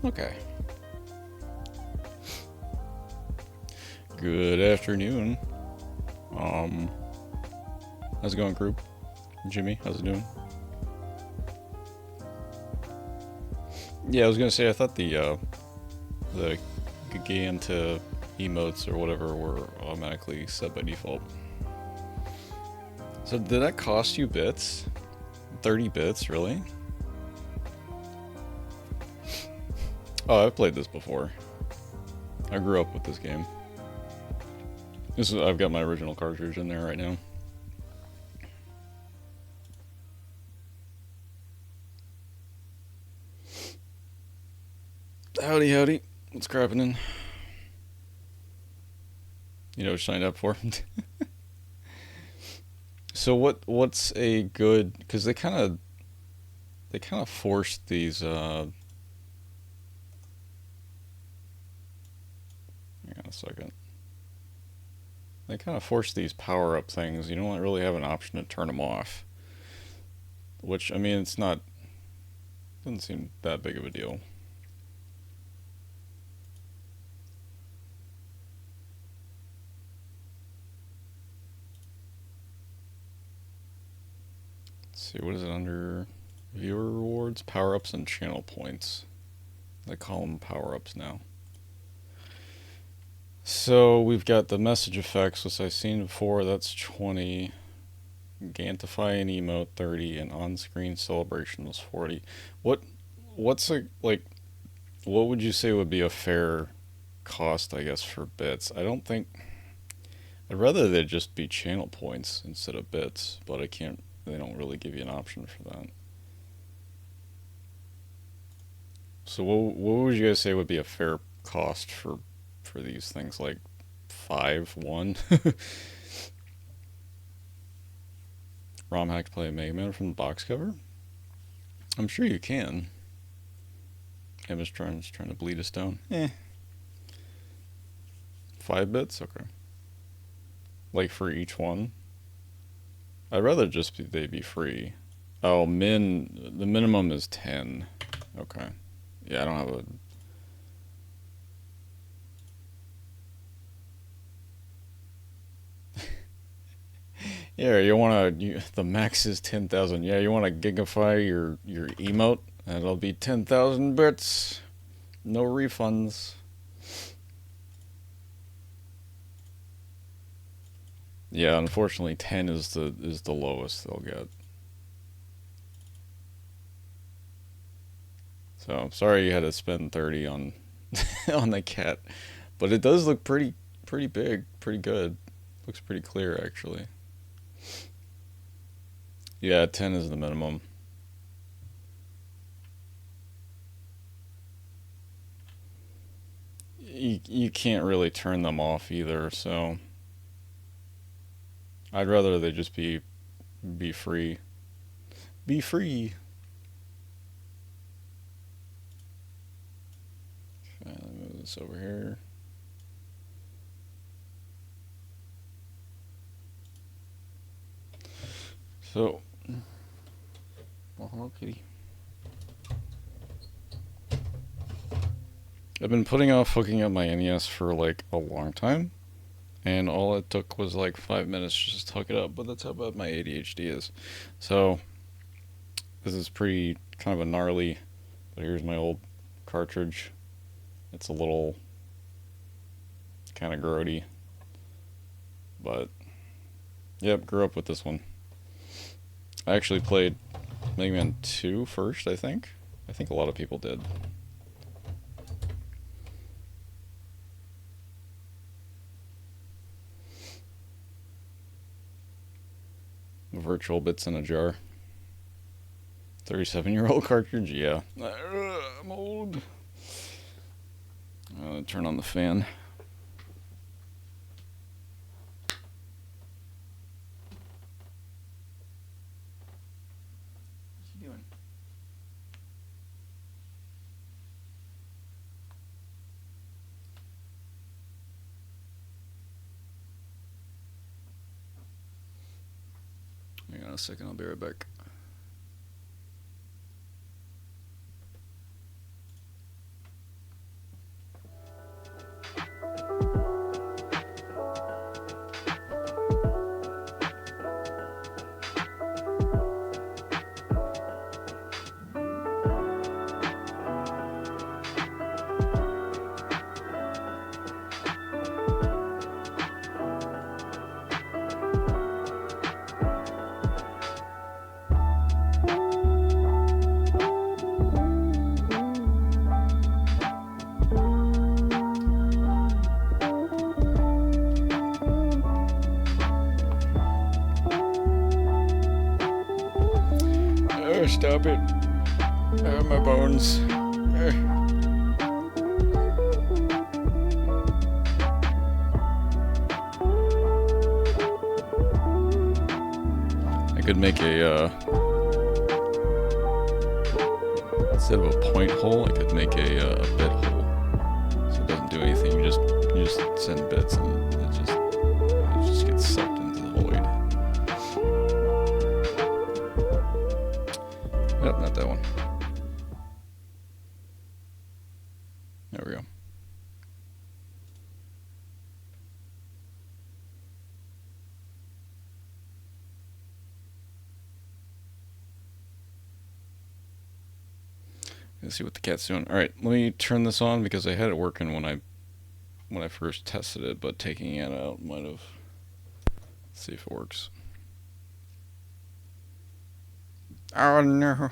Okay. Good afternoon. Um, how's it going, group? Jimmy, how's it doing? Yeah, I was gonna say I thought the Giganta emotes or whatever were automatically set by default. So did that cost you bits? 30 bits, really? Oh, I've played this before. I grew up with this game. I've got my original cartridge in there right now. Howdy, howdy. What's crappening? You know what you signed up for? So what's a good? Because they kind of forced these. Hang on a second. They kind of forced these power up things. You don't really have an option to turn them off. Which I mean, it's not. Doesn't seem that big of a deal. Let's see, what is it under? Viewer rewards, power ups, and channel points. They call them power ups now. So we've got the message effects, which I've seen before. That's 20. Gantify and emote 30, and on-screen celebration was 40. What what's a like? What would you say would be a fair cost? I guess for bits. I don't think. I'd rather they just be channel points instead of bits, but I can't. They don't really give you an option for that. So what would you guys say would be a fair cost for these things? Like 5, 1? ROM hack to play a Mega Man from the box cover? I'm sure you can. I'm just trying to bleed us down. 5 bits? Okay. Like for each one? I'd rather just they be free. Oh, the minimum is 10. Okay. Yeah, I don't have a. Yeah, the max is 10,000. Yeah, you want to gigify your emote? That'll be 10,000 bits. No refunds. Yeah, unfortunately 10 is the lowest they'll get. So, I'm sorry you had to spend 30 on on the cat, but it does look pretty big, pretty good. Looks pretty clear actually. Yeah, 10 is the minimum. You can't really turn them off either, so I'd rather they just be free. Be free. Okay, let me move this over here. So, well, hello, kitty. I've been putting off hooking up my NES for like a long time, and all it took was like 5 minutes just to hook it up. But that's how bad my ADHD is. So this is pretty kind of a gnarly. But here's my old cartridge. It's a little kind of grody, but yep, grew up with this one. I actually played Mega Man 2 first, I think. I think a lot of people did. Virtual bits in a jar. 37-year-old cartridge, yeah. I'm old. Turn on the fan. What's he doing? Hang on a second, I'll be right back. Oh, stop it. My bones. I could make a, instead of a point hole, I could make a bit hole. So it doesn't do anything, you just send bits and it just gets sucked into the void. Nope, not that one. There we go. Let's see what the cat's doing. Alright, let me turn this on because I had it working when I first tested it, but taking it out might have. Let's see if it works. Oh no.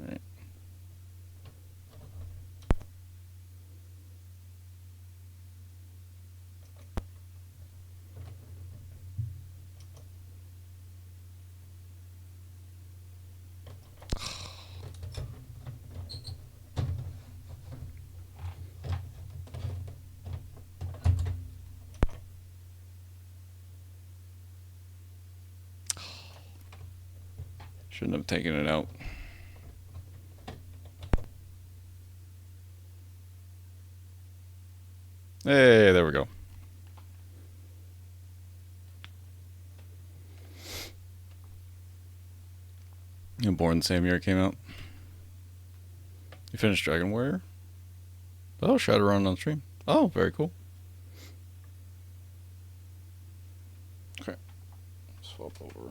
Alright. Shouldn't have taken it out. Hey, there we go. You were born the same year it came out. You finished Dragon Warrior? Oh, Shadowrun on stream. Oh, very cool. Okay. Swap over.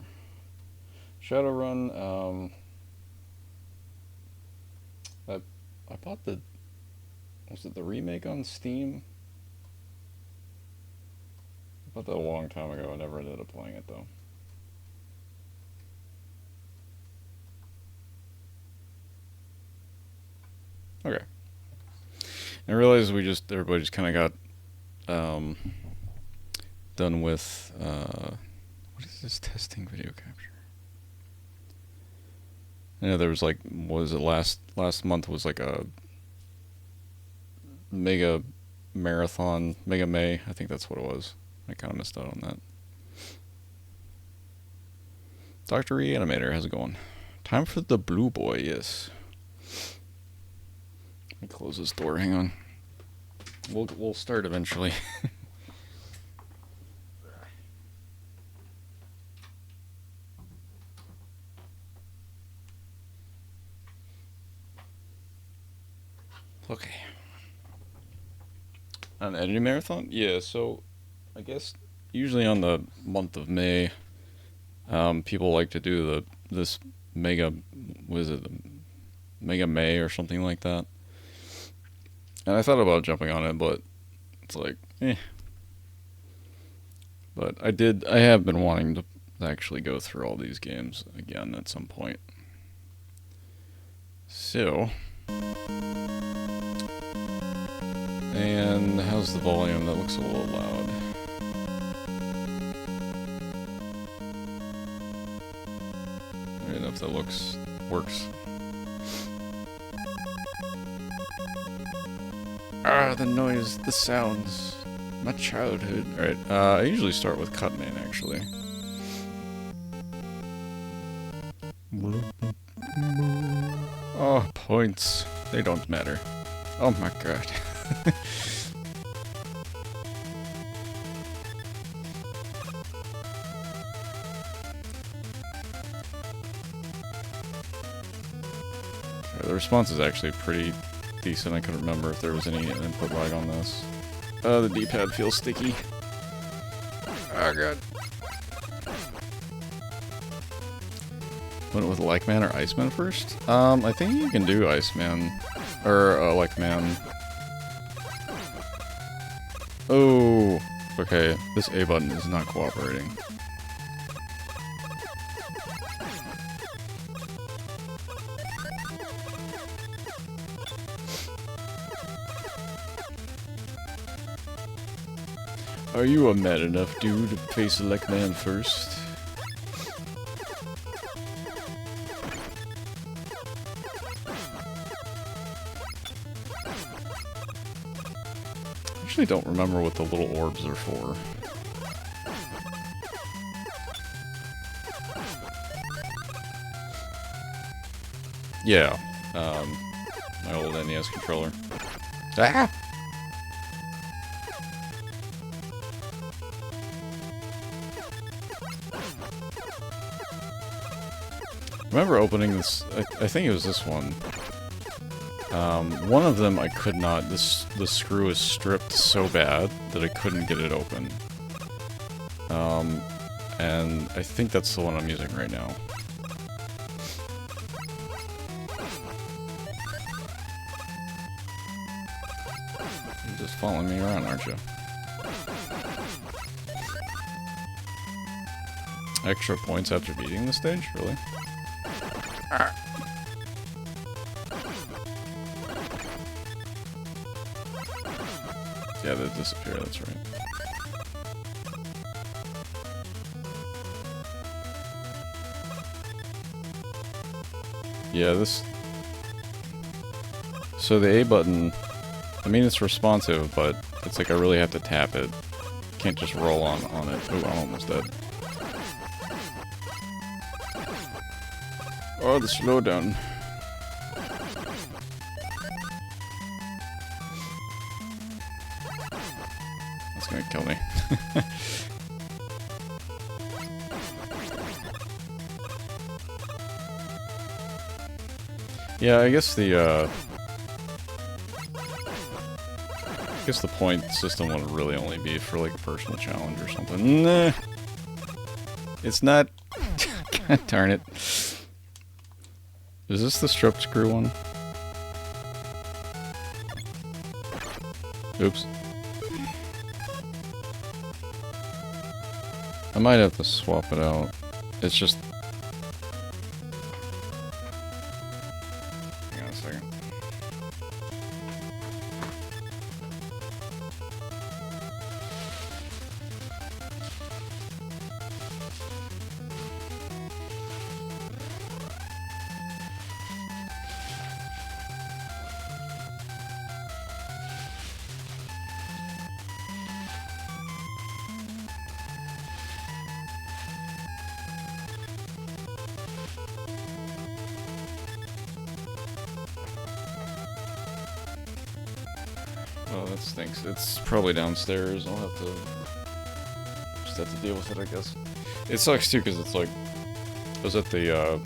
Shadowrun, I bought the, was it the remake on Steam? I bought that a long time ago. I never ended up playing it though. Okay. I realized everybody just kind of got done with, what is this testing video capture? I know there was like, what was it, last month was like a mega marathon, Mega May, I think that's what it was. I kind of missed out on that. Dr. Reanimator, how's it going? Time for the blue boy, yes. Let me close this door, hang on. We'll start eventually. Okay. An editing marathon? Yeah, so I guess usually on the month of May, people like to do this mega, what is it, Mega May or something like that. And I thought about jumping on it, but it's like, eh. But I have been wanting to actually go through all these games again at some point. So, and how's the volume? That looks a little loud. I don't know if that works. Ah, the noise, the sounds. My childhood. Alright, I usually start with Cutman, actually. Oh, points. They don't matter. Oh my god. The response is actually pretty decent. I couldn't remember if there was any input lag on this. The D-pad feels sticky. Oh god. Went with Like-Man or Iceman first? I think you can do Iceman. Or, Like-Man. Oh, okay. This A button is not cooperating. Are you a mad enough dude to face Like-Man first? actually don't remember what the little orbs are for. Yeah, my old NES controller. Ah! I remember opening this, I think it was this one. One of them I could not, the screw is stripped so bad that I couldn't get it open. And I think that's the one I'm using right now. You're just following me around, aren't you? Extra points after beating the stage? Really? Yeah, they disappear, that's right. Yeah, this... So the A button, I mean it's responsive, but it's like I really have to tap it. Can't just roll on it. Oh, I'm almost dead. Oh, the slowdown. That's gonna kill me. Yeah, I guess the point system would really only be for like a personal challenge or something. Nah. It's not. God darn it. Is this the stripped screw one? Oops. I might have to swap it out. It's just... Hang on a second. Oh, that stinks. It's probably downstairs. I'll have to... just have to deal with it, I guess. It sucks, too, because it's like... I was at the,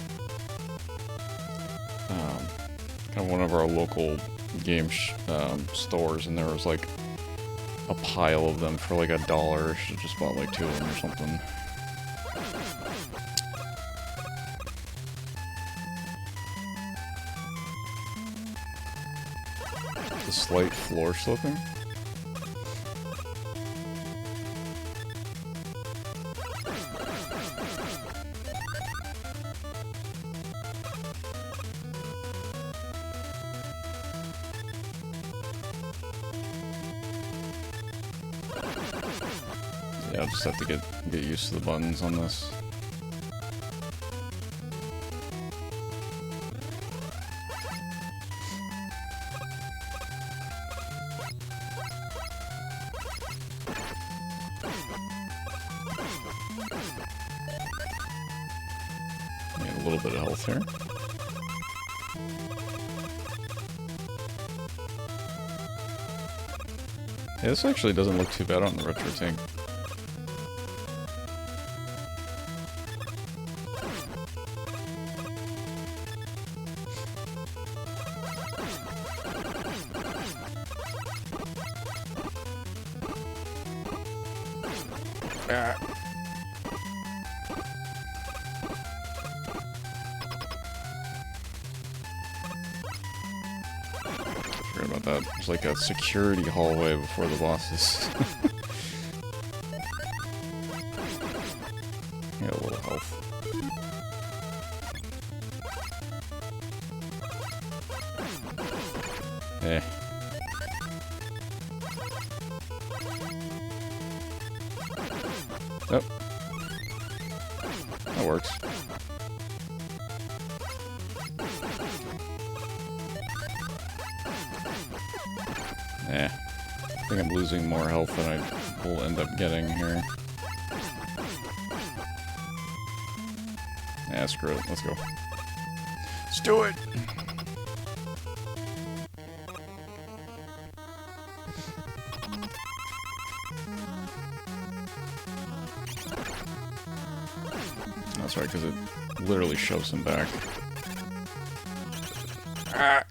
kind of one of our local game stores, and there was, like, a pile of them for, like, $1. I should have just bought, like, 2 of them or something. The slight floor slipping. Yeah, I'll just have to get used to the buttons on this. Get a little bit of health here. Yeah, this actually doesn't look too bad on the retro tank. Forgot about that. There's like a security hallway before the bosses. Got a little health. Eh. Oh. That works. Eh. think I'm losing more health than I will end up getting here. Yeah, screw it. Let's go. Let's do it! That's right, because it literally shoves him back. Ah!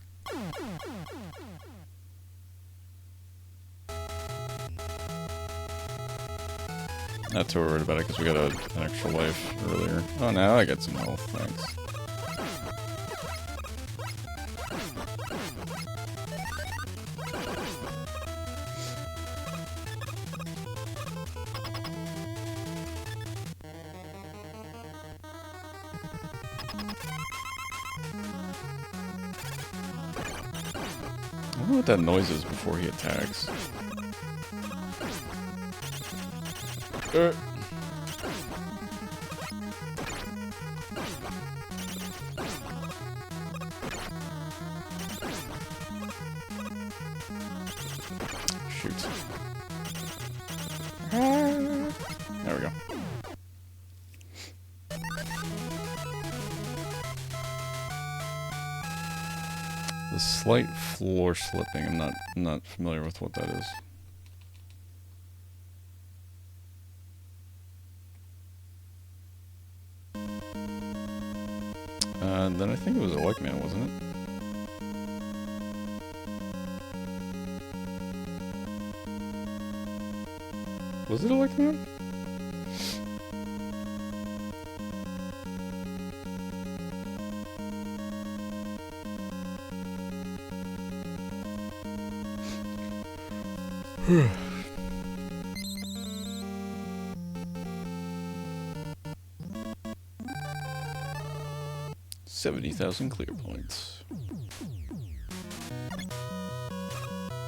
Not too worried about it because we got an extra life earlier. Oh, now I get some health. Thanks. I wonder what that noise is before he attacks. Shoot. There we go. The slight floor slipping, I'm not familiar with what that is. Then I think it was a Eggman, wasn't it? Was it a Eggman? $70,000 clear points.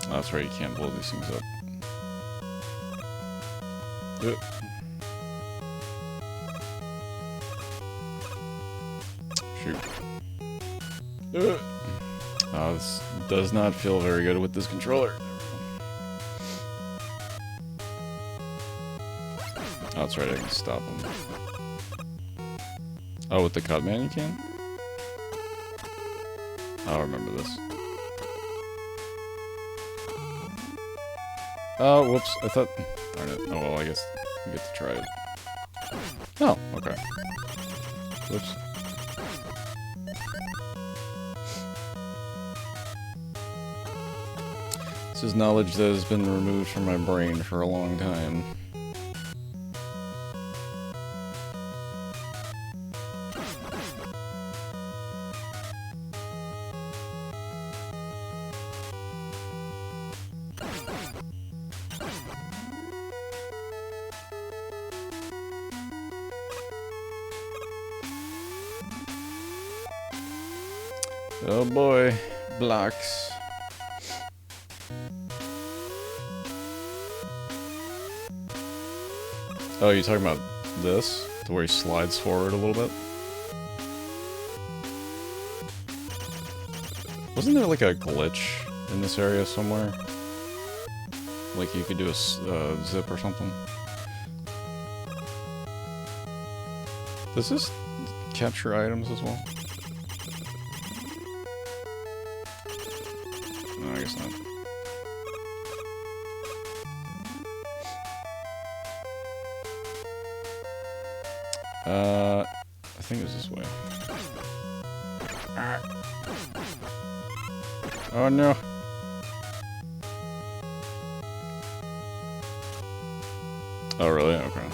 Oh, that's right, you can't blow these things up. Shoot. Oh, this does not feel very good with this controller. Oh, that's right, I can stop him. Oh, with the Cutman you can? I'll remember this. Oh, whoops. I thought... Darn it. Oh, well, I guess we get to try it. Oh, okay. Whoops. This is knowledge that has been removed from my brain for a long time. Oh boy, blocks. Oh, you're talking about this? To where he slides forward a little bit? Wasn't there like a glitch in this area somewhere? Like you could do a zip or something? Does this capture items as well? No, I guess not. I think it was this way. Oh no! Oh really? Okay.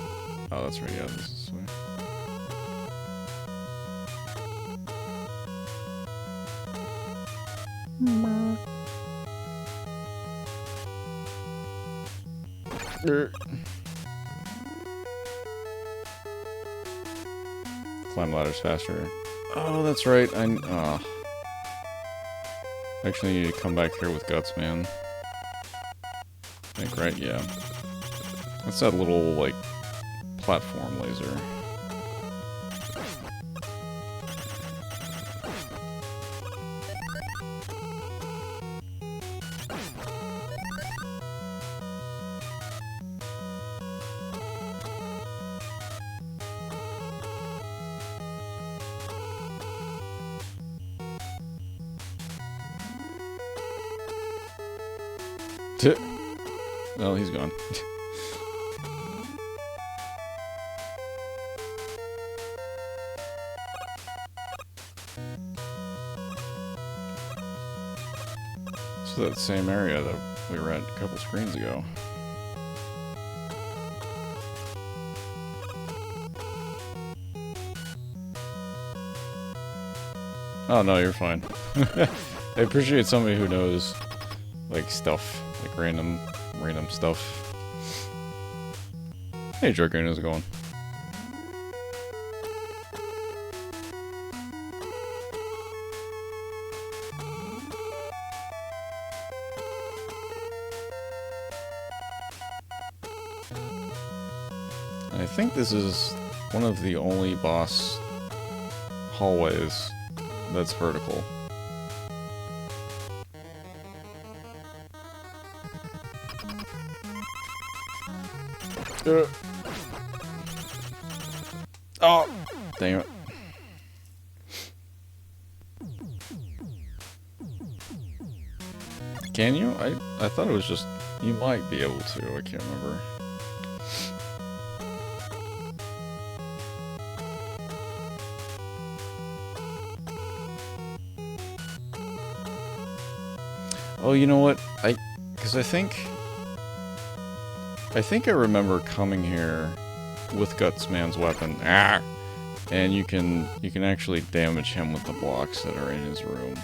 Oh, that's right. Yeah, this is this way. Climb ladders faster. Oh, that's right. I actually need to come back here with Guts, man. I think, right? Yeah. That's that little, like, platform laser. Well, he's gone. So that same area that we were at a couple screens ago. Oh no, you're fine. I appreciate somebody who knows, like, stuff, like random stuff. Hey, Dragoon, how's it going? I think this is one of the only boss hallways that's vertical. Oh! Damn it. Can you? I thought it was just... You might be able to, I can't remember. Oh, you know what? Because I think I remember coming here with Gutsman's weapon. Ah! And you can actually damage him with the blocks that are in his room.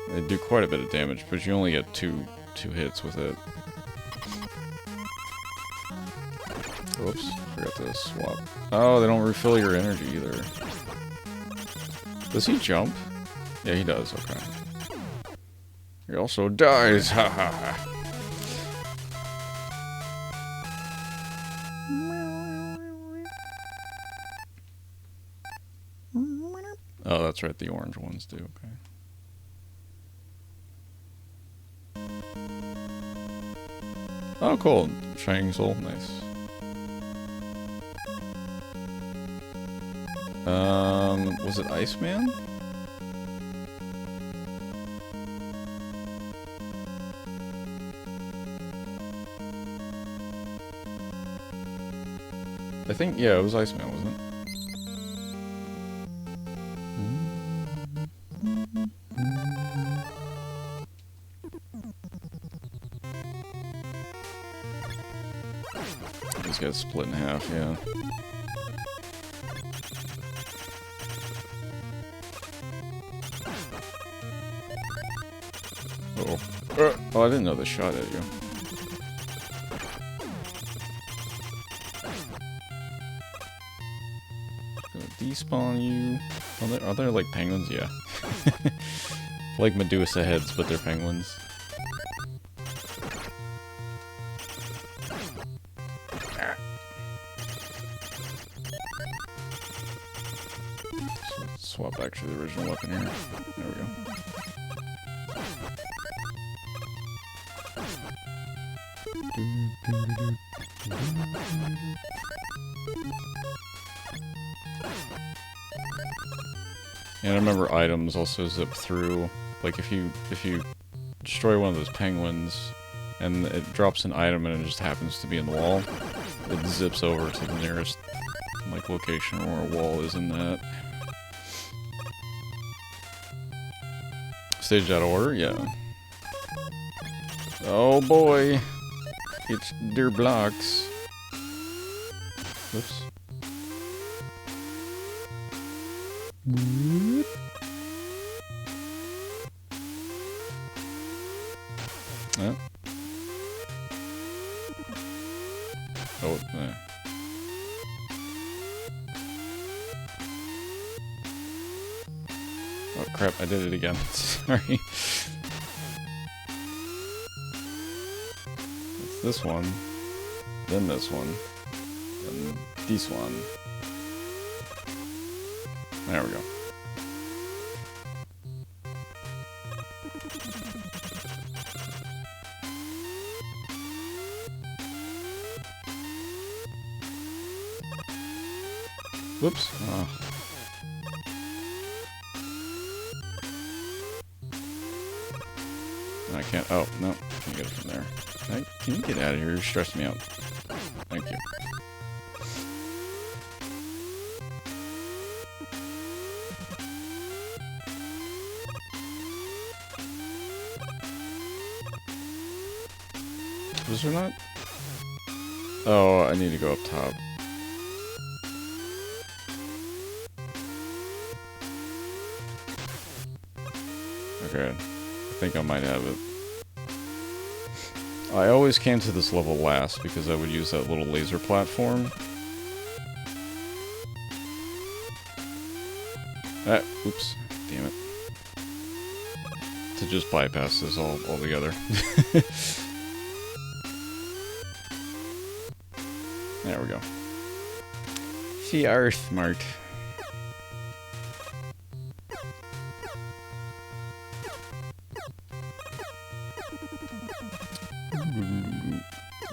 They do quite a bit of damage, but you only get two hits with it. Whoops, forgot to swap. Oh, they don't refill your energy either. Does he jump? Yeah, he does, okay. He also dies, ha ha ha. Oh, that's right, the orange ones do, okay. Oh, cool. Shining Soul, nice. Was it Iceman? I think, yeah, it was Iceman, wasn't it? These guys split in half, yeah. Uh-oh. Oh, I didn't know they shot at you. Gonna despawn you. Are there like penguins? Yeah. Like Medusa heads, but they're penguins. So let's swap back to the original weapon here. There we go. And I remember items also zip through. Like if you destroy one of those penguins and it drops an item and it just happens to be in the wall, it zips over to the nearest like location where a wall is in that. Staged out of order, yeah. Oh boy, it's dear blocks. Whoops. Yeah. Oh, yeah. Oh crap, I did it again. Sorry. It's this one, then this one, and this one. There we go. Whoops. Oh. I can't. Oh, no. Can't get it from there. Can you get out of here? You're stressing me out. Thank you. Was there not? Oh, I need to go up top. Okay. I think I might have it. I always came to this level last because I would use that little laser platform. Ah, oops. Damn it. To just bypass this altogether. There we go. See, are smart.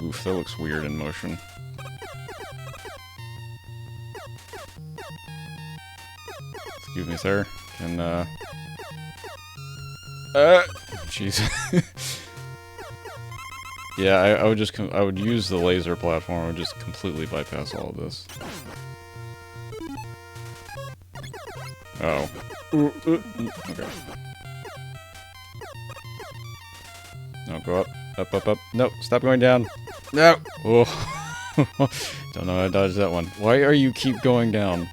Oof, that looks weird in motion. Excuse me, sir. Can, jeez. Yeah, I would just, I would use the laser platform, I would just completely bypass all of this. Oh. Okay. No, go up. Up, up, up. No, stop going down. No! Oh. Don't know how to dodge that one. Why are you keep going down?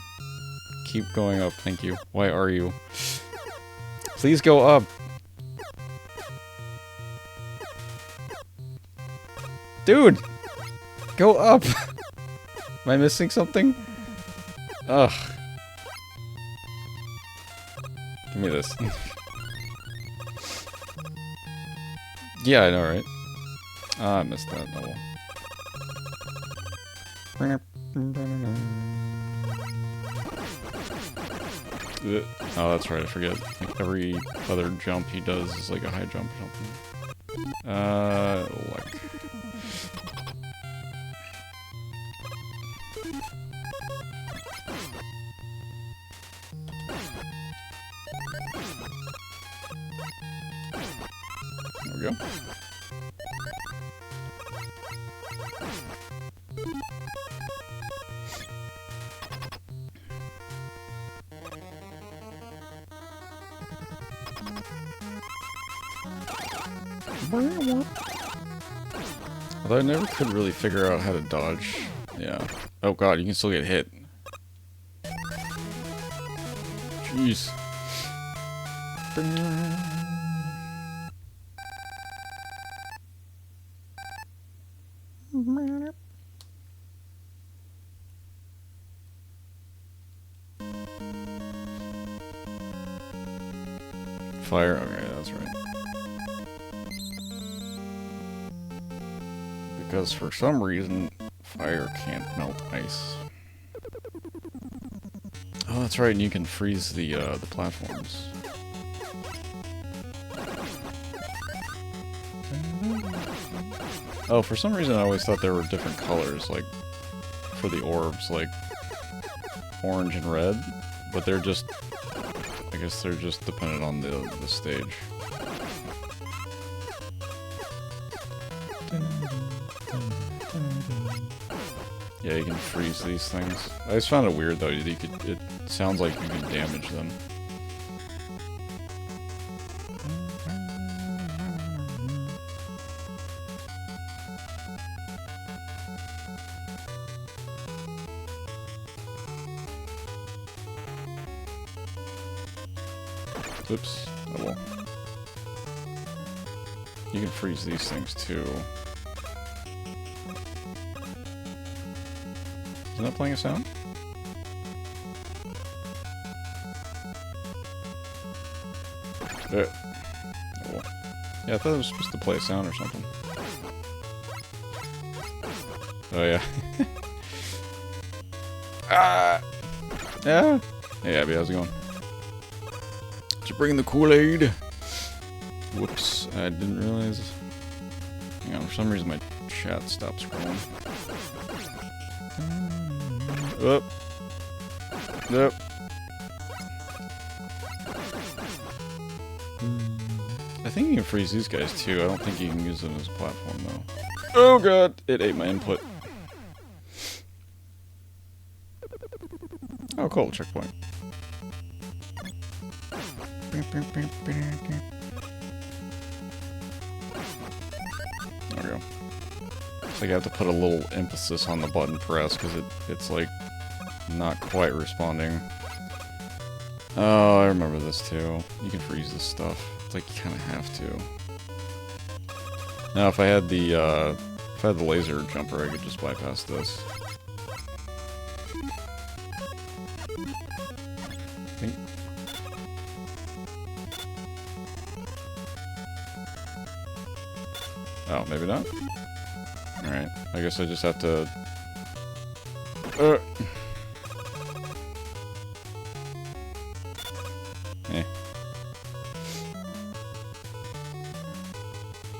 Keep going up, thank you. Why are you? Please go up. Dude! Go up! Am I missing something? Ugh. Give me this. Yeah, I know, right? Ah, I missed that level. Oh, that's right, I forget. Like every other jump he does is like a high jump or something. Luck. There we go. Although I never could really figure out how to dodge. Yeah. Oh god, you can still get hit. Jeez. Fire, okay, that's right. Because for some reason, fire can't melt ice. Oh, that's right, and you can freeze the platforms. Oh, for some reason I always thought there were different colors, like, for the orbs, like, orange and red, but they're just, I guess they're just dependent on the stage. Yeah, you can freeze these things. I just found it weird though, you could, it sounds like you can damage them. Oops. Oh well. You can freeze these things too. Isn't that playing a sound? Oh well. Yeah, I thought it was supposed to play a sound or something. Oh yeah. Ah! Yeah! Hey Abby, how's it going? Did you bring the Kool-Aid? Whoops, I didn't realize. Hang on, for some reason my chat stopped scrolling. Up. Up. I think you can freeze these guys too. I don't think you can use them as a platform though. Oh god, it ate my input. Oh cool, checkpoint. There we go. It's like I have to put a little emphasis on the button press because it's like not quite responding. Oh, I remember this too. You can freeze this stuff. It's like you kind of have to. Now, if I had the laser jumper, I could just bypass this. Oh, maybe not? Alright, I guess I just have to...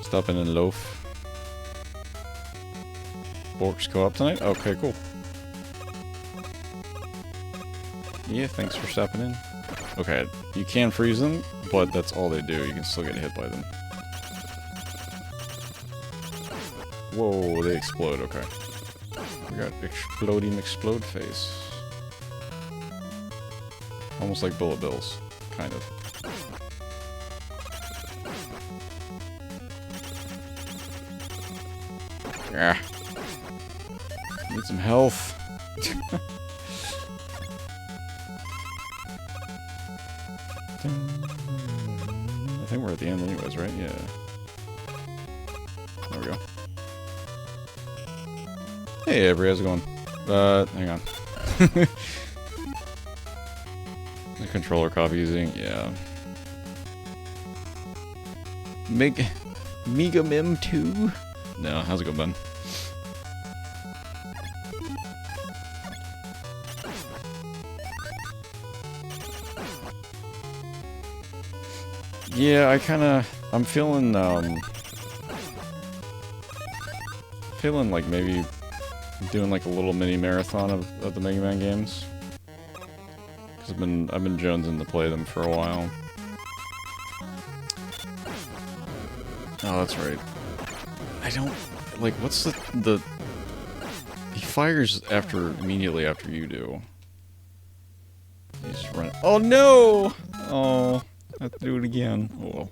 Stopping in loaf. Borks co-op tonight? Okay, cool. Yeah, thanks for stopping in. Okay, you can freeze them, but that's all they do. You can still get hit by them. Whoa, they explode, okay. We got explode face. Almost like bullet bills, kind of. Yeah. Need some health. I think we're at the end anyways, right? Yeah. There we go. Hey, Avery, how's it going? Hang on. The controller confusing, yeah. Mega Mim 2? No, how's it going, Ben? Yeah, I'm feeling like maybe doing like a little mini marathon of the Mega Man games. Cause I've been jonesing to play them for a while. Oh, that's right. I don't like what's the he fires immediately after you do. He's running. Oh no! Oh, I have to do it again. Oh well.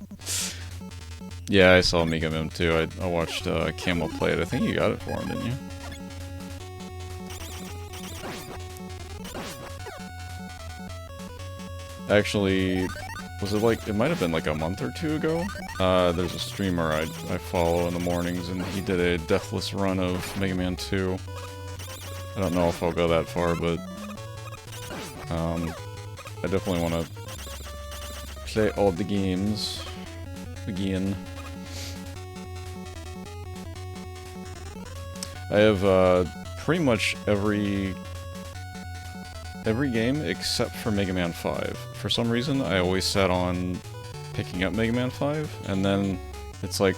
Yeah, I saw Mega Mim too. I watched Camo play it. I think you got it for him, didn't you? Actually, was it like, it might have been like a month or two ago? There's a streamer I follow in the mornings, and he did a deathless run of Mega Man 2. I don't know if I'll go that far, but I definitely want to play all the games again. I have pretty much every game except for Mega Man 5. For some reason, I always set on picking up Mega Man 5, and then it's like,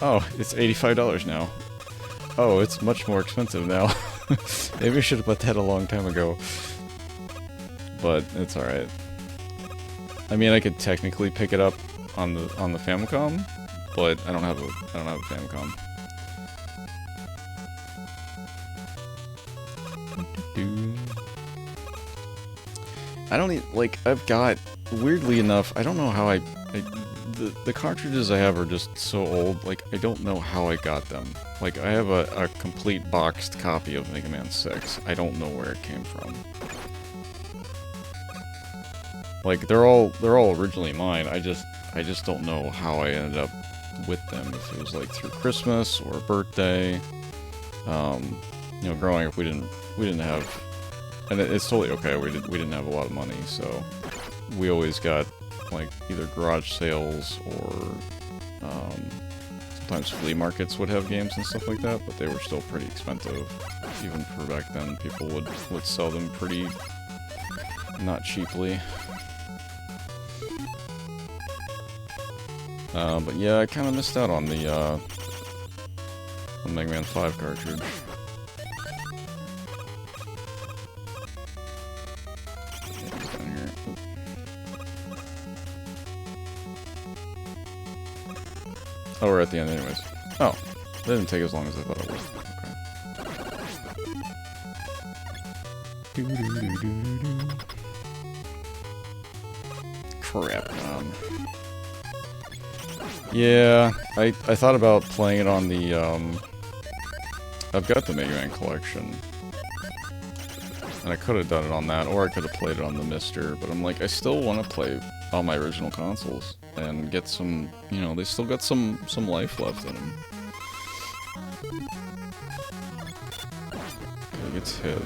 oh, it's $85 now. Oh, it's much more expensive now. Maybe I should have put that a long time ago. But it's alright. I mean, I could technically pick it up on the Famicom, but I don't have a Famicom. I don't even, like, I've got, weirdly enough, I don't know how the cartridges I have are just so old, like, I don't know how I got them. Like, I have a complete boxed copy of Mega Man 6. I don't know where it came from. Like, they're all originally mine, I just don't know how I ended up with them, if it was, like, through Christmas or a birthday. You know, growing up, we didn't have... And it's totally okay, we didn't have a lot of money, so we always got, like, either garage sales or, sometimes flea markets would have games and stuff like that, but they were still pretty expensive. Even for back then, people would sell them pretty not cheaply. But yeah, I kind of missed out on the Mega Man 5 cartridge. Oh, we're at the end anyways. Oh, that didn't take as long as I thought it would. Okay. Crap, yeah, I thought about playing it on the, I've got the Mega Man collection. And I could have done it on that, or I could have played it on the Mister, but I'm like, I still want to play on my original consoles and get some, you know, they still got some life left in them. Okay, he gets hit.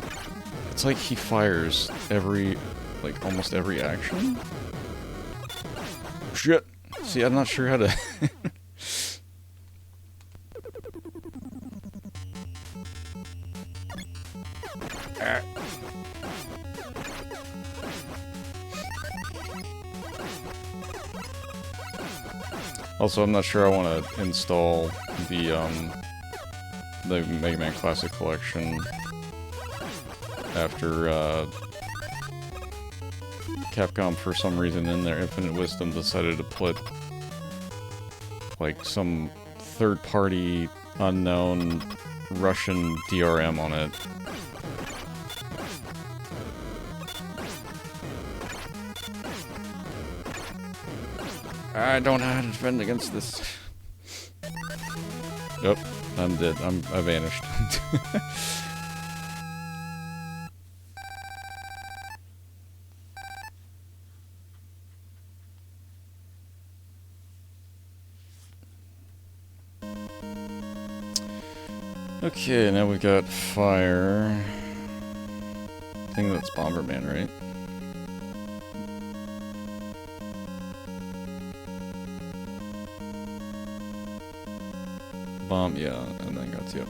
It's like he fires every, like, almost every action? Shit! See, I'm not sure how to... Also, I'm not sure I want to install the Mega Man Classic Collection after, Capcom, for some reason, in their infinite wisdom, decided to put, like, some third-party, unknown Russian DRM on it. I don't know how to defend against this. Yep, I'm dead. I vanished. Okay, now we got fire. I think that's Bomberman, right? Bomb, yeah, and then got you.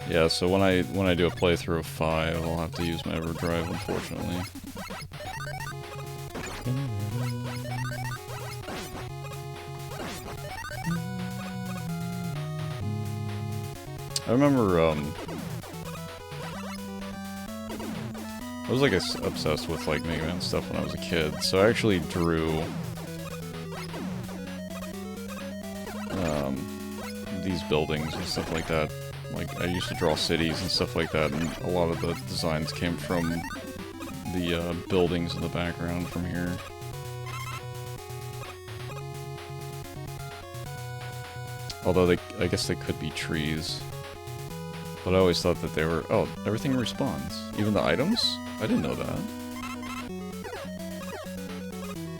Yeah, so when I do a playthrough of 5, I'll have to use my EverDrive, unfortunately. I remember, I was, like, obsessed with, like, Mega Man stuff when I was a kid, so I actually drew, these buildings and stuff like that. Like, I used to draw cities and stuff like that, and a lot of the designs came from the, buildings in the background from here. Although I guess they could be trees. But I always thought that they were... Oh, everything respawns. Even the items? I didn't know that.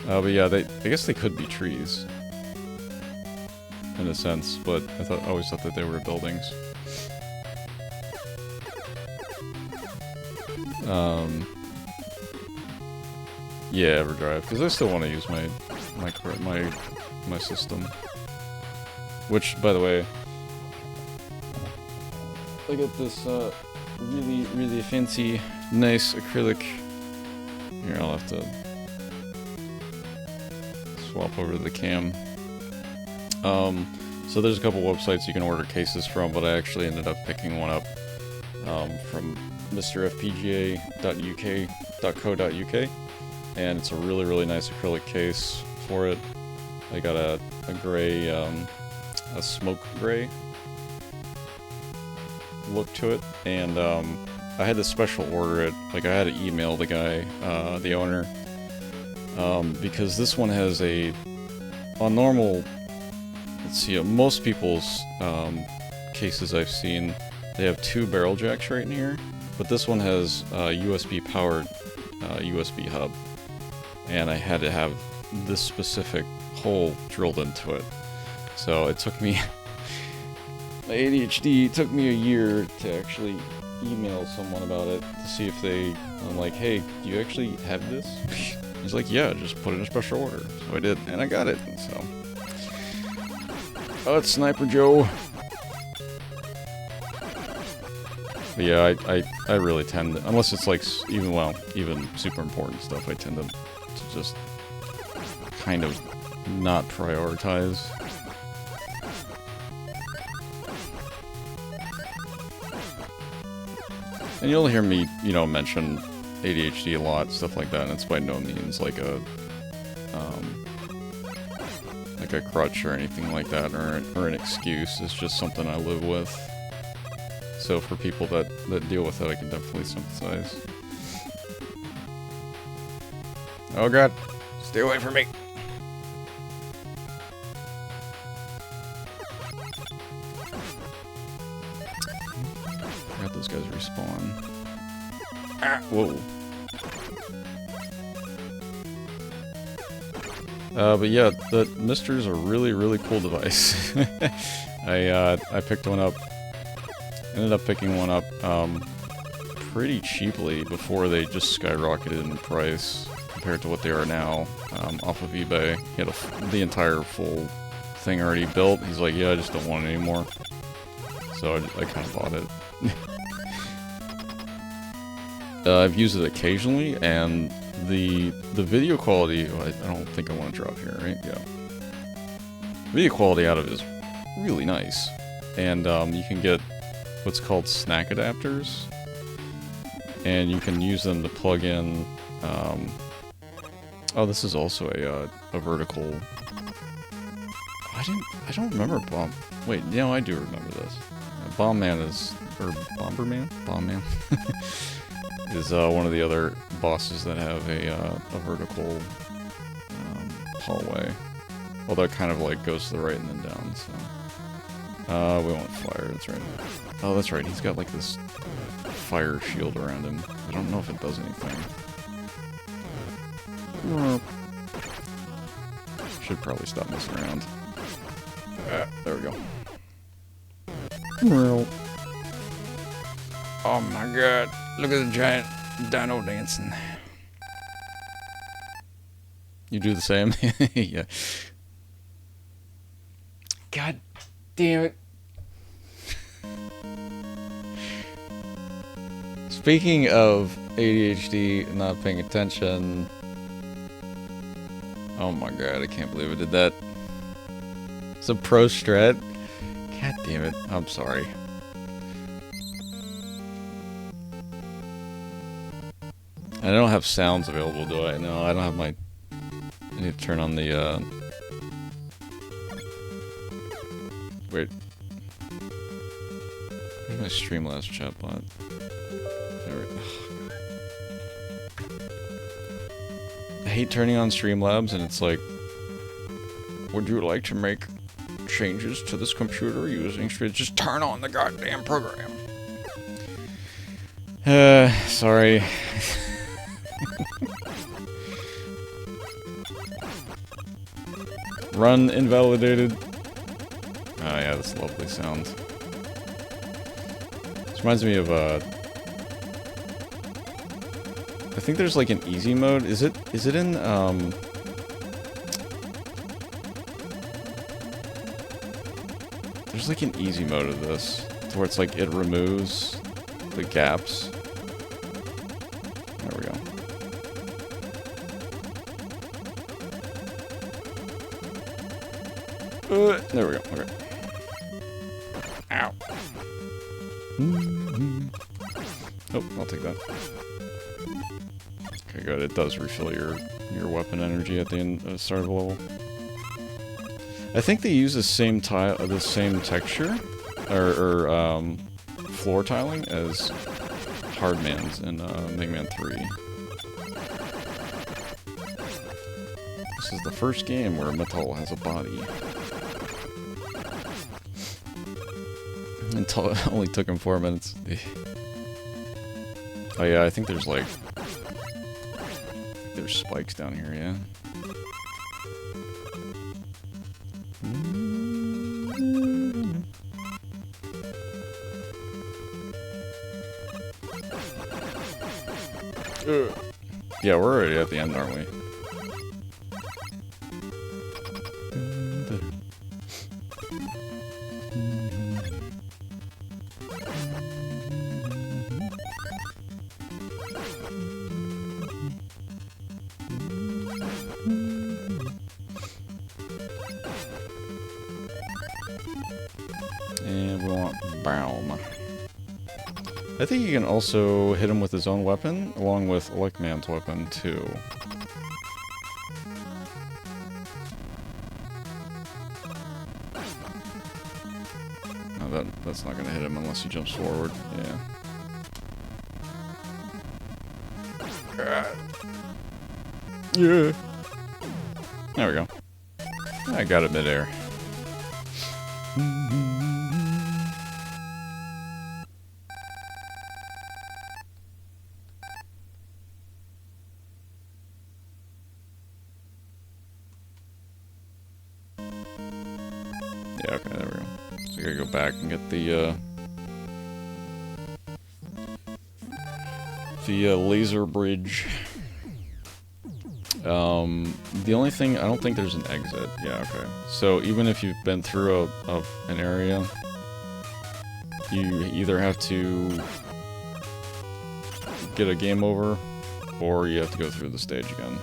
But yeah, I guess they could be trees. In a sense, but I always thought that they were buildings. Yeah, EverDrive, because I still want to use my system. Which, by the way, I got this really fancy, nice acrylic. Here, I'll have to swap over to the cam. So there's a couple websites you can order cases from, but I actually ended up picking one up from mrfpga.uk.co.uk, and it's a really nice acrylic case for it. I got a gray, a smoke gray look to it, and I had to special order it. Like, I had to email the guy, the owner, because this one has on normal, let's see, most people's cases I've seen, they have 2 barrel jacks right in here, but this one has a USB powered USB hub, and I had to have this specific hole drilled into it. So it took me, my ADHD took me a year to actually email someone about it to see if I'm like, hey, do you actually have this? He's like, yeah, just put in a special order. So I did, and I got it, so. Oh, it's Sniper Joe. But yeah, I really tend to, unless it's like, even super important stuff, I tend to just kind of not prioritize. And you'll hear me, you know, mention ADHD a lot, stuff like that, and it's by no means like a crutch or anything like that, or an excuse. It's just something I live with. So for people that deal with it, I can definitely sympathize. Oh god, stay away from me. God, those guys respawn. Ah, whoa. But yeah, the Mister's a really, really cool device. I picked one up, ended up picking one up, pretty cheaply before they just skyrocketed in price compared to what they are now, off of eBay. He had the entire full thing already built. He's like, yeah, I just don't want it anymore. So I kind of bought it. I've used it occasionally, and the video quality, oh, I don't think I want to drop here, right? Yeah. Video quality out of it is really nice. And you can get what's called snack adapters, and you can use them to plug in, oh, this is also a vertical, I don't remember wait, no, I do remember this. Bomberman is is one of the other bosses that have a vertical hallway. Although it kind of like goes to the right and then down, so. We want fire, that's right. Oh, that's right, he's got like this fire shield around him. I don't know if it does anything. Should probably stop messing around. There we go. Oh my god, look at the giant dino dancing. You do the same? Yeah. God damn it. Speaking of ADHD, not paying attention. Oh my god, I can't believe I did that. It's a pro strat. God damn it, I'm sorry. I don't have sounds available, do I? No, I don't have my... I need to turn on the, Wait. Where's my Streamlabs chatbot? There we go. I hate turning on Streamlabs, and it's like... Would you like to make changes to this computer using Streamlabs? Just turn on the goddamn program. Sorry. Run invalidated. Oh yeah, this lovely sound. This reminds me of I think there's like an easy mode. Is it in there's like an easy mode of this, where it's like it removes the gaps. There we go. There we go. Okay. Ow. Oh, I'll take that. Okay, good. It does refill your weapon energy at the end, start of the level. I think they use the same texture, or floor tiling as Hardman's in Mega Man 3. This is the first game where metal has a body. Until it only took him 4 minutes. Oh yeah, I think there's like... There's spikes down here, yeah. Yeah, we're already at the end, aren't we? And we want Baum. I think you can also hit him with his own weapon, along with Lickman's weapon, too. No, that's not gonna hit him unless he jumps forward. Yeah. Yeah. There we go. I got it midair. Yeah, okay, there we go. So I gotta go back and get the laser bridge. The only thing, I don't think there's an exit. Yeah, okay. So even if you've been through an area, you either have to get a game over, or you have to go through the stage again.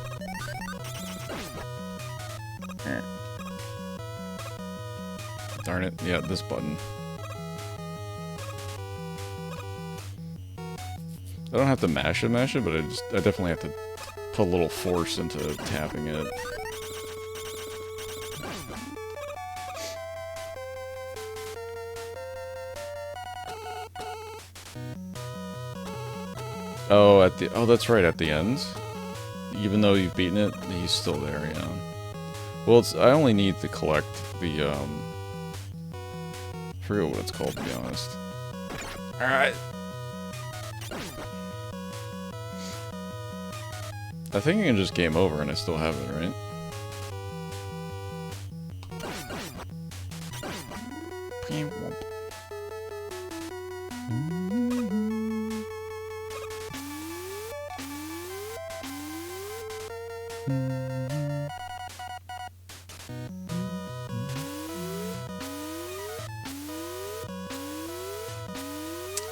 Darn it. Yeah, this button. I don't have to mash it, but I definitely have to put a little force into tapping it. Oh, that's right, at the end. Even though you've beaten it, he's still there, yeah. Well, I only need to collect the, I forget what it's called, to be honest. Alright. I think you can just game over and I still have it, right?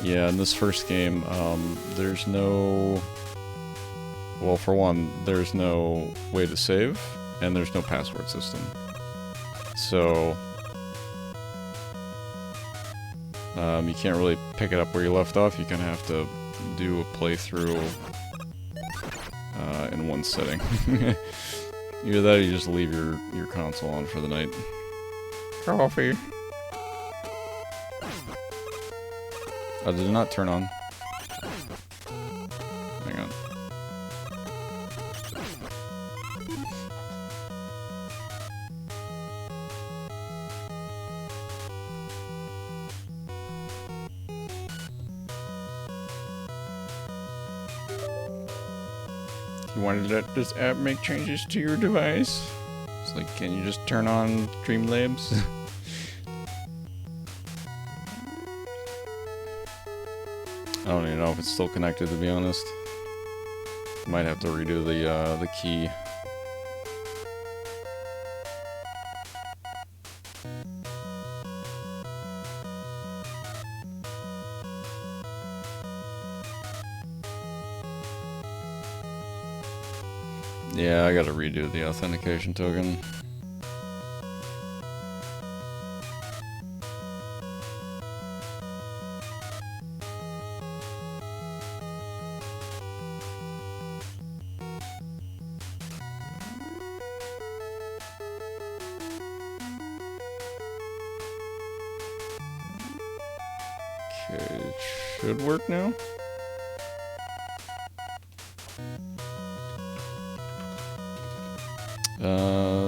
Yeah, in this first game, there's no... Well, for one, there's no way to save, and there's no password system. So... you can't really pick it up where you left off. You kind of have to do a playthrough in one setting. Either that or you just leave your console on for the night. Coffee. Oh, did it not turn on? Hang on. You wanted to let this app make changes to your device? It's like, can you just turn on Streamlabs? I don't even know if it's still connected, to be honest. Might have to redo the key. Yeah, I gotta redo the authentication token. Okay, it should work now.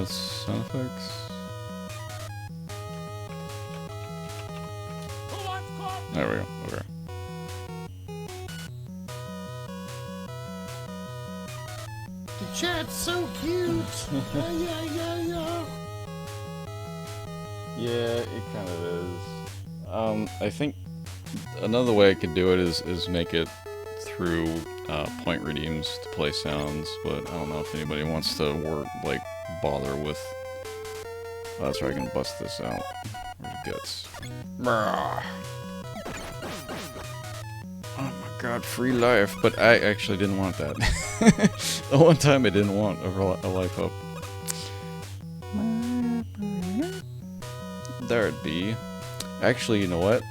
Sound effects. There we go. Okay. The chat's so cute. Yeah. Yeah, it kind of is. I think another way I could do it is make it through point redeems to play sounds, but I don't know if anybody wants to bother with. Oh, that's right, I can bust this out. Where's guts? Brah. Oh my god, free life! But I actually didn't want that. The one time I didn't want a life up. There it be. Actually, you know what?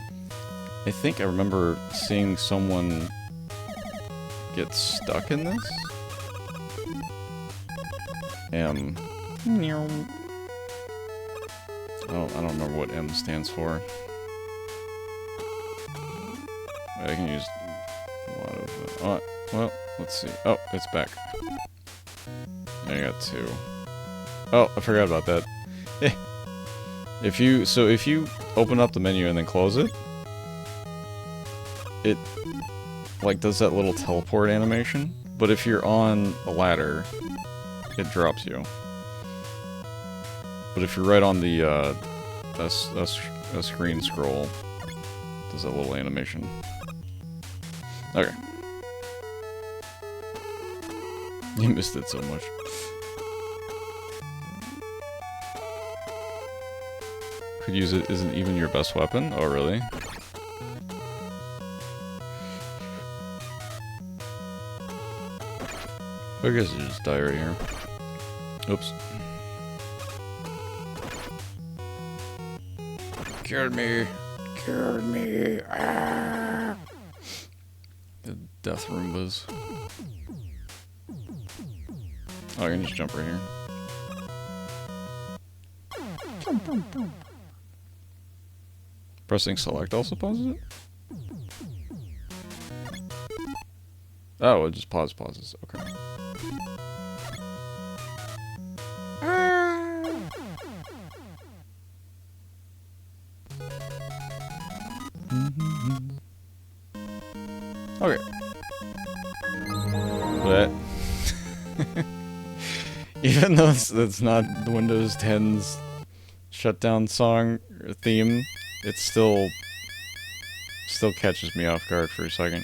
I think I remember seeing someone get stuck in this. M. I don't remember what M stands for. I can use a lot of... well, let's see. Oh, it's back. I got 2. Oh, I forgot about that. If you open up the menu and then close it, it like does that little teleport animation. But if you're on a ladder, it drops you. But if you're right on the a screen scroll, it does that little animation. Okay. You missed it so much. Could use it isn't even your best weapon? Oh, really? I guess you just die right here. Oops. Killed me! Killed me! Ah! The death Roombas. Oh, I can just jump right here. Pressing select also pauses it? Oh, it just pauses. Okay. Okay. But even though that's not the Windows 10's shutdown song or theme, it still catches me off guard for a second.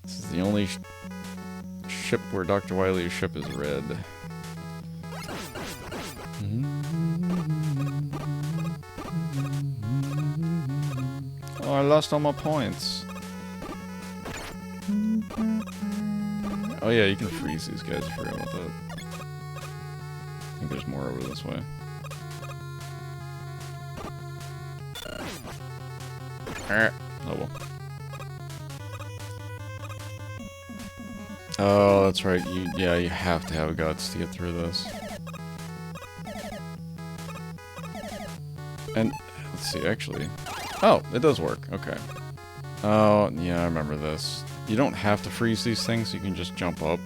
This is the only ship where Dr. Wily's ship is red. Oh, I lost all my points. Oh yeah, you can freeze these guys. I forgot about that. I think there's more over this way. Oh well. Oh, that's right. You have to have guts to get through this. And let's see, actually. Oh, it does work. Okay. Oh, yeah, I remember this. You don't have to freeze these things, you can just jump up.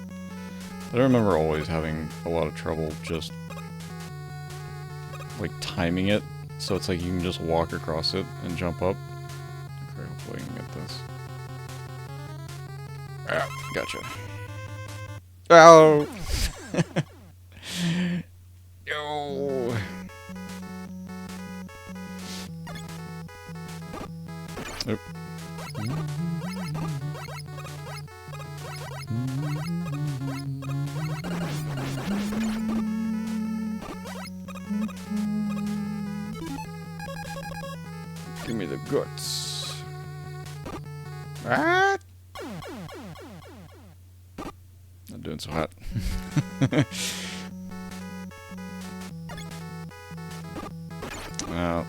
But I remember always having a lot of trouble just like timing it. So it's like you can just walk across it and jump up. Okay, hopefully I can get this. Ah, gotcha. Ow! Yo! Oop. Give me the guts. Ah! Not doing so hot.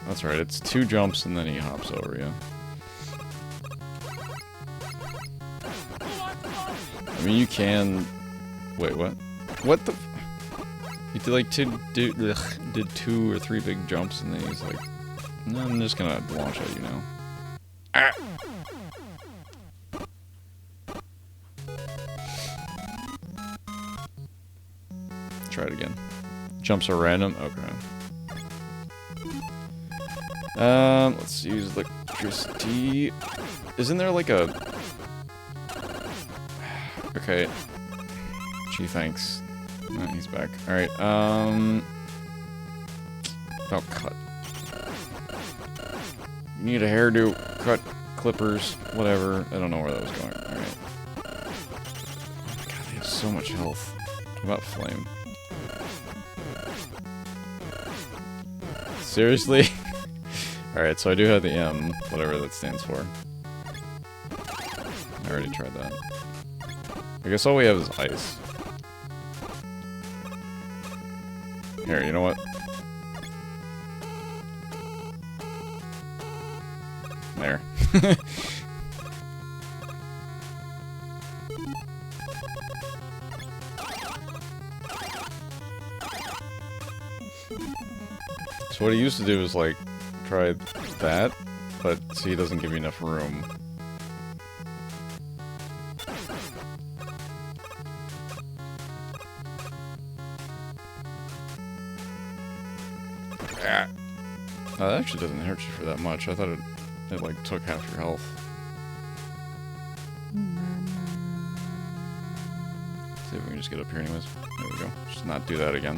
That's right. It's 2 jumps and then he hops over you. I mean, you can... Wait, what? What the... He did like did 2 or 3 big jumps and then he's like, no, I'm just gonna launch at you now. Ah! Try it again. Jumps are random? Okay. Let's use electricity. Isn't there like a... Okay. Gee, thanks. Oh, he's back. Alright, oh, cut. You need a hairdo. Cut. Clippers. Whatever. I don't know where that was going. Alright. Oh my god, they have so much health. What about flame? Seriously? Alright, so I do have the M, whatever that stands for. I already tried that. I guess all we have is ice. Here, you know what? There. So what he used to do is, like, try that, but see, he doesn't give you enough room. Ah. Oh, that actually doesn't hurt you for that much. I thought it like, took half your health. See if we can just get up here anyways. There we go. Just not do that again.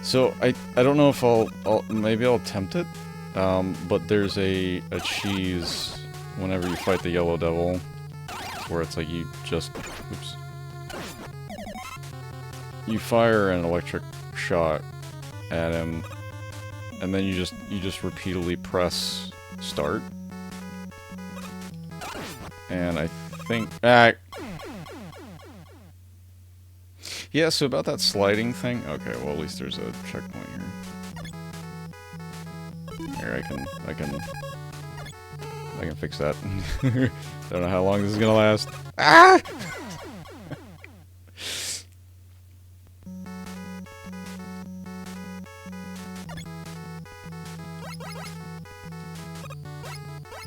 So I don't know if maybe I'll attempt it, but there's a cheese whenever you fight the yellow devil, where it's like you just, oops, you fire an electric shot at him, and then you just repeatedly press start, and I think yeah, so about that sliding thing. Okay, well at least there's a checkpoint here. Here, I can fix that. Don't know how long this is gonna last. Ah!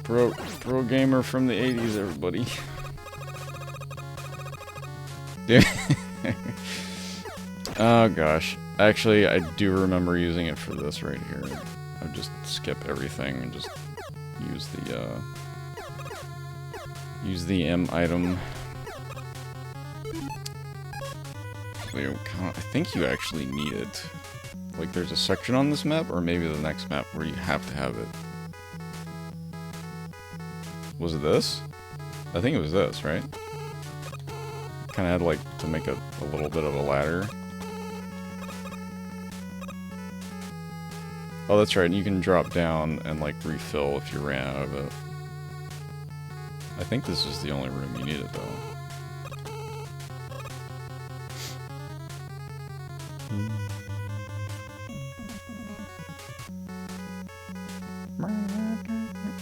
Pro gamer from the 80s, everybody. Oh gosh. Actually, I do remember using it for this right here. I would just skip everything and just use the M item. I think you actually need it. Like, there's a section on this map, or maybe the next map, where you have to have it. Was it this? I think it was this, right? Kind of had, like, to make a little bit of a ladder. Oh, that's right, and you can drop down and, like, refill if you ran out of it. I think this is the only room you needed, though.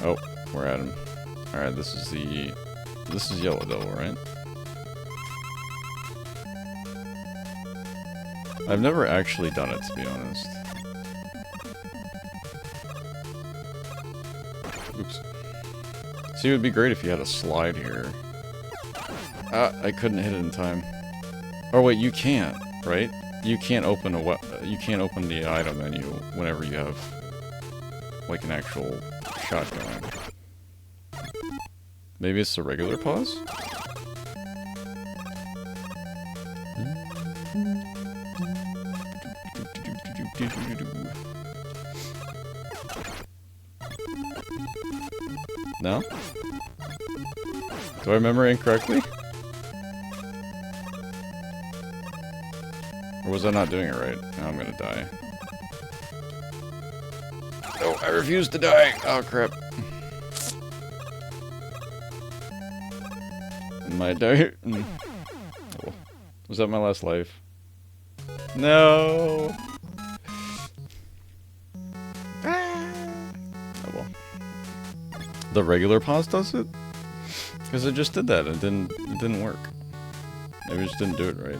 Oh, we're at him. Alright, this is Yellow Devil, right? I've never actually done it, to be honest. Oops. See, it would be great if you had a slide here. I couldn't hit it in time. Oh wait, you can't, right? You can't open the item menu whenever you have, like, an actual shot going. Maybe it's the regular pause? No? Do I remember incorrectly? Or was I not doing it right? Now I'm gonna die. Oh, I refuse to die! Oh, crap. Am I die? Oh. Was that my last life? No! Oh well. The regular pause does it? Because I just did that and it didn't work. Maybe I just didn't do it right.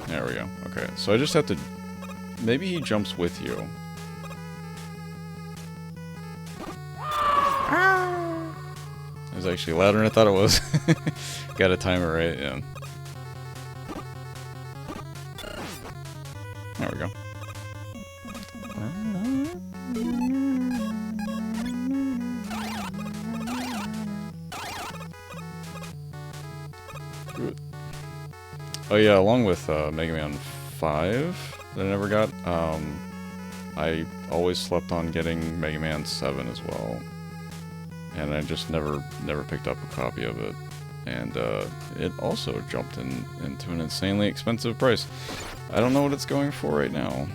There we go. Okay, so I just have to... Maybe he jumps with you. It was actually louder than I thought it was. Gotta time it right, yeah. There we go. Oh yeah, along with Mega Man 5 that I never got, I always slept on getting Mega Man 7 as well. And I just never picked up a copy of it. And it also jumped into an insanely expensive price. I don't know what it's going for right now.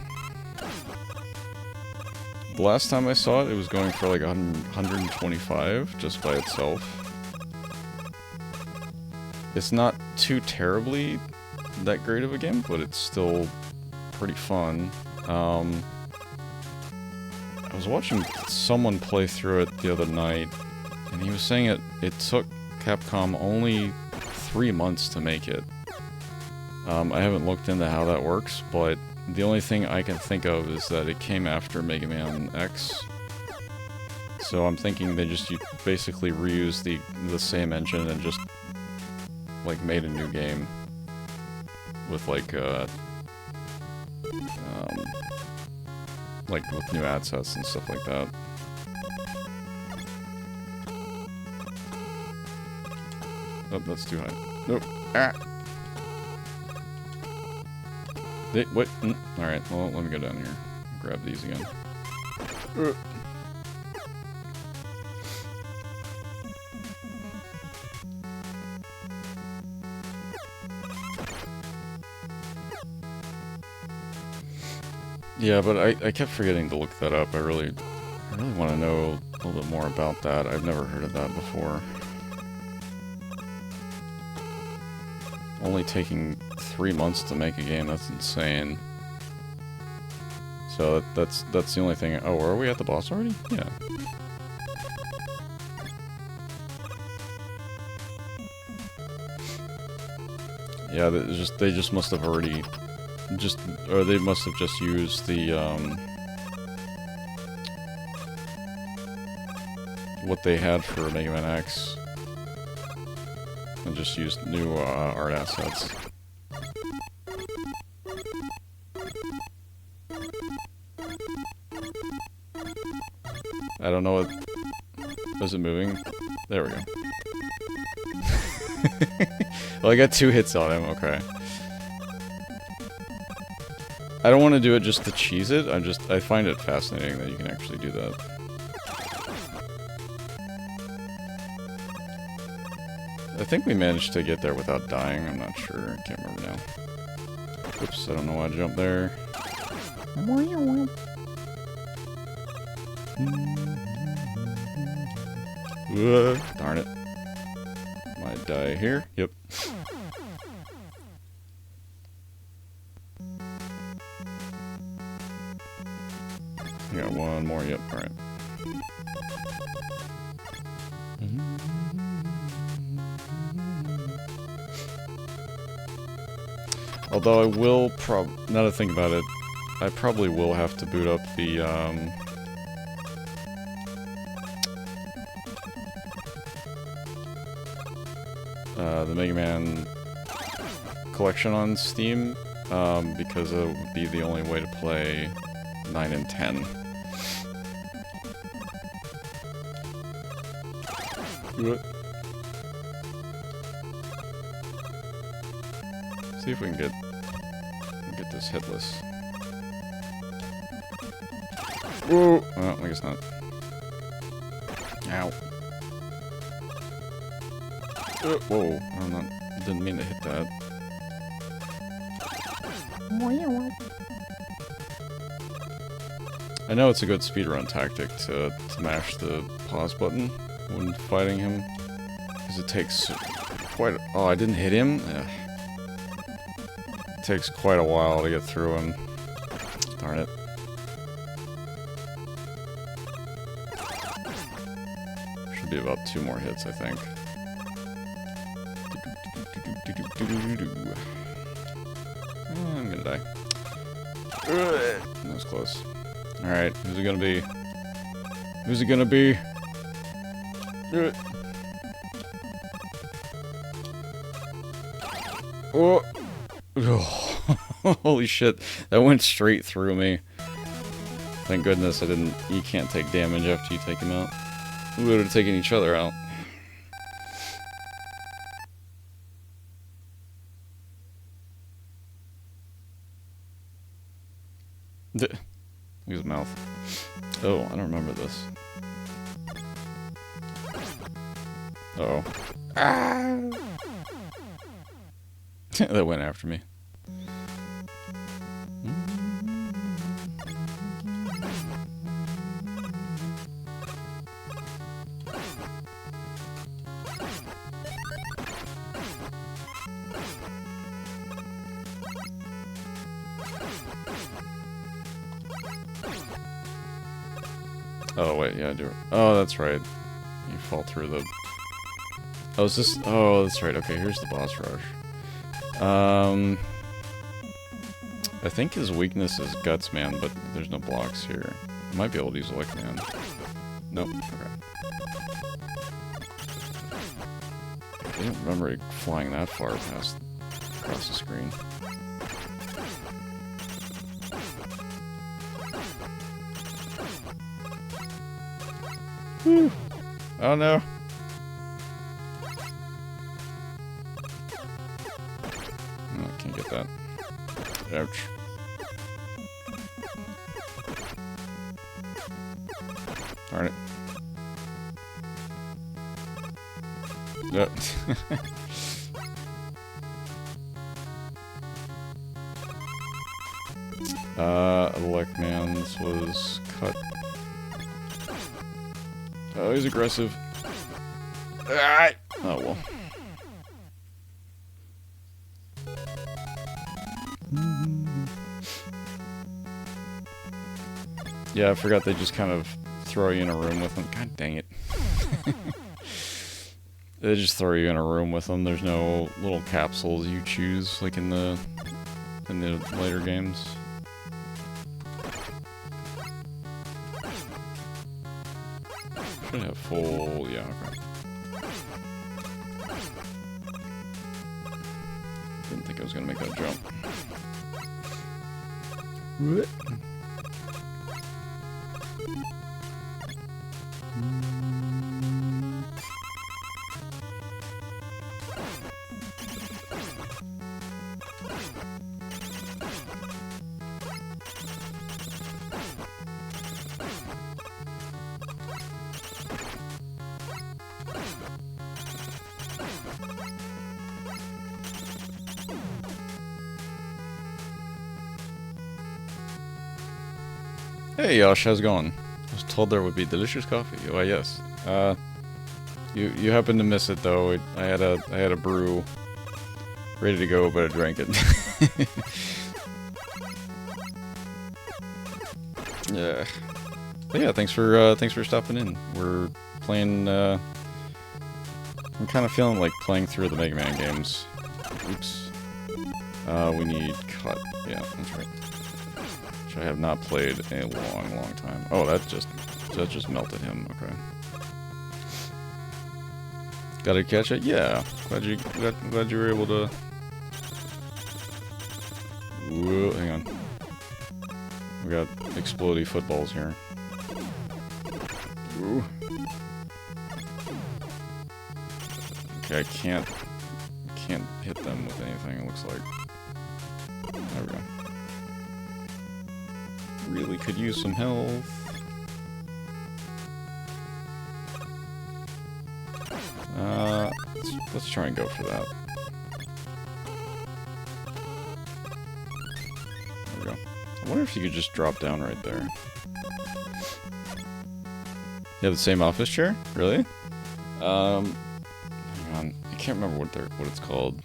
The last time I saw it, it was going for like 125 just by itself. It's not too terribly that great of a game, but it's still pretty fun. I was watching someone play through it the other night, and he was saying it took Capcom only 3 months to make it. I haven't looked into how that works, but the only thing I can think of is that it came after Mega Man X. So I'm thinking they just basically reused the same engine and just like made a new game with like with new ad sets and stuff like that. Oh, that's too high. Nope. Ah. What? Alright, well, let me go down here. Grab these again. Yeah, but I kept forgetting to look that up. I really want to know a little bit more about that. I've never heard of that before. Only taking 3 months to make a game, that's insane. So that's the only thing. Oh, are we at the boss already? Yeah. Yeah, they just must have already or they must have just used the what they had for Mega Man X and just used new art assets. I don't know what... Was it moving? There we go. Well, I got 2 hits on him, okay. I don't want to do it just to cheese it, I find it fascinating that you can actually do that. I think we managed to get there without dying, I'm not sure, I can't remember now. Oops, I don't know why I jumped there. Darn it. Might die here. Yep. I got one more. Yep, alright. Although I will now that I think about it, I probably will have to boot up the Mega Man collection on Steam, because it would be the only way to play 9 and 10. See if we can get this hitless. Whoa! Oh, I guess not. Ow. Whoa, didn't mean to hit that. I know it's a good speedrun tactic to mash the pause button when fighting him, because it takes quite a... Oh, I didn't hit him? Ugh. It takes quite a while to get through him. Darn it. Should be about 2 more hits, I think. I'm gonna die. That was close. Alright, who's it gonna be? Who's it gonna be? Oh! Holy shit, that went straight through me. Thank goodness I didn't... You can't take damage after you take him out. We would have taken each other out. Look at his mouth. Oh, I don't remember this. Uh-oh. Ah! That went after me. Oh, wait, yeah, I do. Oh, that's right. You fall through the... Oh, is this... Oh, that's right. Okay, here's the boss rush. I think his weakness is Guts Man, but there's no blocks here. I might be able to use Lick Man. Nope. Okay. I don't remember it flying that far past across the screen. Whew. Oh no. Oh, I can't get that. Ouch. Darn it. Yep. Electman's was cut. Oh, he's aggressive. Ah! Oh, well. Yeah, I forgot they just kind of throw you in a room with them. God dang it. They just throw you in a room with them. There's no little capsules you choose like in the later games. Should have full, yeah, okay. Didn't think I was gonna make that jump. Hey Yosh, how's it going? I was told there would be delicious coffee. Why, yes. You happened to miss it though. I had a brew ready to go, but I drank it. Yeah. But yeah, thanks for stopping in. We're playing. I'm kind of feeling like playing through the Mega Man games. Oops. We need cut. Yeah, that's right. Which I have not played in a long time. Oh, that just melted him. Okay. Got to catch it? Yeah. Glad you were able to. Whoa, hang on. We got explodey footballs here. Ooh. Okay, I can't hit them with anything, it looks like. There we go. Really could use some health. Let's try and go for that. There we go. I wonder if you could just drop down right there. You have the same office chair? Really? Hang on. I can't remember what it's called.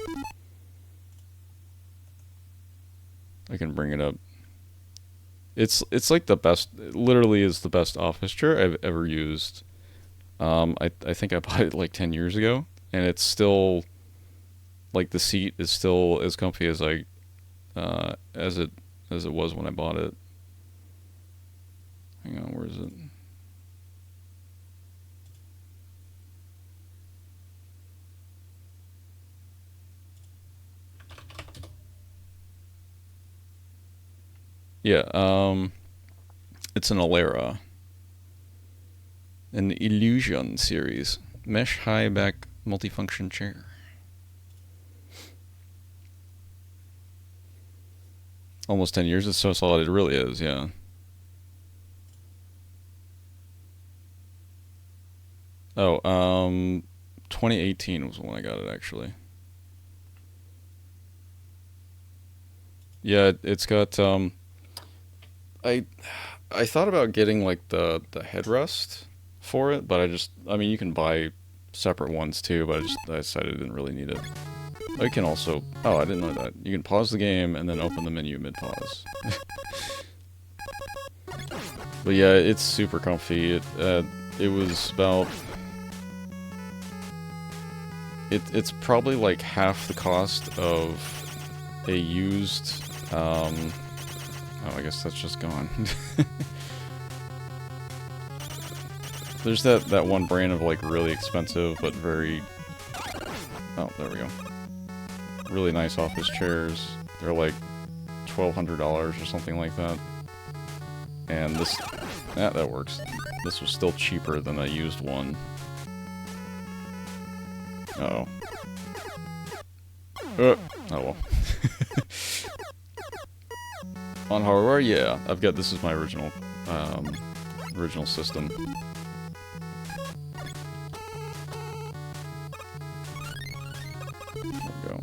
I can bring it up. It's like the best. It literally is the best office chair I've ever used. I think I bought it like 10 years ago, and it's still like the seat is still as comfy as as it was when I bought it. Hang on, where is it? Yeah, it's an Alera. An Illusion series. Mesh high back multifunction chair. Almost 10 years, it's so solid, it really is, yeah. Oh, 2018 was when I got it, actually. Yeah, it's got, I thought about getting, like, the headrest for it, but I mean, you can buy separate ones, too, but I decided I didn't really need it. I can also, oh, I didn't know that. You can pause the game and then open the menu mid-pause. But yeah, it's super comfy. It was about... It's probably like half the cost of a used... oh, I guess that's just gone. There's that one brand of like really expensive but very... Oh, there we go. Really nice office chairs. They're like $1,200 or something like that. And this... that works. This was still cheaper than a used one. Uh-oh. Oh well. On hardware, yeah. I've got... This is my original system. There we go.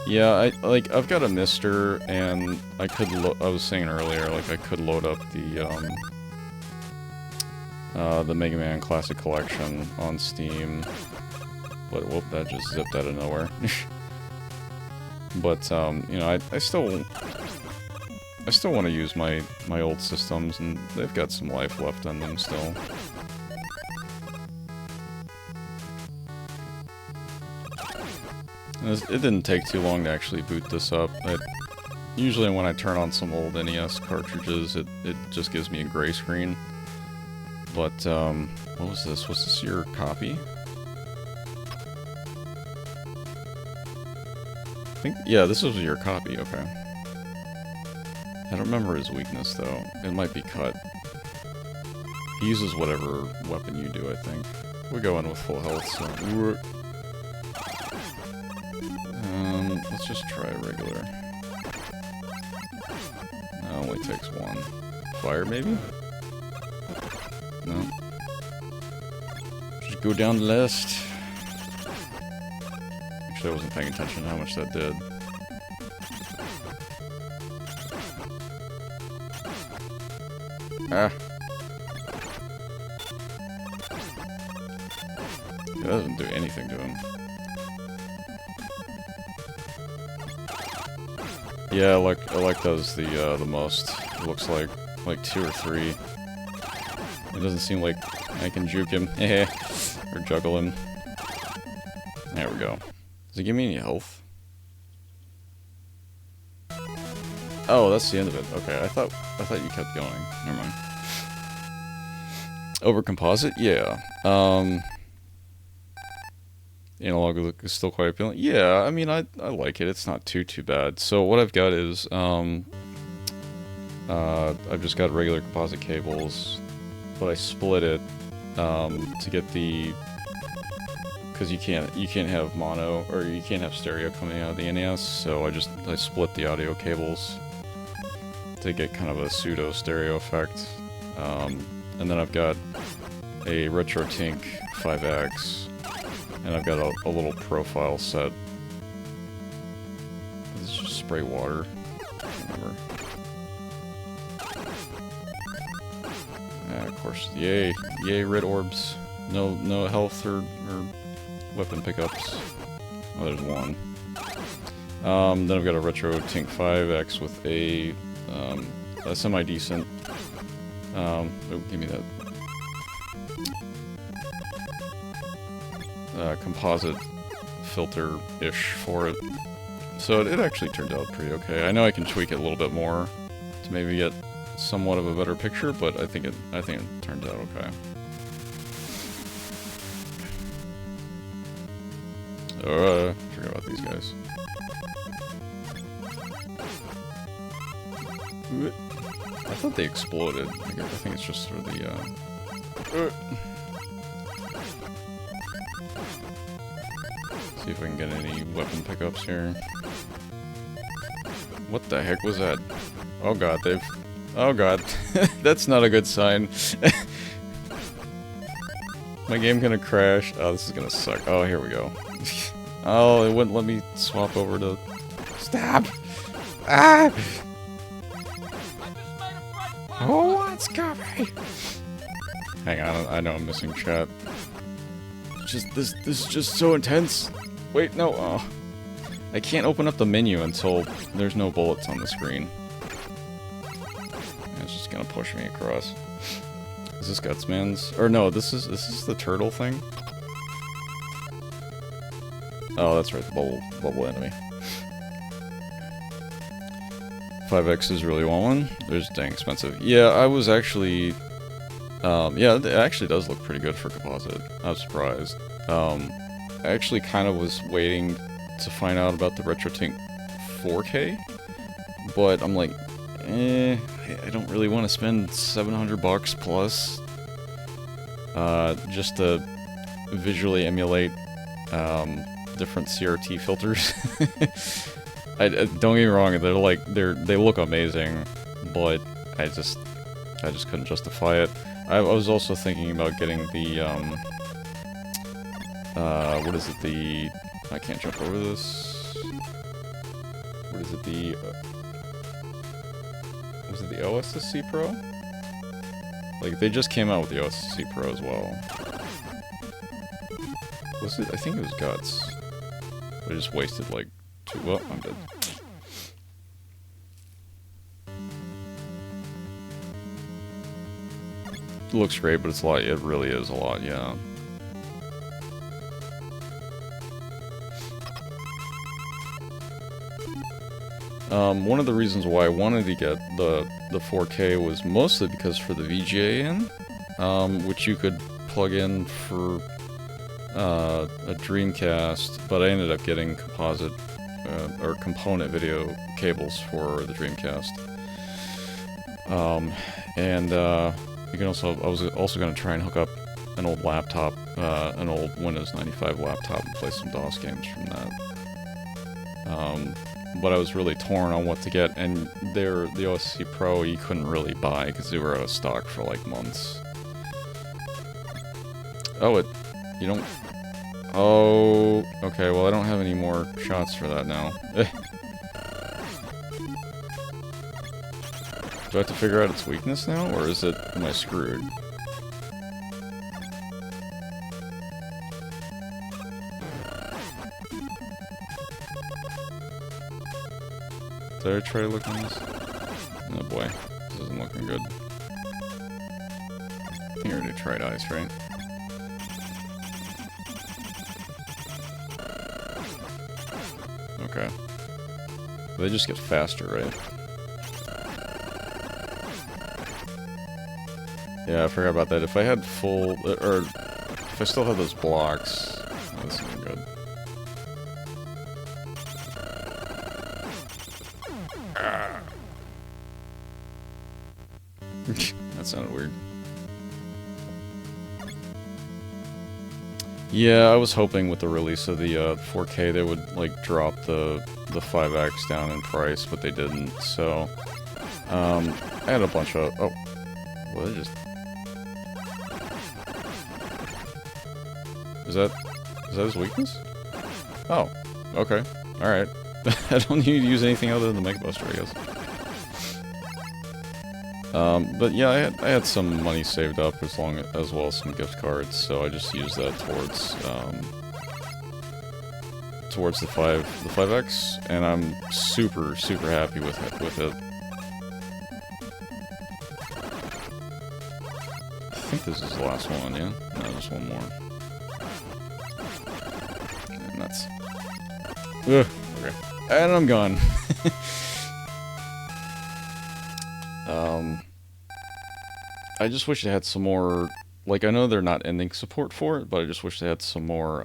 Yeah, I've got a Mister, and I could I was saying earlier, like, I could load up the Mega Man Classic Collection on Steam. But, whoop, that just zipped out of nowhere. But, you know, I still want to use my old systems, and they've got some life left on them still. It didn't take too long to actually boot this up. Usually when I turn on some old NES cartridges, it just gives me a gray screen. But, what was this? Was this your copy? Yeah, this was your copy, okay. I don't remember his weakness, though. It might be cut. He uses whatever weapon you do, I think. We go in with full health, so... let's just try a regular. That only takes one. Fire, maybe? No. Just go down the list. Actually, I wasn't paying attention to how much that did. Ah. That doesn't do anything to him. Yeah, I like those the most. It looks like 2 or 3. It doesn't seem like I can juke him, or juggle him. There we go. Does it give me any health? Oh, that's the end of it. Okay, I thought you kept going. Never mind. Over composite, yeah. Analog look is still quite appealing. Yeah, I mean, I like it. It's not too bad. So what I've got is I've just got regular composite cables, but I split it to get the, because you can't have mono, or you can't have stereo coming out of the NES. So I split the audio cables to get kind of a pseudo stereo effect. And then I've got a RetroTink 5X. And I've got a little profile set. This is just spray water. Whatever. Of course, yay red orbs. No health or weapon pickups. Oh, there's one. Then I've got a RetroTink 5X with a semi-decent. Oh, give me that. Composite filter-ish for it. So it actually turned out pretty okay. I know I can tweak it a little bit more to maybe get somewhat of a better picture, but I think it turned out okay. Forgot about these guys. I thought they exploded. I think it's just for the see if I can get any weapon pickups here. What the heck was that? Oh god, oh god. That's not a good sign. My game gonna crash. Oh, this is gonna suck. Oh, here we go. Oh, it wouldn't let me swap over to... Stop! Ah! Oh, what's coming? Hang on, I know I'm missing chat. This is just so intense. Wait, no, oh. I can't open up the menu until there's no bullets on the screen. Let's just gonna push me across. Is this Gutsman's? Or no, this is the turtle thing? Oh, that's right, the bubble enemy. 5X's really want one? They're just dang expensive. Yeah, I was actually... yeah, it actually does look pretty good for composite. I was surprised. I actually kind of was waiting to find out about the RetroTink 4K, but I'm like, I don't really want to spend $700 plus just to visually emulate different CRT filters. Don't get me wrong, they look amazing, but I just couldn't justify it. I was also thinking about getting the what is it, I can't jump over this. What is it, was it the OSSC Pro? Like, they just came out with the OSSC Pro as well. Was it? I think it was Guts. I just wasted, like, well, I'm dead. It looks great, but it's a lot. It really is a lot, yeah. One of the reasons why I wanted to get the 4K was mostly because for the VGA in, which you could plug in for a Dreamcast, but I ended up getting composite or component video cables for the Dreamcast. You can also, I was also going to try and hook up an old laptop, an old Windows 95 laptop, and play some DOS games from that. But I was really torn on what to get, and the OSC Pro you couldn't really buy because they were out of stock for like months. Oh, you don't... Oh, okay, well I don't have any more shots for that now. Do I have to figure out its weakness now, or is it... am I screwed? Did I try to look on this? Oh boy, this isn't looking good. I think I already tried ice, right? Okay. They just get faster, right? Yeah, I forgot about that. If I had full... or... if I still had those blocks... oh, this isn't good. That sounded weird. Yeah, I was hoping with the release of the 4K they would like drop the 5X down in price, but they didn't. So I had a bunch of well, they just is that his weakness? Oh, okay, all right. I don't need to use anything other than the Mega Buster, I guess. But yeah, I had some money saved up as well as some gift cards, so I just used that towards the 5X, and I'm super happy with it. I think this is the last one, yeah? No, there's one more. And that's... ugh, okay. And I'm gone. I just wish they had some more, like, I know they're not ending support for it, but I just wish they had some more,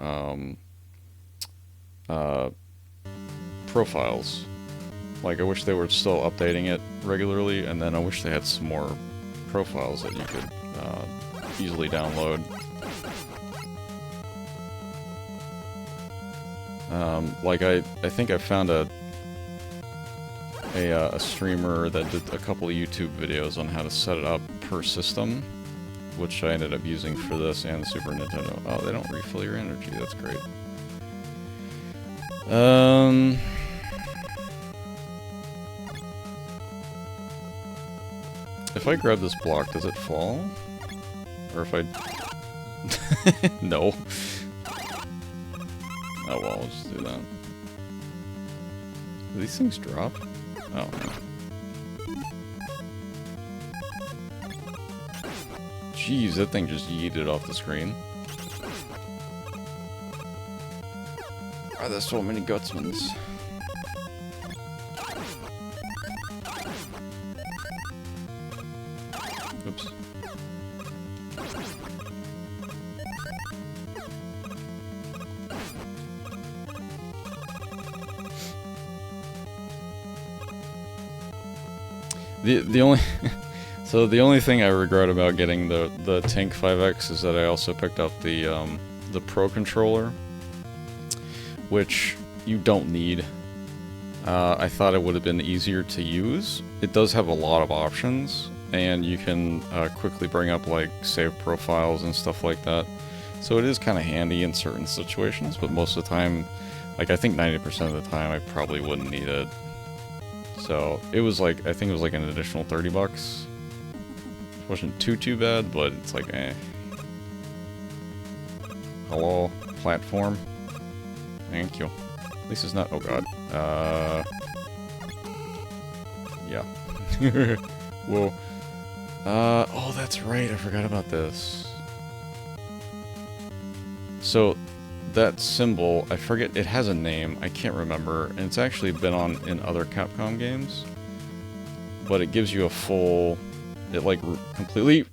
profiles. Like, I wish they were still updating it regularly, and then I wish they had some more profiles that you could, easily download. Like, I think I found a streamer that did a couple of YouTube videos on how to set it up per system, which I ended up using for this and the Super Nintendo. Oh, they don't refill your energy, that's great. If I grab this block, does it fall? Or if I... no. Oh well, I'll just do that. Do these things drop? Oh, no. Jeez, that thing just yeeted off the screen. Are there so many Gutsmans? Oops. The only so the only thing I regret about getting the Tank 5X is that I also picked up the Pro controller, which you don't need. I thought it would have been easier to use. It does have a lot of options, and you can quickly bring up like save profiles and stuff like that. So it is kind of handy in certain situations, but most of the time, like I think 90% of the time, I probably wouldn't need it. So it was like, I think it was like an additional 30 bucks. It wasn't too bad, but it's like, eh. Hello, platform. Thank you. At least it's not, oh god. Yeah. Whoa. Oh, that's right, I forgot about this. So, that symbol, I forget, it has a name, I can't remember, and it's actually been on in other Capcom games. But it gives you a full, it like completely...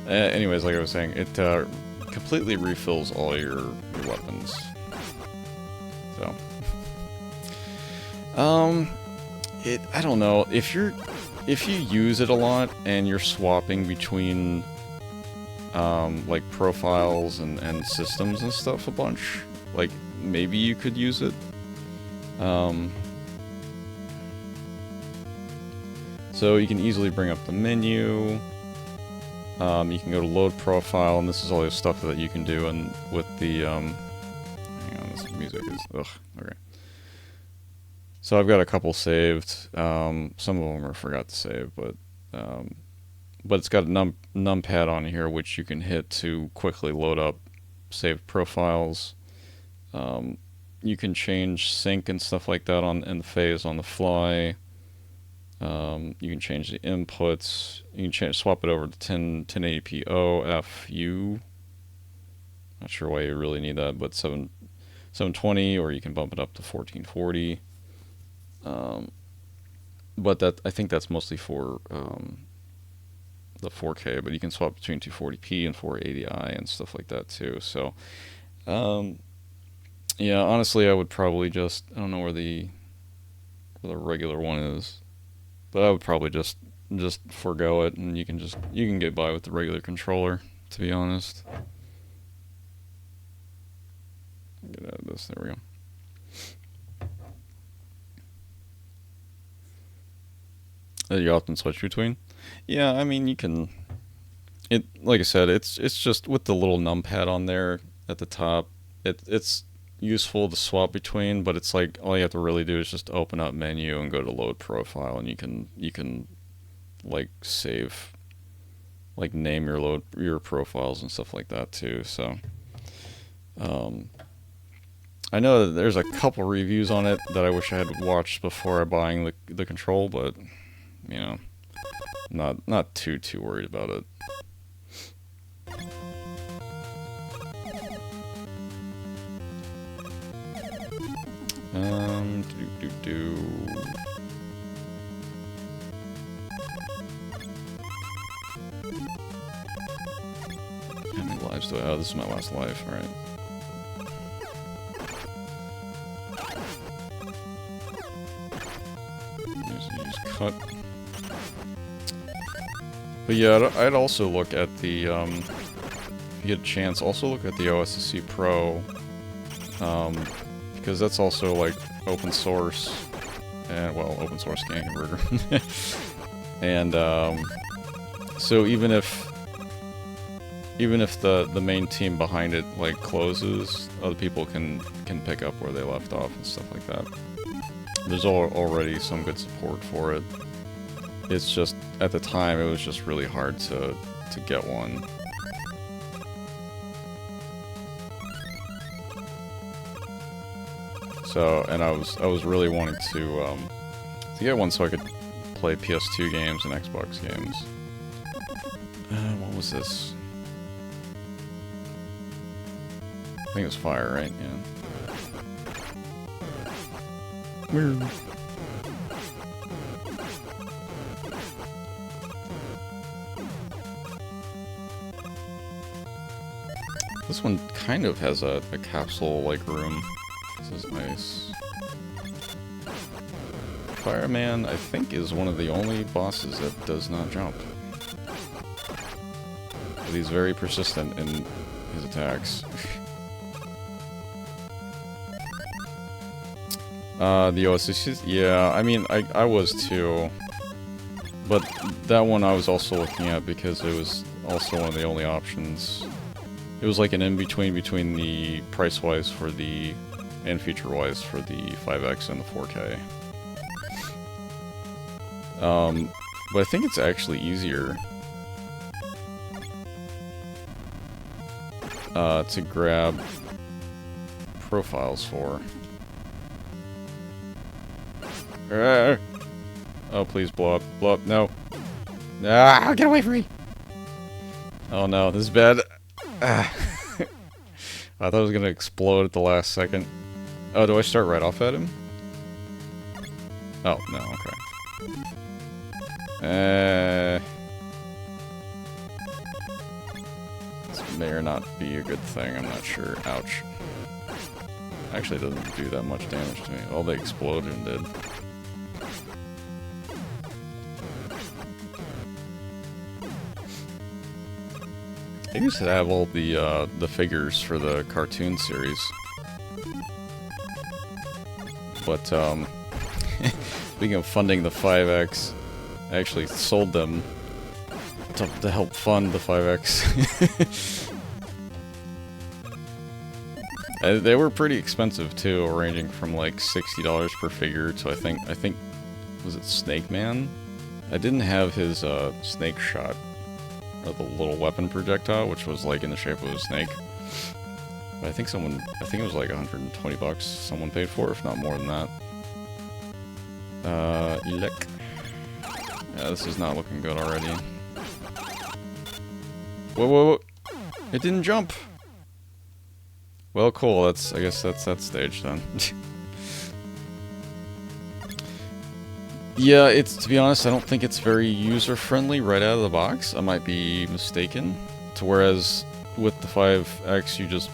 anyways, like I was saying, it completely refills all your weapons. So, I don't know, if you use it a lot and you're swapping between like profiles and systems and stuff a bunch, like maybe you could use it. So you can easily bring up the menu. You can go to load profile, and this is all the stuff that you can do. And with the hang on, this music is okay. So I've got a couple saved. Some of them I forgot to save, but it's got a numpad on here which you can hit to quickly load up saved profiles. You can change sync and stuff like that in the phase on the fly. You can change the inputs. You can swap it over to 1080p OFU. Not sure why you really need that, but 720, or you can bump it up to 1440. But I think that's mostly for the 4K, but you can swap between 240p and 480i and stuff like that too. So, yeah, honestly, I would probably just, I don't know where the regular one is, but I would probably just forego it, and you can get by with the regular controller, to be honest. Get out of this. There we go. You often switch between? Yeah, I mean, you can... like I said, it's just with the little numpad on there at the top, it's useful to swap between, but it's like, all you have to really do is just open up menu and go to load profile, and you can like save, like name your profiles and stuff like that too, so... I know that there's a couple reviews on it that I wish I had watched before buying the control, but... you know, not too worried about it. How many lives do I have? Oh, this is my last life, alright. Use cut. But yeah, I'd also look at the, if you get a chance, also look at the OSSC Pro, because that's also, like, open source, and, well, open source scan converter. And, so even if the main team behind it, like, closes, other people can pick up where they left off and stuff like that. There's already some good support for it. It's just, at the time, it was just really hard to get one. So, and I was really wanting to To get one so I could play PS2 games and Xbox games. What was this? I think it was fire, right? Yeah. Weird. This one kind of has a capsule-like room. This is nice. Fireman, I think, is one of the only bosses that does not jump. But he's very persistent in his attacks. The OSCs? Yeah, I mean, I was too. But that one I was also looking at because it was also one of the only options. It was like an in-between between the price-wise for the... and feature-wise for the 5X and the 4K. But I think it's actually easier to grab profiles for. Oh, please blow up. Blow up. No. Ah, get away from me! Oh no, this is bad. Ah. I thought it was gonna explode at the last second. Oh, do I start right off at him? Oh, no, okay. This may or not be a good thing, I'm not sure. Ouch. Actually, it doesn't do that much damage to me. Oh, the explosion did. I used to have all the figures for the cartoon series. But, speaking of funding the 5X, I actually sold them to help fund the 5X. They were pretty expensive too, ranging from like $60 per figure to I think, was it Snake Man? I didn't have his snake shot, or the little weapon projectile, which was like in the shape of a snake. But I think it was like 120 bucks someone paid for, if not more than that. Elec. Yeah, this is not looking good already. Whoa, whoa, whoa! It didn't jump! Well, cool, I guess that's that stage then. Yeah, to be honest, I don't think it's very user-friendly right out of the box. I might be mistaken. Whereas with the 5X, you just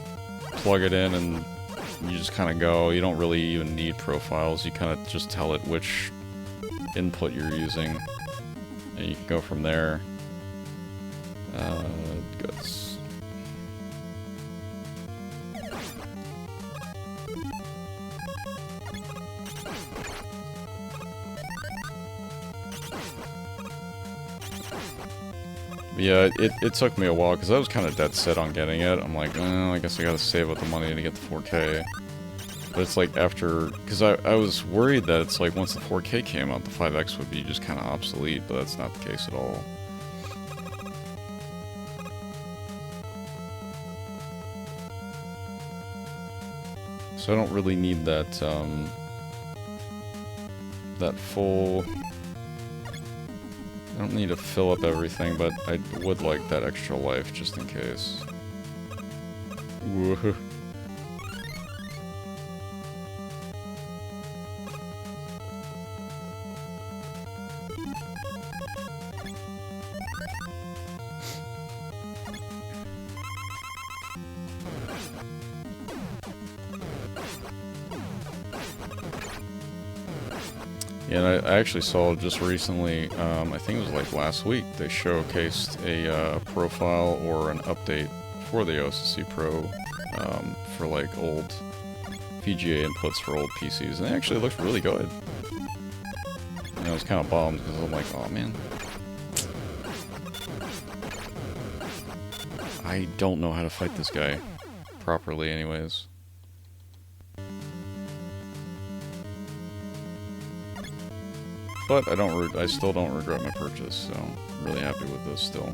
plug it in and you just kind of go. You don't really even need profiles. You kind of just tell it which input you're using, and you can go from there. Guts. Yeah, it took me a while, because I was kind of dead set on getting it. I'm like, I guess I gotta save up the money to get the 4K. But it's like after... Because I was worried that it's like once the 4K came out, the 5X would be just kind of obsolete, but that's not the case at all. So I don't really need that, that full... I don't need to fill up everything, but I would like that extra life, just in case. Woohoo. Yeah, and I actually saw just recently, I think it was like last week, they showcased a profile or an update for the OSC Pro for like old VGA inputs for old PCs, and it actually looked really good. And I was kind of bummed because I'm like, oh man. I don't know how to fight this guy properly anyways. But I still don't regret my purchase, so I'm really happy with this still.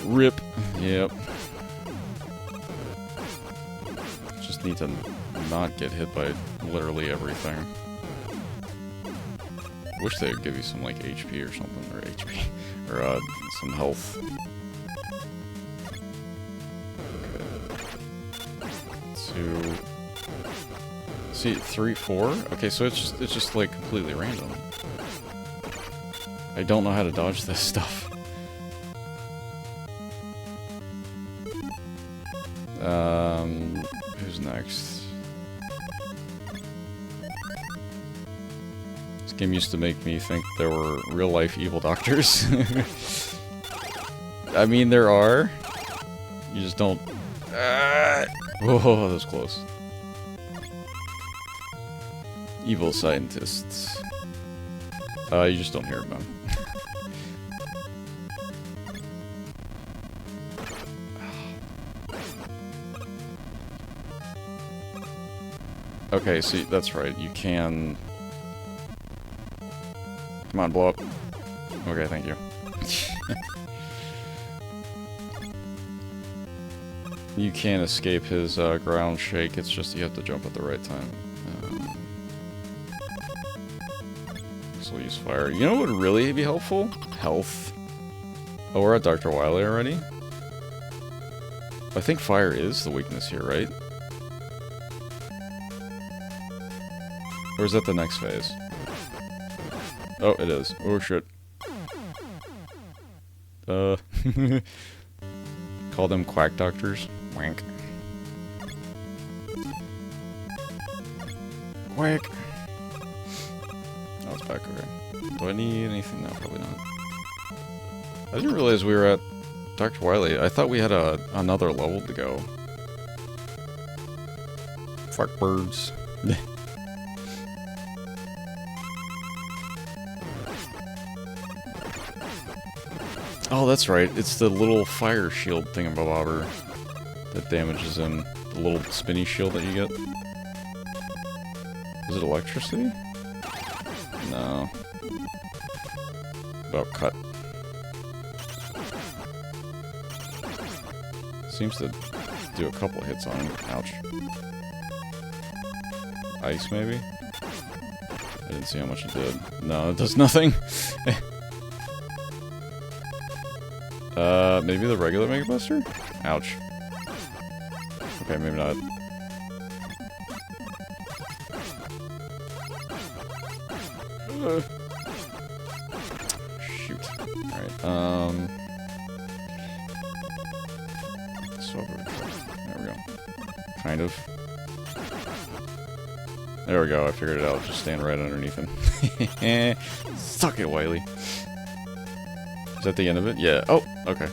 RIP. Yep. Just need to not get hit by literally everything. Wish they'd give you some like HP or something, or HP, or some health. Okay. 2. See, 3, 4. Okay, so it's just like completely random. I don't know how to dodge this stuff. Who's next? This game used to make me think there were real-life evil doctors. I mean, there are. You just don't... Whoa, that was close. Evil scientists. You just don't hear about them. Okay, see, that's right. You can... Come on, blow up. Okay, thank you. You can't escape his ground shake, it's just you have to jump at the right time. So we'll use fire. You know what would really be helpful? Health. Oh, we're at Dr. Wily already? I think fire is the weakness here, right? Or is that the next phase? Oh, it is. Oh, shit. Call them quack doctors. Wank. Quack. Oh, it's back, okay. Do I need anything? No, probably not. I didn't realize we were at Dr. Wily. I thought we had another level to go. Fuck birds. Oh, that's right. It's the little fire shield thingamabobber that damages him. The little spinny shield that you get. Is it electricity? No. Oh, cut. Seems to do a couple hits on him. Ouch. Ice, maybe? I didn't see how much it did. No, it does nothing. Maybe the regular Mega Buster? Ouch. Okay, maybe not. Shoot. Alright, so there we go. Kind of. There we go, I figured it out. Just stand right underneath him. Suck it, Wily. Is that the end of it? Yeah. Oh, okay.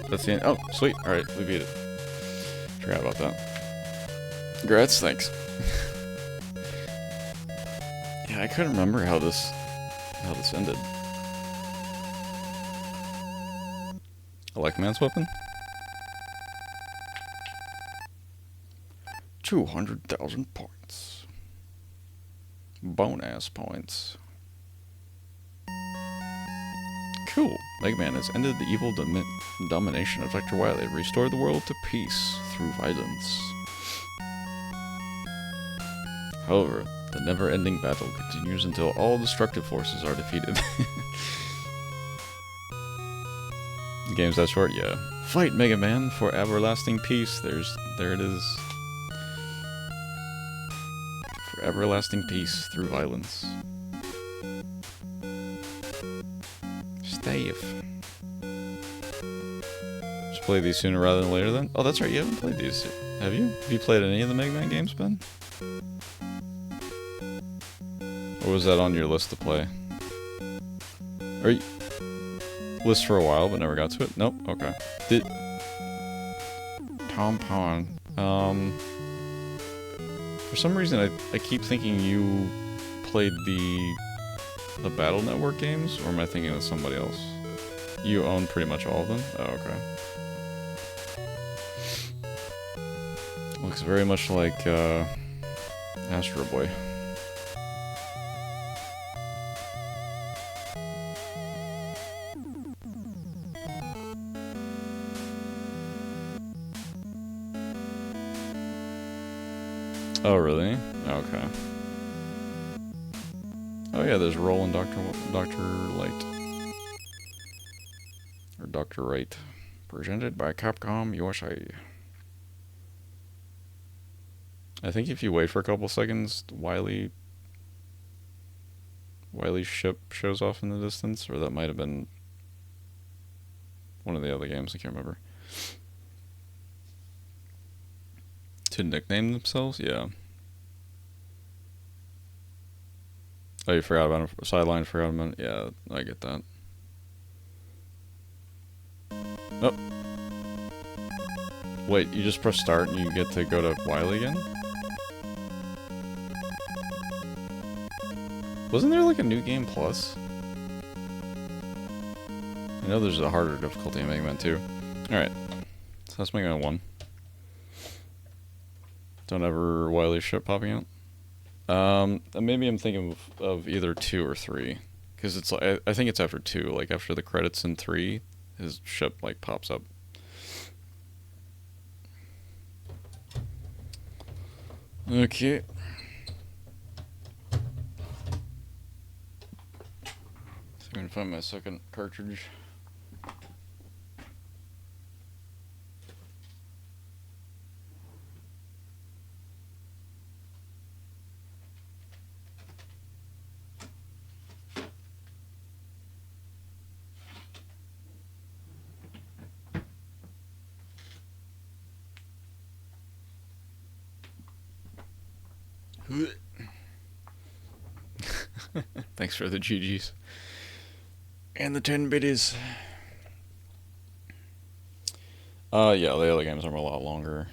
That's the end. Oh, sweet. Alright, we beat it. Forgot about that. Congrats, thanks. Yeah, I couldn't remember how this ended. I like man's weapon? 200,000 points. Bonus points. Cool. Mega Man has ended the evil domination of Dr. Wily, restored the world to peace through violence. However, the never-ending battle continues until all destructive forces are defeated. The game's that short? Yeah. Fight, Mega Man, for everlasting peace. There it is. For everlasting peace through violence. Stave. Just play these sooner rather than later then? Oh, that's right, you haven't played these. Have you? Have you played any of the Mega Man games, Ben? Or was that on your list to play? Or you... list for a while, but never got to it? Nope, okay. Did... Tom Pond. For some reason, I keep thinking you played the Battle Network games, or am I thinking of somebody else? You own pretty much all of them? Oh, okay. Looks very much like, Astro Boy. Oh, really? Okay. Oh yeah, there's Roland Doctor Light or Doctor Wright, presented by Capcom USA. I think if you wait for a couple seconds, Wily's ship shows off in the distance, or that might have been one of the other games. I can't remember. To nickname themselves, yeah. Oh, you forgot about him. Sideline, forgot about it. Yeah, I get that. Oh. Wait, you just press start and you get to go to Wily again? Wasn't there like a new game plus? I know there's a harder difficulty in Mega Man 2. Alright, so that's Mega Man 1. Don't ever Wily's ship popping out. Maybe I'm thinking of either 2 or 3. Because it's like, I think it's after 2. Like after the credits in 3, his ship like pops up. Okay. So I'm gonna find my second cartridge. Thanks for the GGs. And the 10 biddies. Yeah, the other games are a lot longer.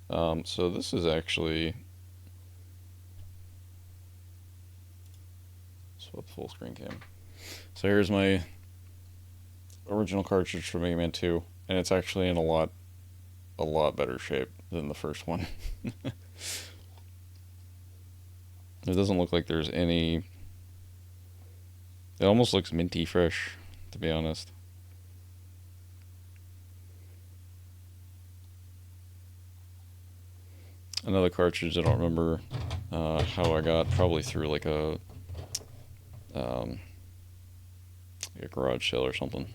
So this is actually... Swap full screen cam. So here's my original cartridge for Mega Man 2, and it's actually in a lot better shape than the first one. It doesn't look like there's any... It almost looks minty fresh, to be honest. Another cartridge I don't remember how I got, probably through like a garage sale or something.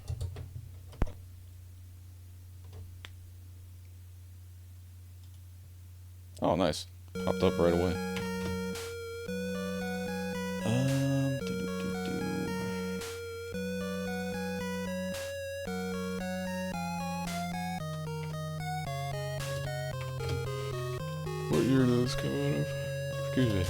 Oh, nice. Popped up right away. What year did this come out of? Excuse me.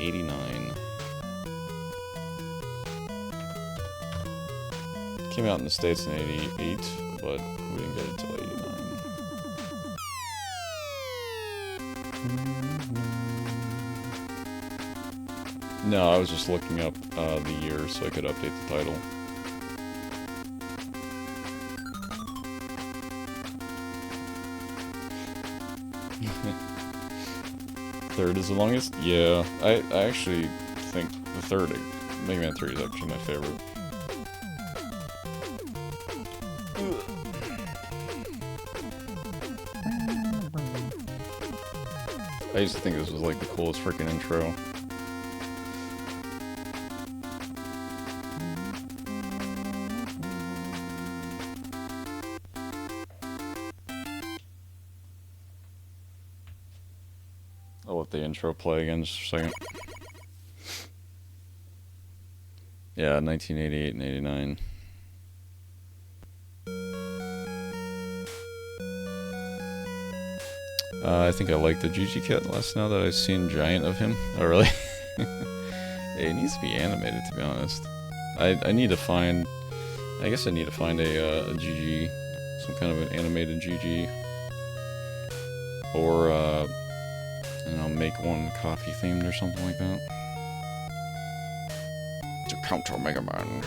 '89. Came out in the States in '88, but we didn't get it till '89. No, I was just looking up the year so I could update the title. Third is the longest? Yeah, I actually think the third, Mega Man 3 is actually my favorite. I used to think this was like the coolest freaking intro. I'll let the intro play again just for a second. Yeah, 1988 and 89. I think I like the GG kit less now that I've seen Giant of him. Oh, really? It needs to be animated, to be honest. I need to find... I guess I need to find a GG. Some kind of an animated GG. Or, and I'll make one coffee themed or something like that. To counter Mega Man.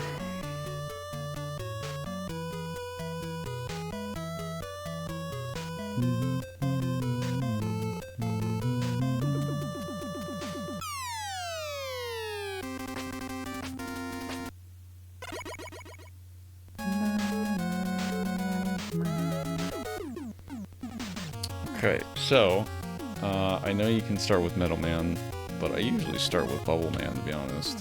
Okay, so I know you can start with Metal Man, but I usually start with Bubble Man, to be honest.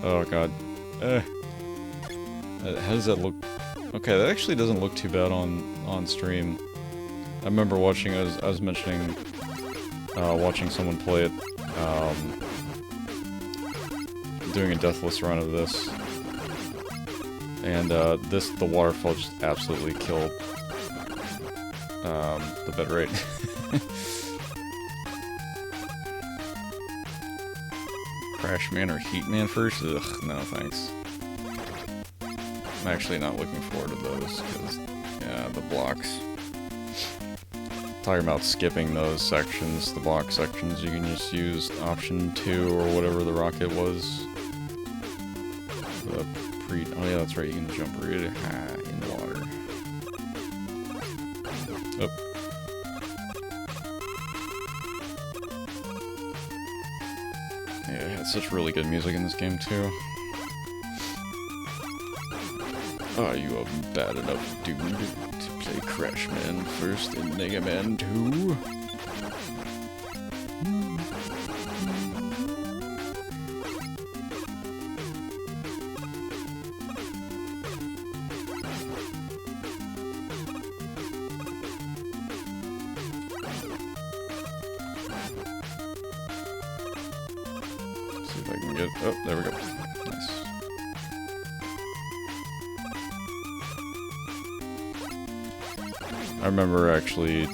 Oh god. How does that look? Okay, that actually doesn't look too bad on stream. I remember watching, I was mentioning, watching someone play it, doing a deathless run of this. And, the waterfall just absolutely killed, the bitrate. Crash Man or Heat Man first? Ugh, no thanks. I'm actually not looking forward to those, because, yeah, the blocks. Talking about skipping those sections, the block sections, you can just use option 2 or whatever the rocket was. Oh yeah, that's right, you can jump really high in the water. Oh. Yeah, it had such really good music in this game too. Are you a bad enough dude to play Crash Man first in Mega Man 2? See if I can get... Oh, there we go. Nice. I remember actually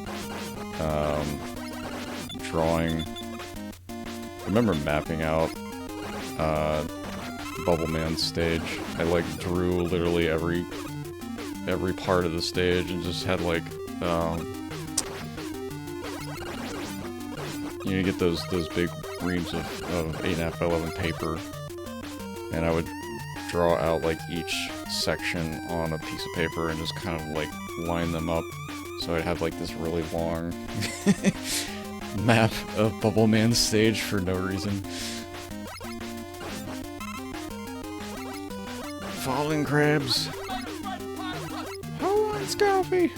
drawing... I remember mapping out Bubble Man's stage. I like drew literally every part of the stage and just had like you get those big reams of 8.5 by 11 paper, and I would draw out like each section on a piece of paper and just kind of like line them up, so I'd have like this really long map of Bubble Man's stage for no reason. Falling crabs. Oh, it's coffee.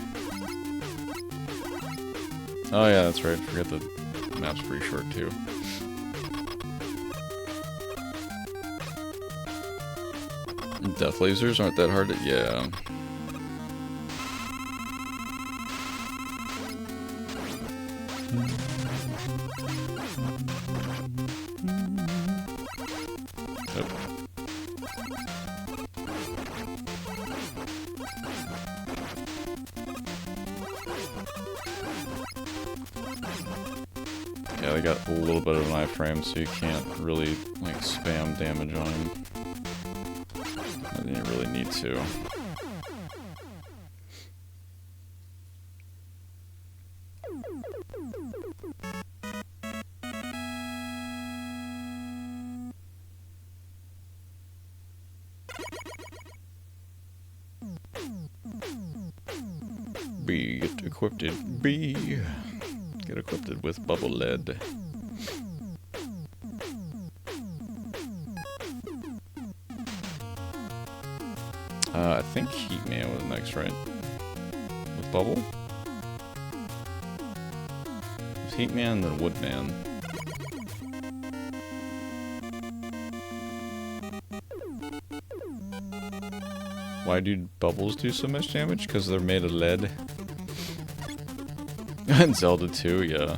Oh yeah, that's right. Forget the map's pretty short too. Death lasers aren't that hard to... yeah. Yeah, they got a little bit of an iframe, so you can't really, like, spam damage on him. I didn't really need to. B, get equipped. B, get equipped with bubble lead. I think Heat Man was next, right? With bubble? It was Heat Man, then Wood Man. Why do bubbles do so much damage? Because they're made of lead. And Zelda 2, yeah.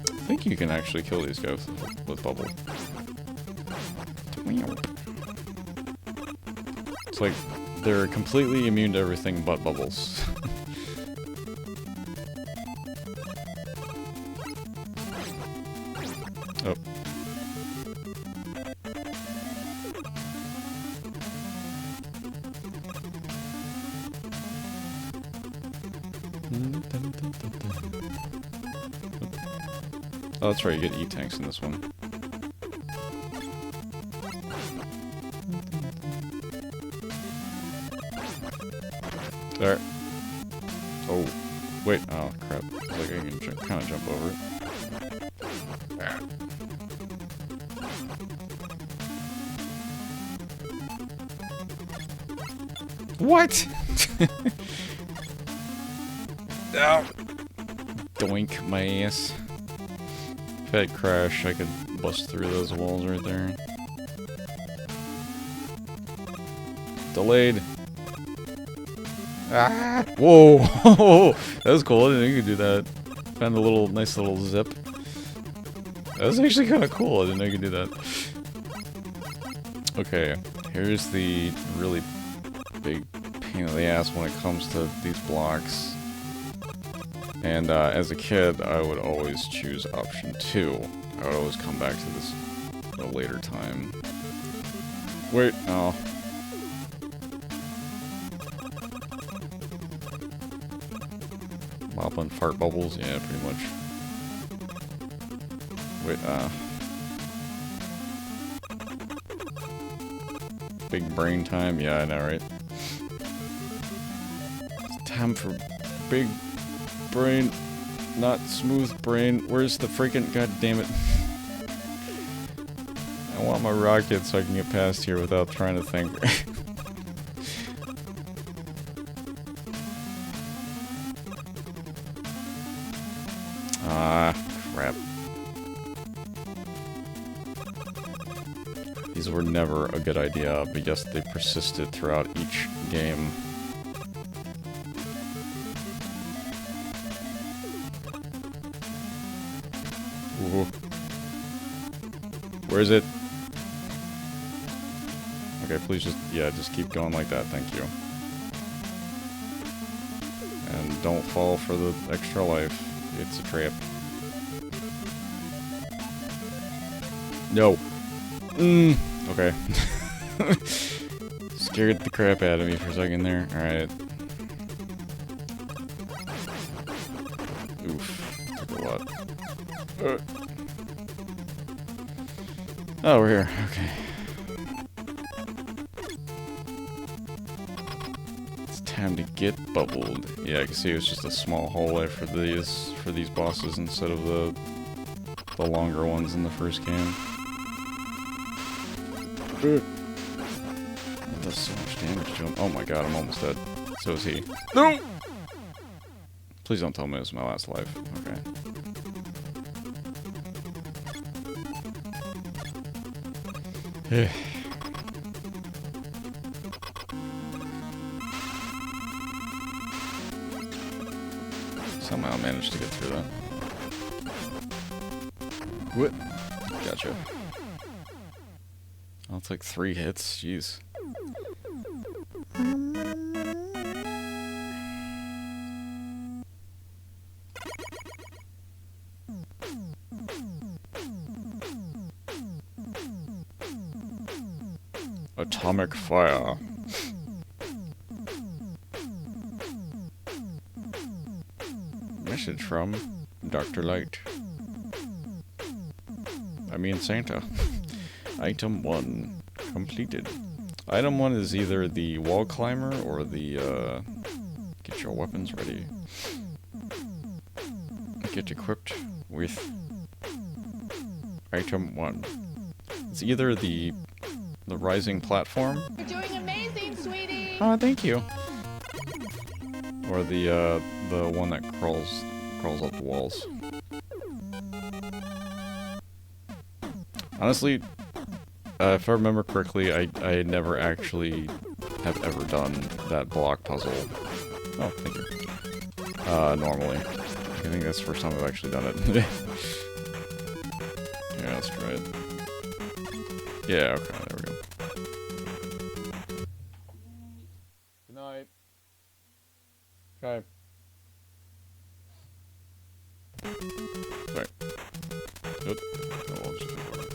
I think you can actually kill these guys with bubble. It's like they're completely immune to everything but bubbles. Oh. Oh, that's right, you get E-tanks in this one. There. Oh, wait, oh crap. It's like I can kind of jump over it. Ah. What? Ow. Doink my ass. If I'd crash, I could bust through those walls right there. Delayed. Ah! Whoa! That was cool. I didn't know you could do that. Found a little, nice little zip. That was actually kind of cool. I didn't know you could do that. Okay, here's the really big pain in the ass when it comes to these blocks. And as a kid, I would always choose option 2. I would always come back to this at a later time. Wait, oh. Mop on fart bubbles? Yeah, pretty much. Wait, big brain time? Yeah, I know, right? It's time for big brain, not smooth brain. Where's the freaking... God damn it. I want my rocket so I can get past here without trying to think. Ah, crap. These were never a good idea, but yes, they persisted throughout each game. Ooh. Where is it? Okay, please just keep going like that, thank you. And don't fall for the extra life. It's a trap. No. Okay. Scared the crap out of me for a second there. Alright. Oof. Took a lot. Oh, we're here. Okay. It's time to get bubbled. Yeah, I can see it was just a small hallway for these bosses instead of the longer ones in the first game. That does so much damage to him. Oh my god, I'm almost dead. So is he. No! Please don't tell me this is my last life. Okay. Somehow I managed to get through that. What? Gotcha. I'll take 3 hits. Jeez. Atomic fire. Message from Dr. Light. I mean Santa. Item 1 completed. Item 1 is either the wall climber or the get your weapons ready. Get equipped with item 1. It's either the rising platform. You're doing amazing, sweetie. Oh, thank you. Or the one that crawls up the walls. Honestly, if I remember correctly, I never actually have ever done that block puzzle. Oh, thank you. Normally. I think that's the first time I've actually done it. Yeah, let's try it. Yeah, okay, there we go. Good night. Okay. Sorry. Oop. Oh, I'll just ignore it.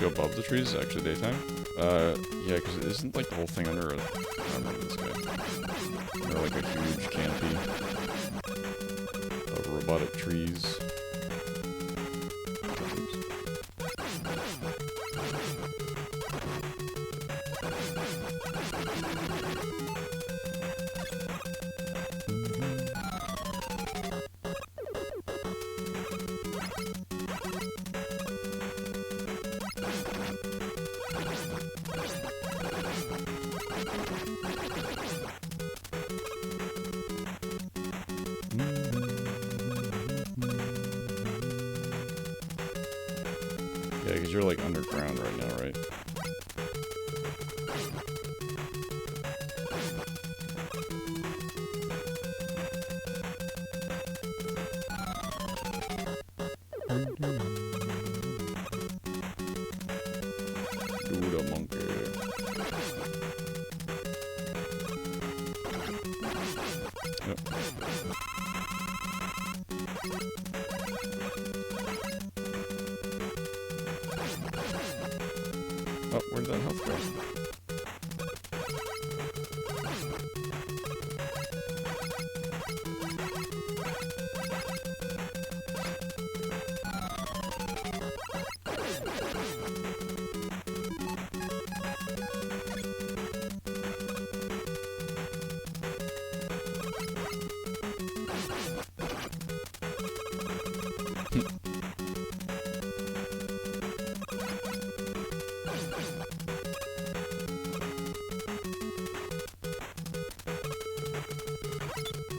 go above the trees is actually daytime. Yeah, because it isn't like the whole thing under a... I remember this guy. Under like a huge canopy of robotic trees. Yeah, because you're like underground right now, right? Do the monkey. Yep. Oh, where did that health go?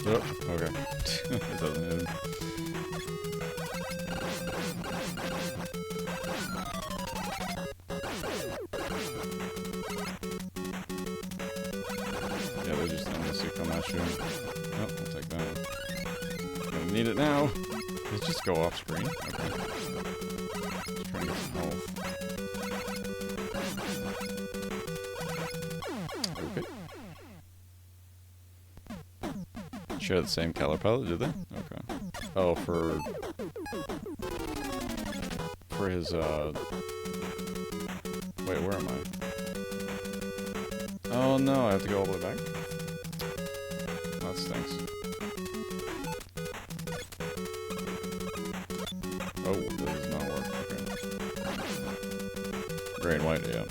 Oh, okay. It doesn't hit him. Yeah, they just endlessly come at you. Oh, I'll take that. Gonna need it now. Did it just go off screen? Okay. Just trying to get some health. Okay. Share the same color palette, did they? Okay. Oh, for his, wait, where am I? Oh no, I have to go all the way back? That stinks. Oh, that does not work. Okay. Gray and white, yeah.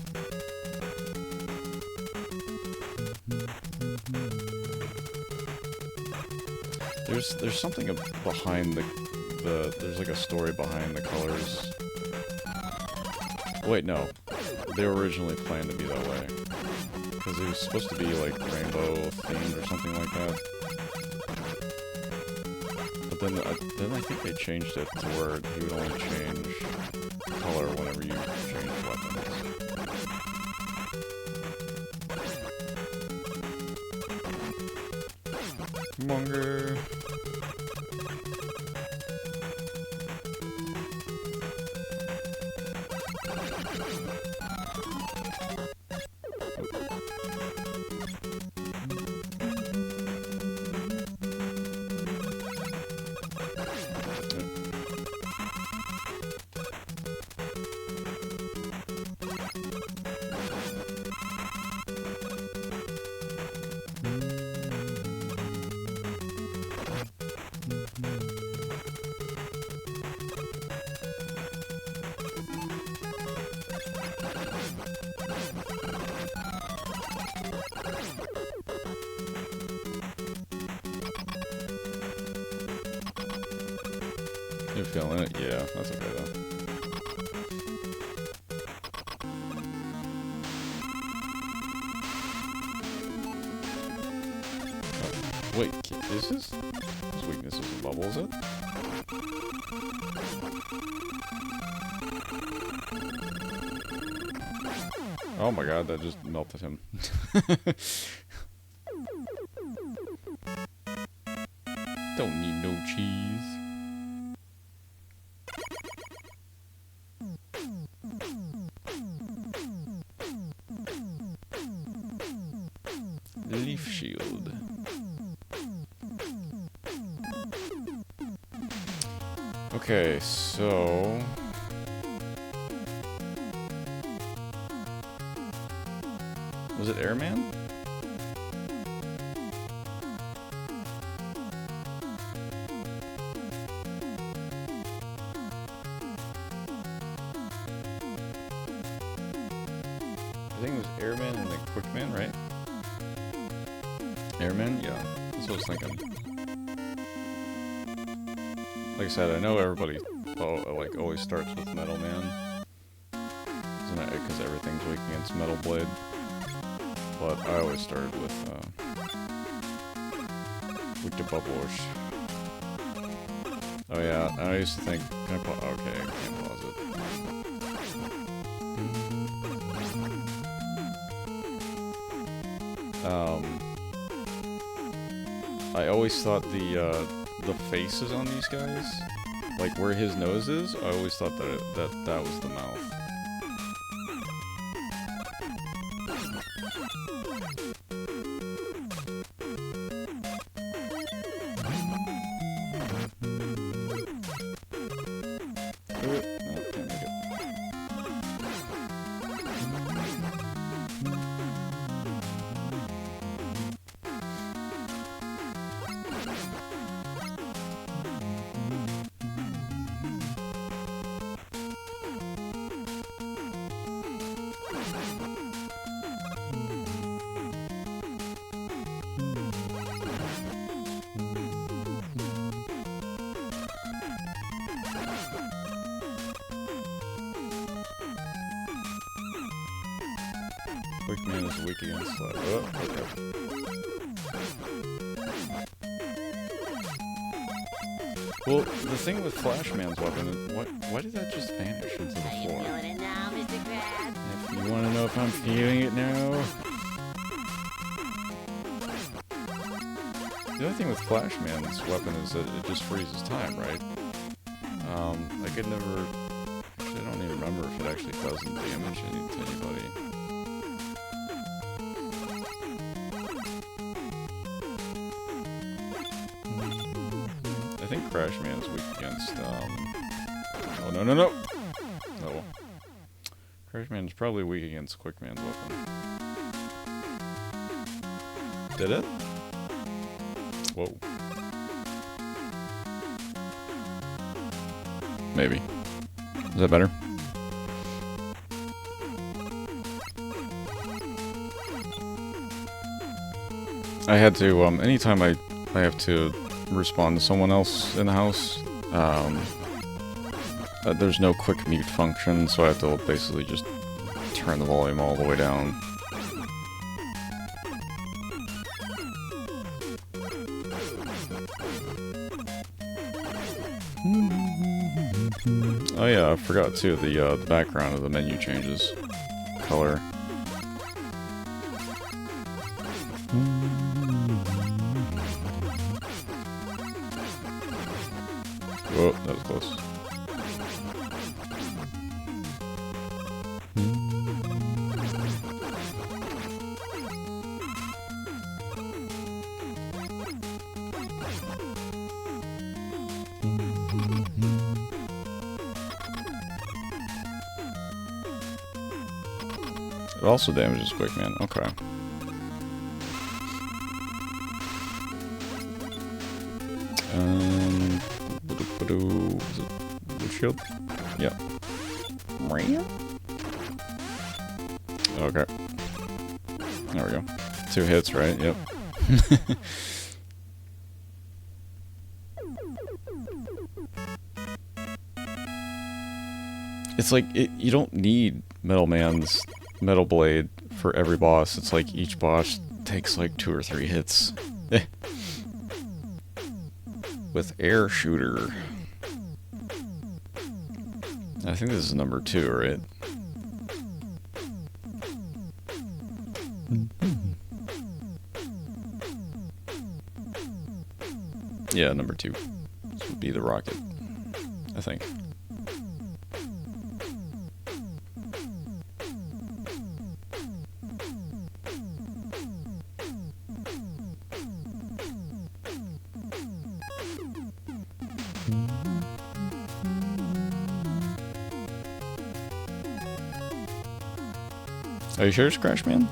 There's something behind there's like a story behind the colors. Wait, no. They were originally planned to be that way. Because it was supposed to be like rainbow themed or something like that. But then I think they changed it to where he would only change color whenever you change weapons. Monger. You're feeling it? Yeah, that's okay though. Oh, wait, is his weakness is a bubble, is it? Oh my god, that just melted him. Don't need no cheese. Leaf shield. Okay, so Was it Airman? I think it was Airman and then Quickman, right? Airman? Yeah, that's what I was thinking. Like I said, I know everybody like always starts with Metal Man, because everything's weak against Metal Blade. But I always started with the Bubblers. Oh yeah, I used to think, can I pause? Okay, I can't pause it. I always thought the faces on these guys, like where his nose is, I always thought that was the mouth. Quickman is weak against slide. Oh, okay. Well, the thing with Flashman's weapon is, why did that just vanish into the floor? If you want to know if I'm feeling it now. The other thing with Flashman's weapon is that it just freezes time, right? I could never... Actually, I don't even remember if it actually does any damage to anybody. I think Crash Man's weak against, oh, no. No. Crash Man's probably weak against Quickman's weapon. Did it? Whoa. Maybe. Is that better? I had to, anytime I have to respond to someone else in the house, there's no quick mute function, so I have to basically just turn the volume all the way down. Oh yeah, I forgot too, the background of the menu changes color. Whoa, that was close. It also damages Quickman. Okay. Is it wood shield? Yeah. Okay. There we go. 2 hits, right? Yep. It's like, you don't need Metal Man's Metal Blade for every boss. It's like each boss takes like 2 or 3 hits. With Air Shooter. I think this is number 2, right? Yeah, number 2. This would be the rocket, I think. Are you sure it's Crash Man?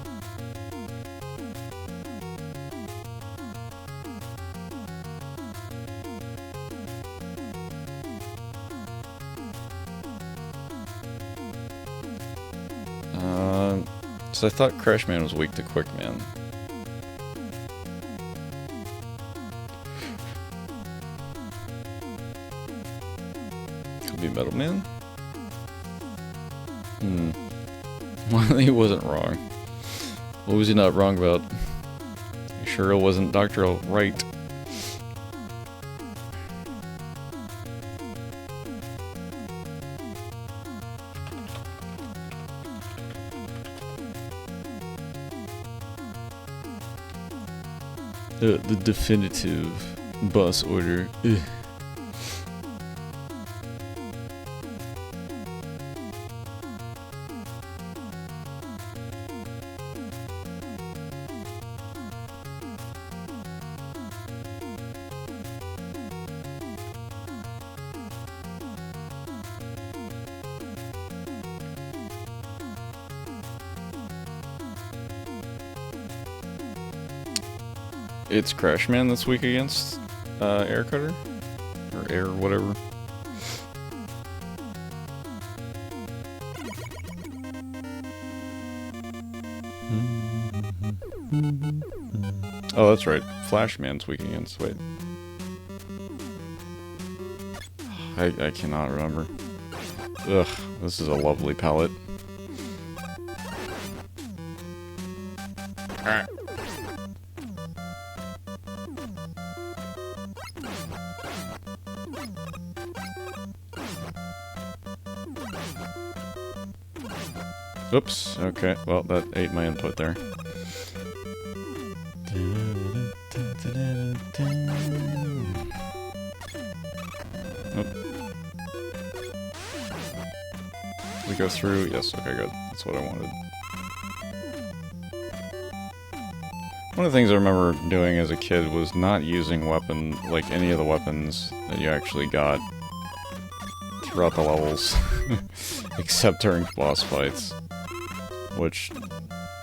Because I thought Crash Man was weak to Quick Man. Could be Metal Man? Well, he wasn't wrong. What was he not wrong about? You sure it wasn't Dr. Right? The definitive boss order. Ugh. It's Crashman that's weak against Air Cutter? Or Air whatever. Oh, that's right. Flashman's weak against. Wait. I cannot remember. Ugh, this is a lovely palette. Oops, okay, well, that ate my input there. Oh. We go through? Yes, okay, good. That's what I wanted. One of the things I remember doing as a kid was not using like any of the weapons that you actually got throughout the levels, except during boss fights. Which,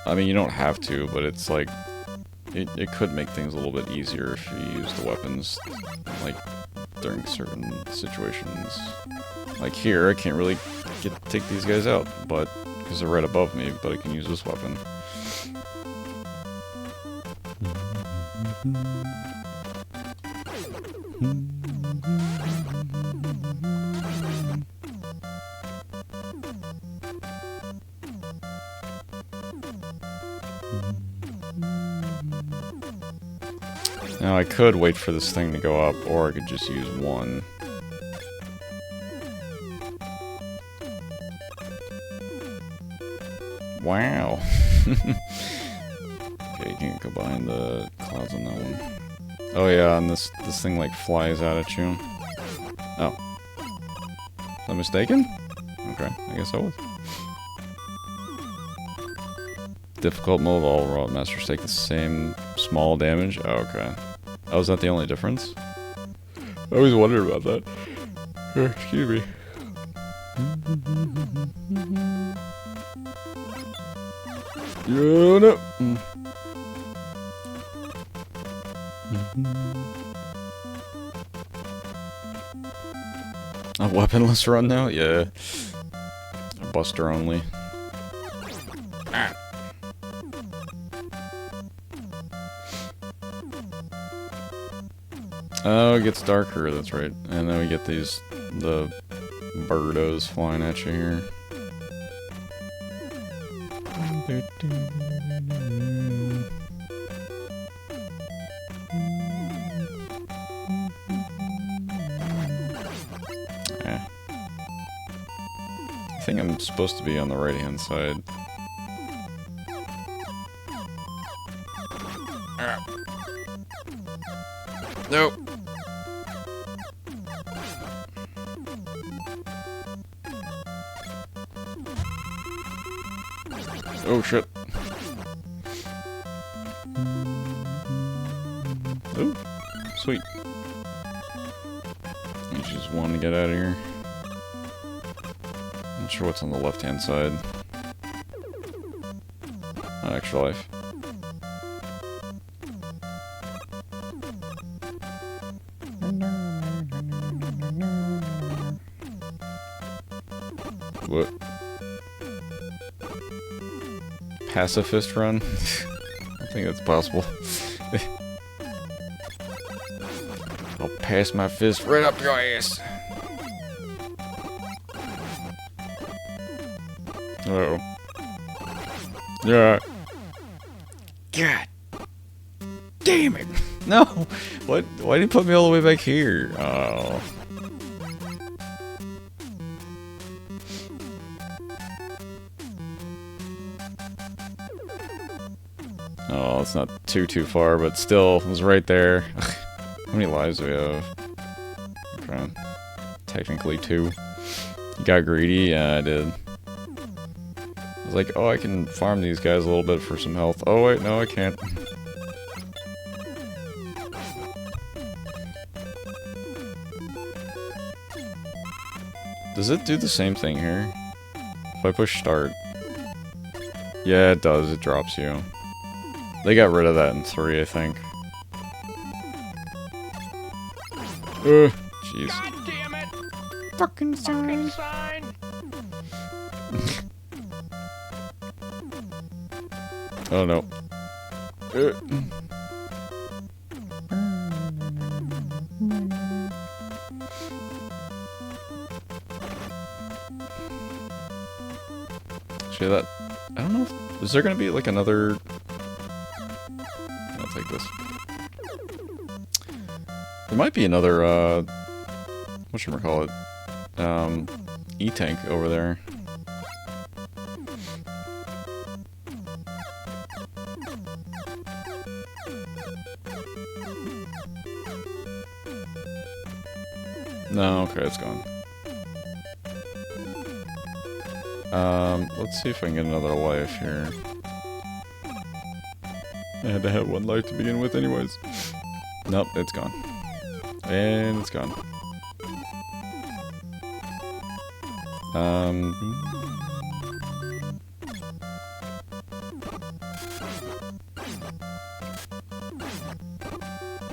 I mean, you don't have to, but it's like, it could make things a little bit easier if you use the weapons, like, during certain situations. Like here, I can't really take these guys out, but, because they're right above me, but I can use this weapon. Now I could wait for this thing to go up, or I could just use one. Wow. Okay, you can't go behind the clouds on that one. Oh yeah, and this thing like flies out at you. Oh. Am I mistaken? Okay, I guess I was. Difficult mode, all raw masters take the same small damage. Oh, okay. Oh, is that the only difference? I always wondered about that. Excuse me. Yeah, no. A weaponless run now? Yeah. Buster only. Ah. Oh, it gets darker, that's right. And then we get the birdos flying at you here. I think I'm supposed to be on the right-hand side. Nope. Oh shit. Oh, sweet. You just want to get out of here. Not sure what's on the left-hand side. Oh, extra life. What? pacifist run. I think that's possible. I'll pass my fist right up your ass. Uh oh. Yeah. God. Damn it. No. What? Why did you put me all the way back here? Oh. Oh, it's not too far, but still, it was right there. How many lives do we have? Okay. Technically 2. You got greedy? Yeah, I did. I was like, oh, I can farm these guys a little bit for some health. Oh, wait, no, I can't. Does it do the same thing here? If I push start. Yeah, it does. It drops you. They got rid of that in 3, I think. Jeez. God damn it! Fucking sign. Sign! Oh no. Actually, that... I don't know if... Is there gonna be, like, another... I'll take this. There might be another, whatchamacallit? E-tank over there. No, okay, it's gone. Let's see if I can get another life here. I had to have 1 life to begin with anyways. Nope, it's gone. And it's gone.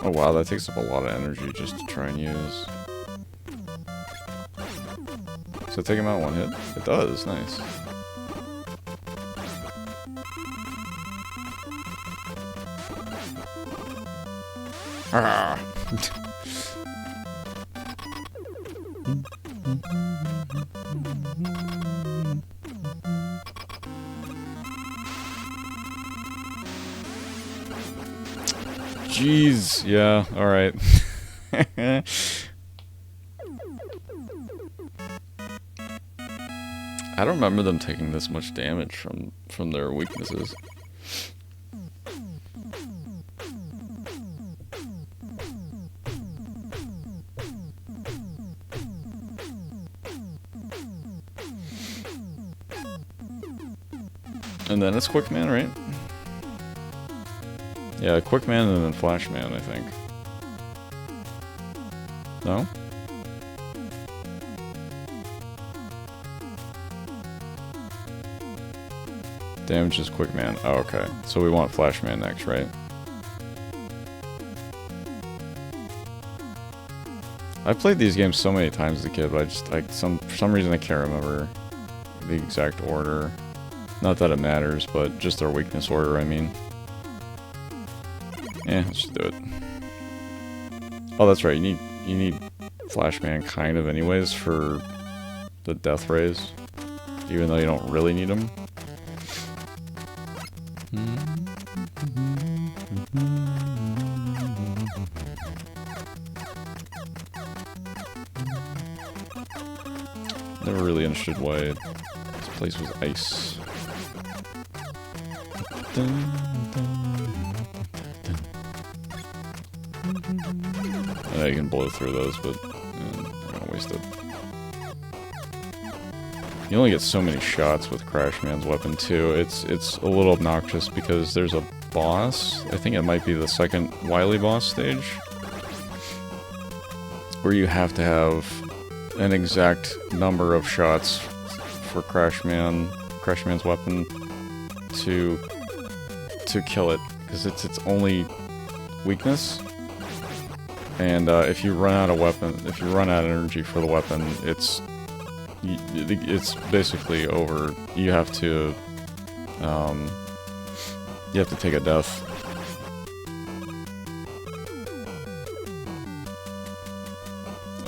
Oh wow, that takes up a lot of energy just to try and use. So take him out 1 hit? It does, nice. Ah. Jeez, yeah, alright. I don't remember them taking this much damage from their weaknesses. And then it's Quick Man, right? Yeah, Quick Man and then Flash Man, I think. No? Damage is Quick Man. Oh, okay. So we want Flash Man next, right? I played these games so many times as a kid, but for some reason I can't remember the exact order. Not that it matters, but just their weakness order, I mean. Yeah, let's just do it. Oh, that's right, you need Flash Man kind of anyways for the death rays. Even though you don't really need them. Never really understood why this place was ice. I know you can blow through those, but I'm gonna waste it. You only get so many shots with Crash Man's weapon too. It's a little obnoxious because there's a boss. I think it might be the second Wily boss stage, where you have to have an exact number of shots for Crash Man's weapon to kill it, because it's its only weakness. And if you run out of energy for the weapon, it's basically over. You have to You have to take a death.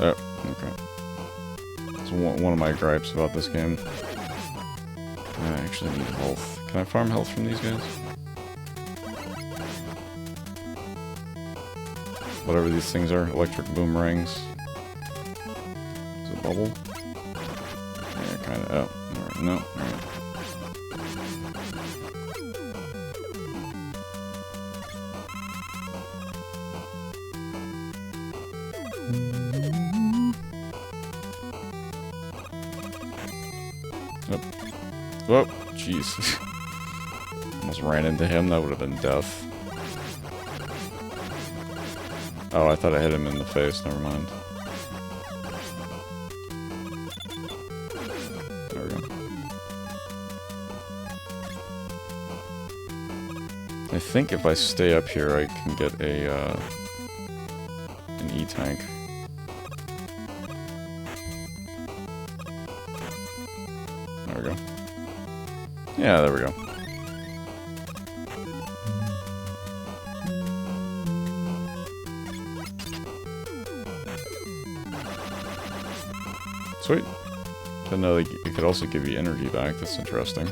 Oh, okay. It's one of my gripes about this game. I actually need health. Can I farm health from these guys? Whatever these things are. Electric boomerangs. Is it bubble? Yeah, kinda. Oh, alright. No, alright. Oh, jeez. Almost ran into him. That would have been death. Oh, I thought I hit him in the face. Never mind. There we go. I think if I stay up here, I can get a, an E-tank. There we go. Yeah, there we go. Sweet. Didn't know it could also give you energy back. That's interesting.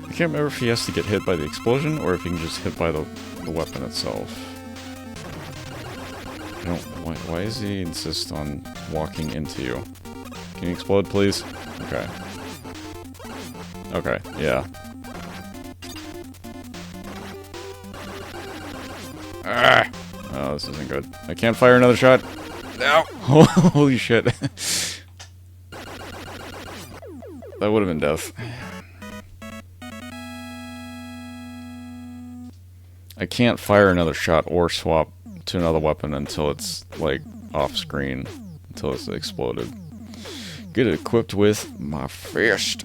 I can't remember if he has to get hit by the explosion or if he can just hit by the weapon itself. I don't. Why does he insist on walking into you? Can you explode, please? Okay. Okay, yeah. Ah! Oh, this isn't good. I can't fire another shot. No! Holy shit. That would have been death. I can't fire another shot or swap to another weapon until it's, like, off screen. Until it's exploded. Get it equipped with my fist.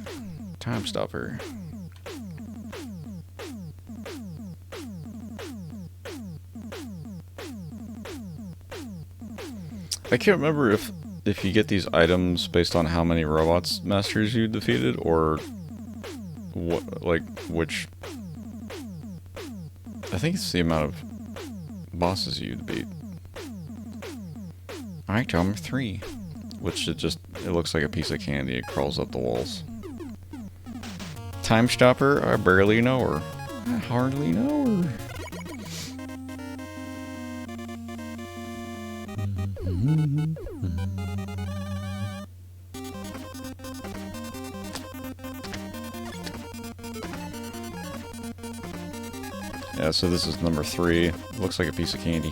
Time stopper. I can't remember if you get these items based on how many robots masters you defeated, or what, like, which... I think it's the amount of bosses you beat. Item 3. Which it looks like a piece of candy. It crawls up the walls. Time stopper, I barely know her. I hardly know her. Yeah, so this is number 3. Looks like a piece of candy.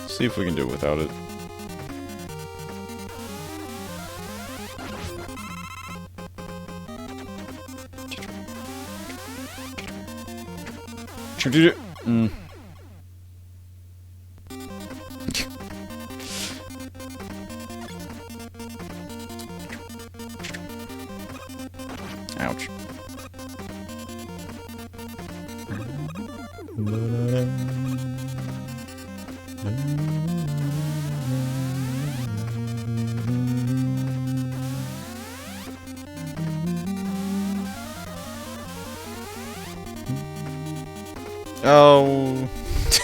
See if we can do it without it. Mm. Ouch. Oh,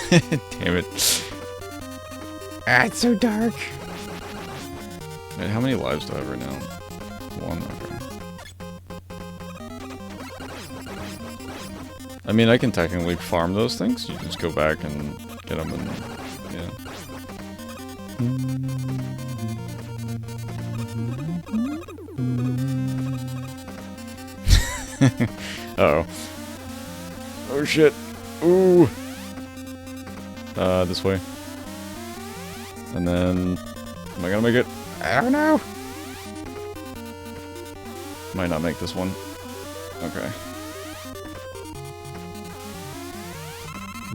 damn it. Ah, it's so dark. Wait, how many lives do I have right now? 1, okay. I mean, I can technically farm those things. You just go back and get them and, yeah. Uh-oh. Oh shit. Ooh. This way. And then... Am I gonna make it? I don't know. Might not make this one. Okay.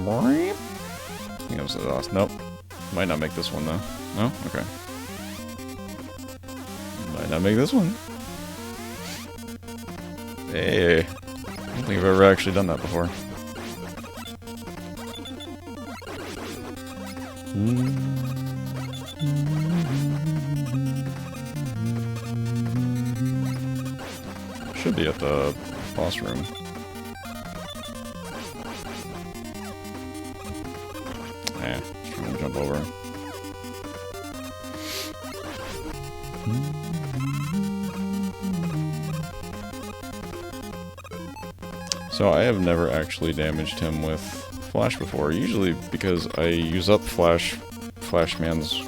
I think that was the last. Nope. Might not make this one though. No? Okay. Might not make this one. Hey. I don't think I've ever actually done that before. Should be at the boss room. Just trying to jump over. So I have never actually damaged him with Flash before, usually because I use up Flashman's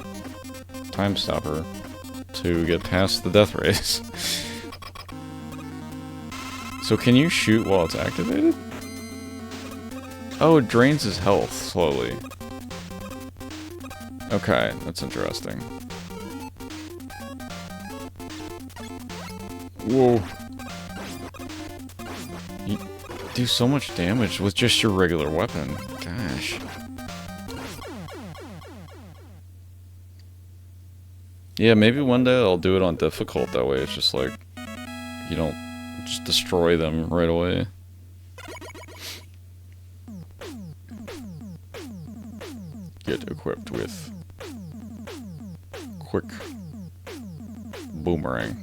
time stopper to get past the death rays. So can you shoot while it's activated? Oh, it drains his health slowly. Okay, that's interesting. Whoa. You do so much damage with just your regular weapon. Gosh. Yeah, maybe one day I'll do it on difficult, that way it's just like, you don't just destroy them right away. Get equipped with quick boomerang.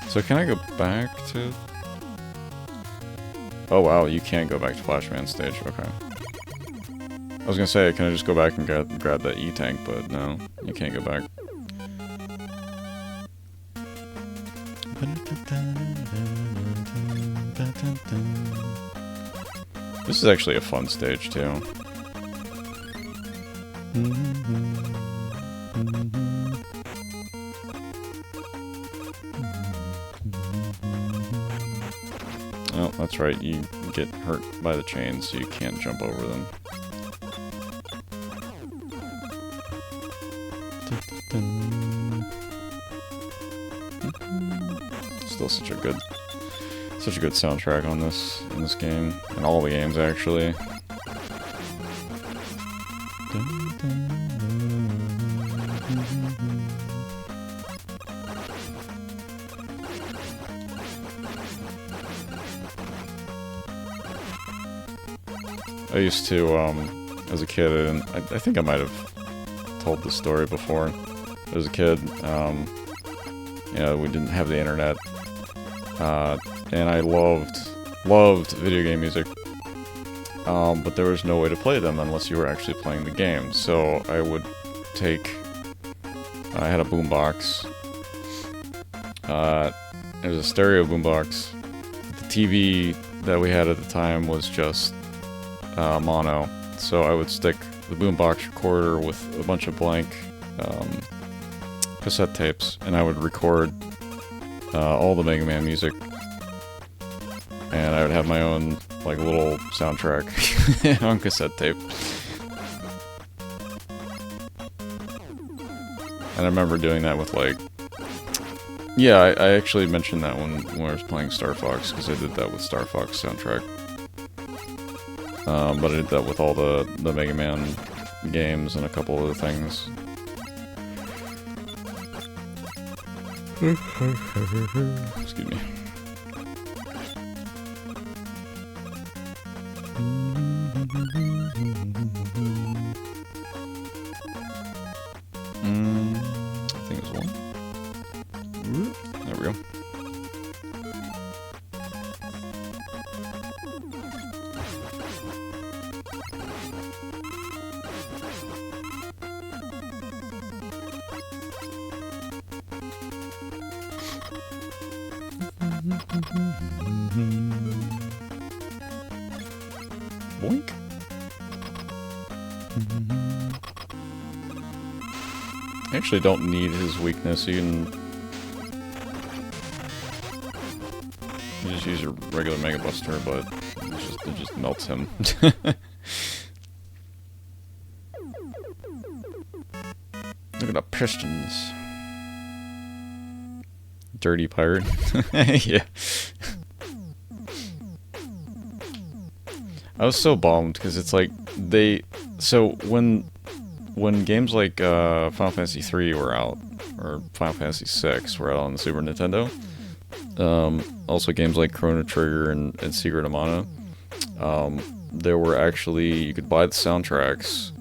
So can I go back to... Oh wow, you can't go back to Flashman stage, okay. I was gonna say, can I just go back and grab that E-tank, but no, you can't go back. This is actually a fun stage, too. Oh, that's right, you get hurt by the chains, so you can't jump over them. Still such a good soundtrack on this in this game, and all the games actually. I used to, as a kid, and I think I might have told this story before. As a kid, you know, we didn't have the internet, and I loved video game music, but there was no way to play them unless you were actually playing the game. So I would I had a boombox. It was a stereo boombox. The TV that we had at the time was just mono, so I would stick the boombox recorder with a bunch of blank cassette tapes, and I would record all the Mega Man music, and I would have my own like little soundtrack on cassette tape. And I remember doing that with like, yeah, I actually mentioned that when I was playing Star Fox, because I did that with Star Fox soundtrack. But I did that with all the Mega Man games and a couple other things. Excuse me. I think it was one. There we go. Boink. I actually don't need his weakness. You just use your regular Mega Buster, but it just melts him. Look at the pistons. Dirty pirate. Yeah. I was so bummed because it's like so when games like Final Fantasy 3 were out or Final Fantasy 6 were out on the Super Nintendo, also games like Chrono Trigger and Secret of Mana, there were actually you could buy the soundtracks.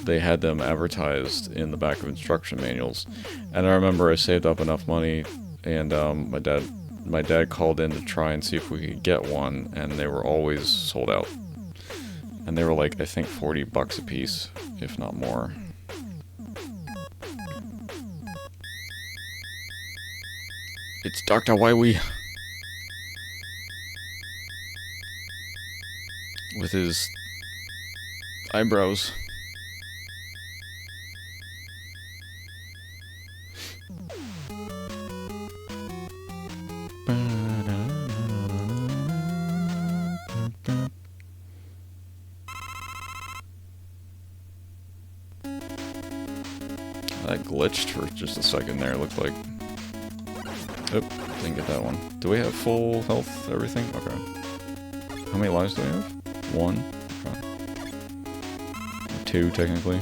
They had them advertised in the back of instruction manuals, and I remember I saved up enough money, and my dad called in to try and see if we could get one, and they were always sold out. And they were like, I think $40 a piece, if not more. It's Dr. Wywee. With his eyebrows. That glitched for just a second there, it looked like. Oop, didn't get that one. Do we have full health, everything? Okay. How many lives do we have? 1? Okay. 2, technically.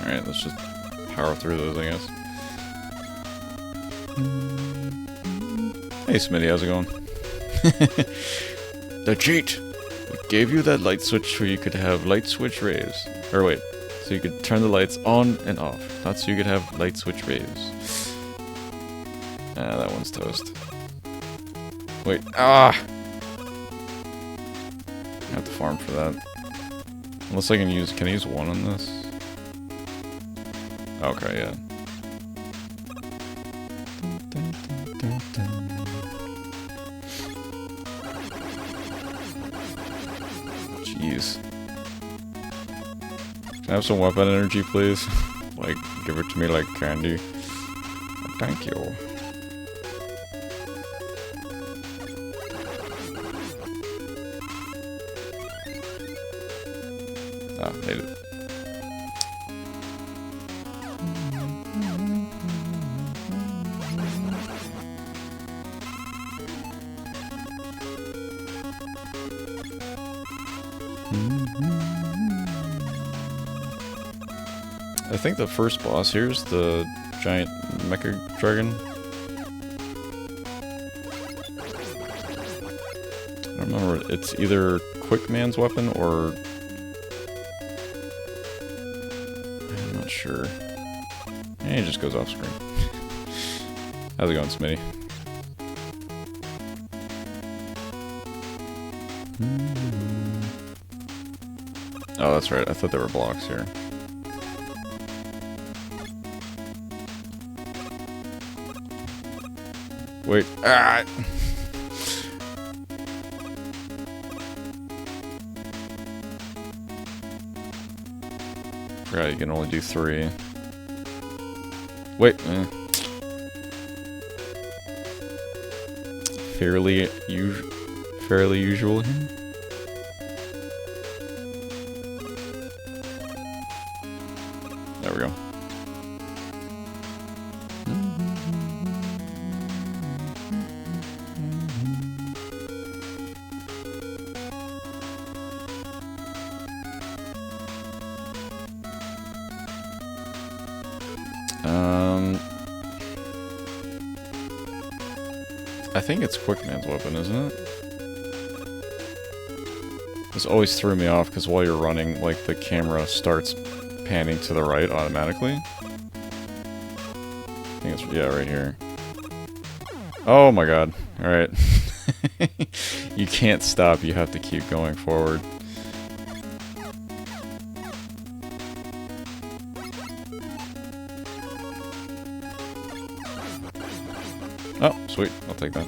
Alright, let's just power through those, I guess. Hey Smitty, how's it going? The cheat! We gave you that light switch so you could have light switch rays. Or wait, so you could turn the lights on and off. Not so you could have light switch rays. Ah, that one's toast. Wait, ah! I have to farm for that. Unless I can I use 1 on this? Okay, yeah. Jeez. Can I have some weapon energy, please? Like, give it to me like candy. Thank you. Ah, made it. I think the first boss here is the giant mecha dragon. I don't remember. It's either Quick Man's weapon or... I'm not sure. And he just goes off screen. How's it going, Smitty? Oh, that's right. I thought there were blocks here. Wait. Ah! Forgot you can only do 3. Wait. Fairly usual here. There we go. I think it's Quickman's weapon, isn't it? This always threw me off because while you're running, like, the camera starts panning to the right automatically. I think it's, yeah, right here. Oh my god. Alright. You can't stop, you have to keep going forward. Oh, sweet. I'll take that.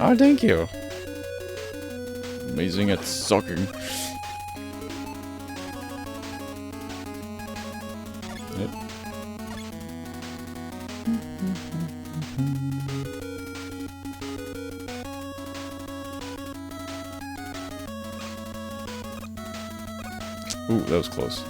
Oh, thank you. Amazing at sucking. Yep. Ooh, that was close.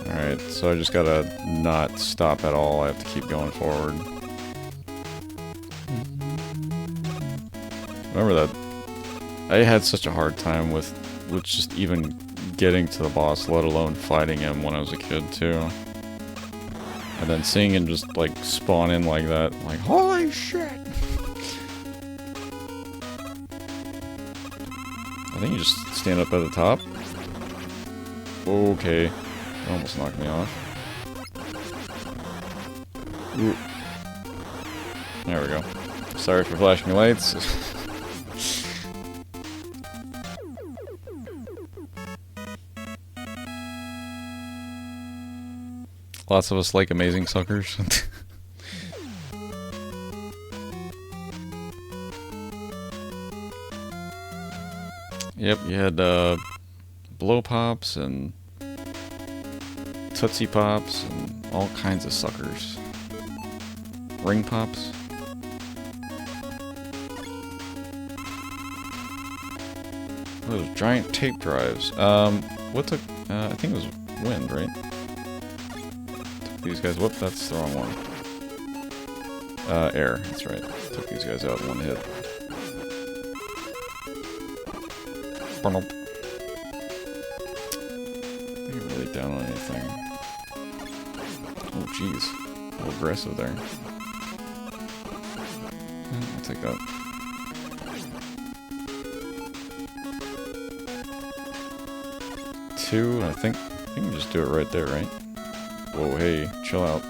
Alright, so I just gotta not stop at all. I have to keep going forward. Remember that I had such a hard time with just even getting to the boss, let alone fighting him when I was a kid too. And then seeing him just like spawn in like that, like holy shit! I think you just stand up at the top. Okay. That almost knocked me off. Ooh. There we go. Sorry for flashing lights. Lots of us like amazing suckers. Yep, you had blow pops and Tootsie Pops and all kinds of suckers. Ring Pops. Those giant tape drives. What took... I think it was wind, right? Took these guys... Whoop, that's the wrong one. Air, that's right. Took these guys out in one hit. Nope. I ain't really down on anything. Oh, jeez. A little aggressive there. I'll take that. Two, I think you can just do it right there, right? Whoa, hey, chill out.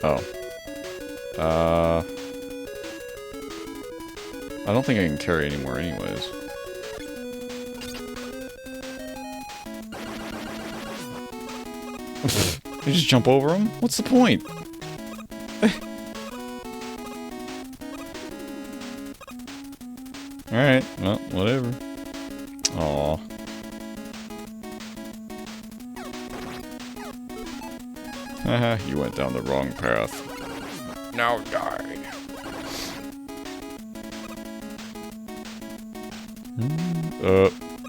Oh. I don't think I can carry anymore anyways. You just jump over him? What's the point? Alright, well, whatever. Aww. Haha, you went down the wrong path. Now die.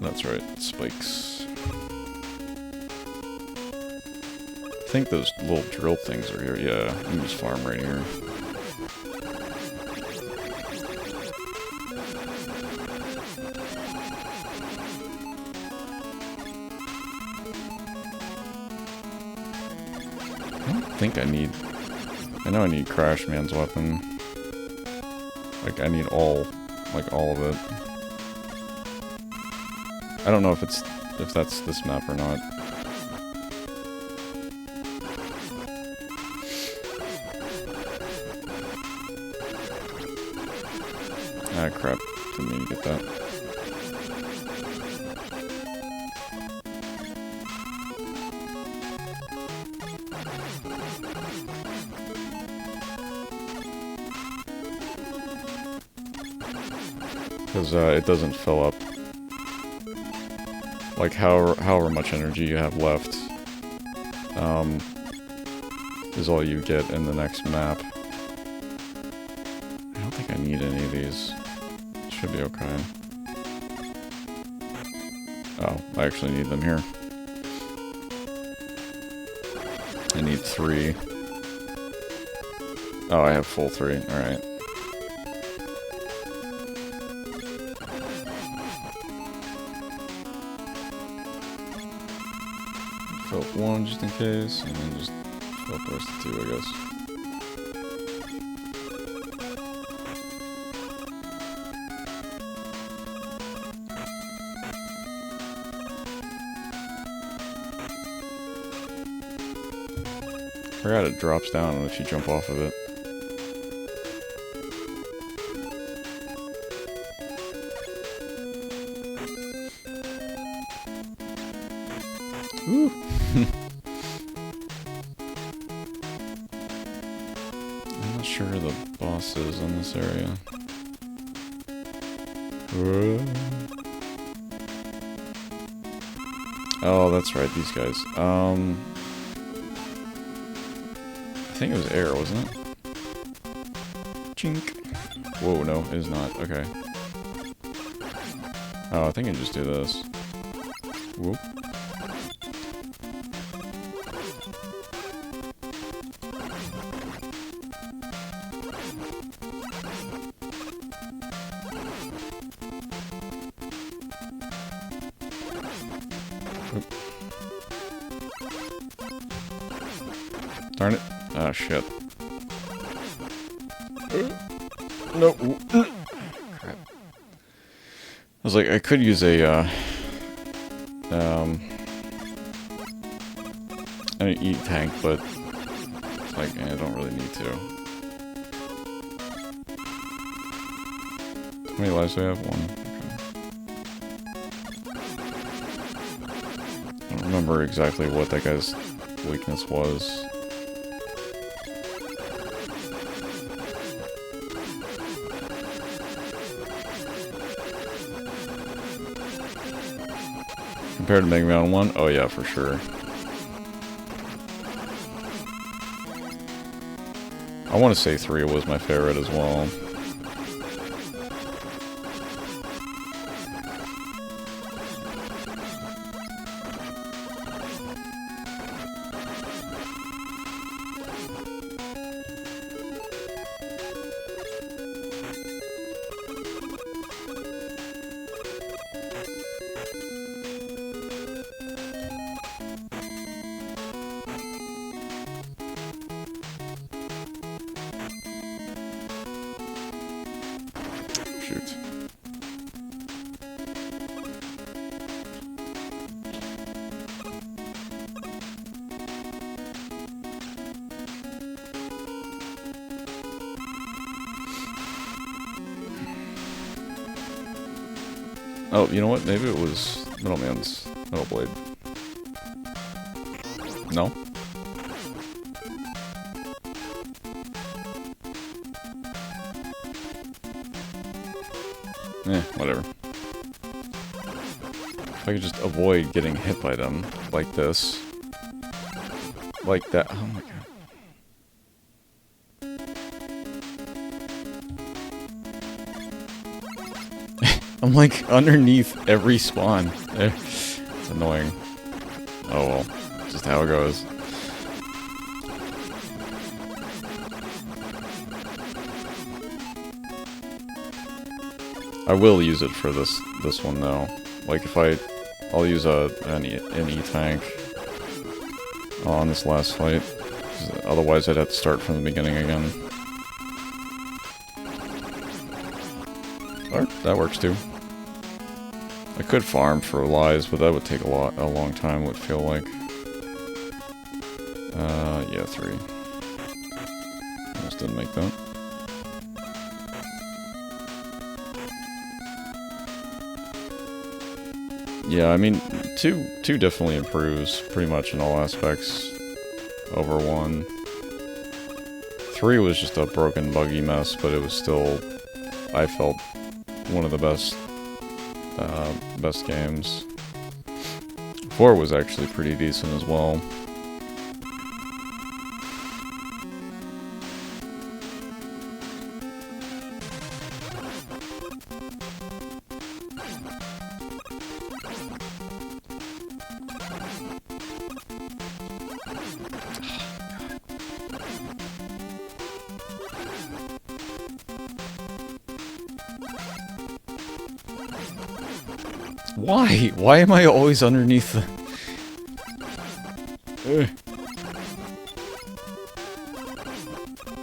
That's right, spikes. I think those little drill things are here. Yeah, you can just farm right here. I don't think I need... I know I need Crash Man's weapon. Like, I need all... like, all of it. I don't know if that's this map or not. Ah, crap. Didn't mean to get that. Because it doesn't fill up. Like however much energy you have left is all you get in the next map. I don't think I need any of these. Should be okay. Oh, I actually need them here. I need 3. Oh, I have full 3. Alright. Fill up 1 just in case, and then just fill up the rest of 2, I guess. I forgot it drops down if you jump off of it. Ooh. I'm not sure who the boss is in this area. Oh, that's right, these guys. I think it was air, wasn't it? Chink. Whoa, no, it is not. Okay. Oh, I think I can just do this. Whoop. Oop. Darn it. Ah, shit. No. Crap. I was like, I could use a, an E-tank, but it's like, I don't really need to. How many lives do I have? One. Okay. I don't remember exactly what that guy's weakness was. Compared to Mega Man 1? Oh yeah, for sure. I want to say 3 was my favorite as well. Shoot. Oh, you know what? Maybe it was Middleman's Metal Blade. No? Whatever. If I could just avoid getting hit by them like this. Like that. Oh my god. I'm like underneath every spawn. It's annoying. Oh well. Just how it goes. I will use it for this one though. Like if I'll use an E-tank on this last fight. Otherwise I'd have to start from the beginning again. Or, that works too. I could farm for lives, but that would take a long time, it would feel like. Yeah, 3. Almost didn't make that. Yeah, I mean, 2 definitely improves pretty much in all aspects over 1. 3 was just a broken, buggy mess, but it was still, I felt, one of the best games. 4 was actually pretty decent as well. Why? Why am I always underneath the...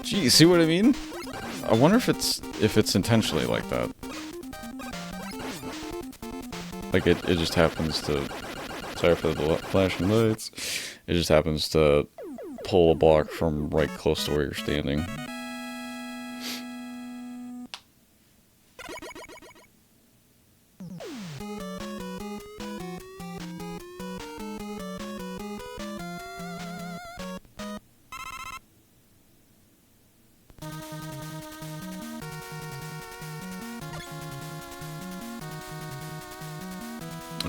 Gee, see what I mean? I wonder if it's intentionally like that. Like it just happens to... Sorry for the flashing lights. It just happens to pull a block from right close to where you're standing.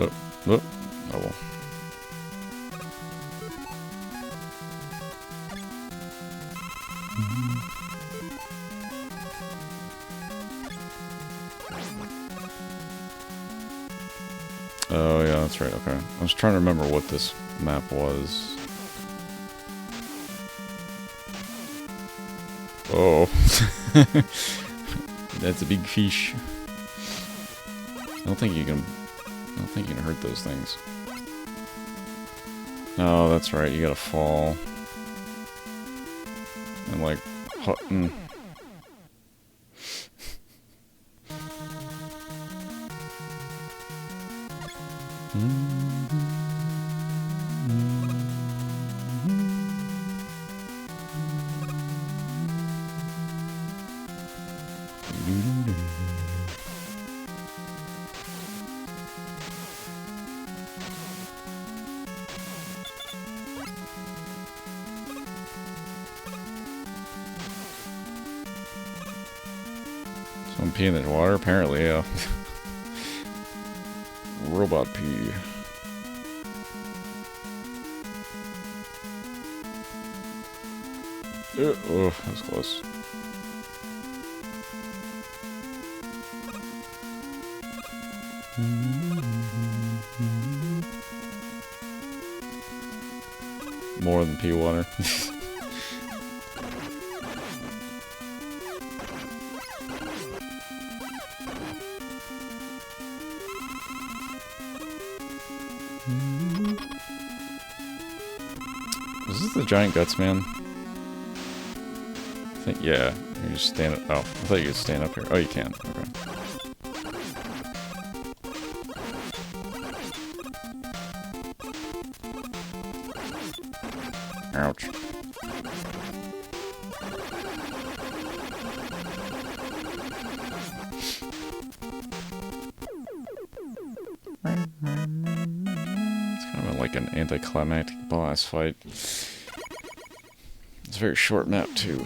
Oh, oh, oh well. Oh yeah, that's right, okay. I was trying to remember what this map was. Oh. That's a big fish. I don't think you can hurt those things. Oh, that's right, you gotta fall. And like someone pee in the water? Apparently, yeah. Robot pee. Oh, that was close. More than pea water. Is this the giant guts man? I think, yeah. You just stand up. Oh, I thought you could stand up here. Oh, you can. Okay. Ouch. It's kind of like an anticlimactic boss fight. It's a very short map, too.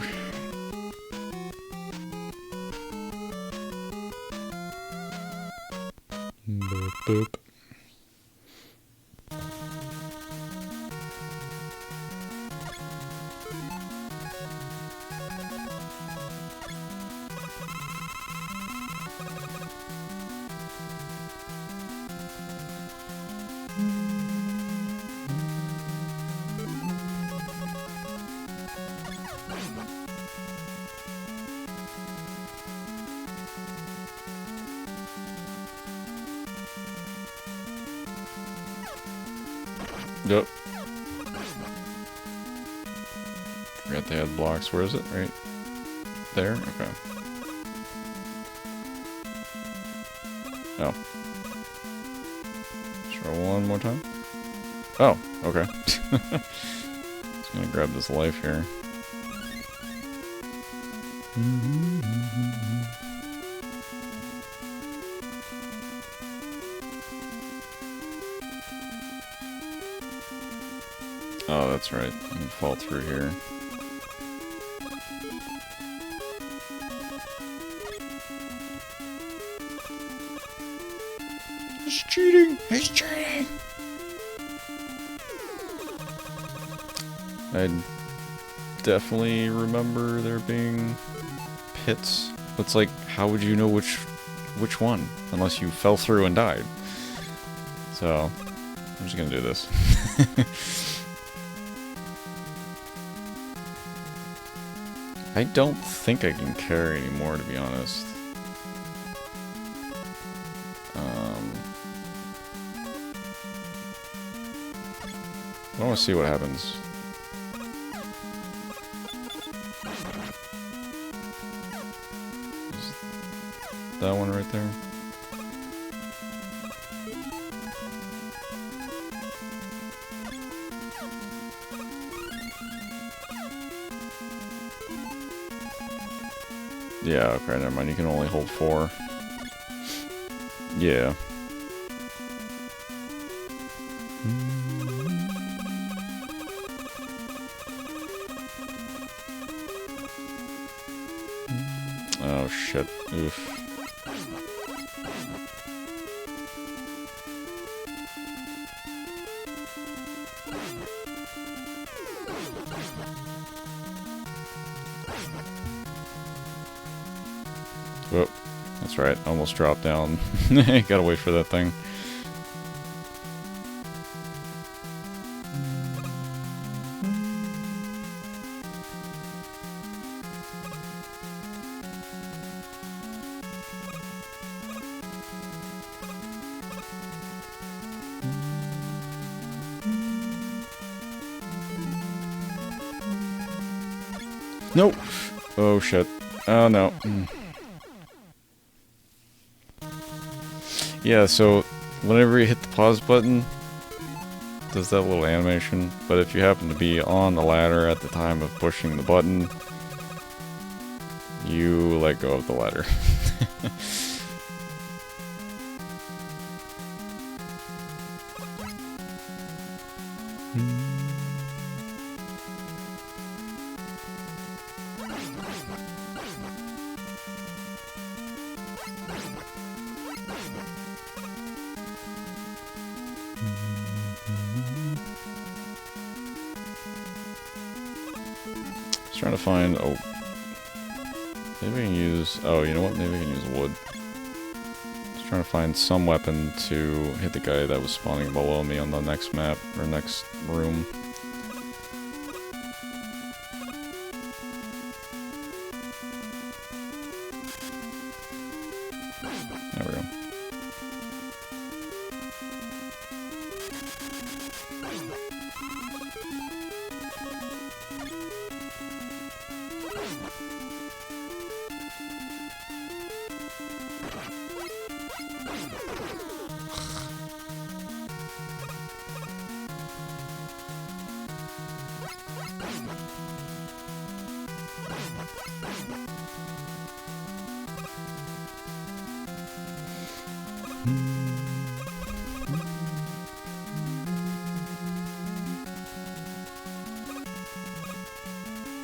Boop, boop. Yep. Forgot they had blocks. Where is it? Right there? Okay. Oh. Let's roll one more time. Oh, okay. Just gonna grab this life here. Oh, that's right. I can fall through here. He's cheating! He's cheating! I definitely remember there being pits. It's like, how would you know which one? Unless you fell through and died. So, I'm just gonna do this. I don't think I can carry anymore, to be honest. I want to see what happens. Is that one right there? Yeah, okay, never mind. You can only hold 4. Yeah. Oh, shit. Oof. Whoop. That's right, almost dropped down. Gotta wait for that thing. Nope. Oh shit. Oh no. Yeah, so whenever you hit the pause button, it does that little animation, but if you happen to be on the ladder at the time of pushing the button, you let go of the ladder. Trying to find, oh, maybe we can use, oh, you know what, maybe we can use wood. Just trying to find some weapon to hit the guy that was spawning below me on the next map, or next room. There we go.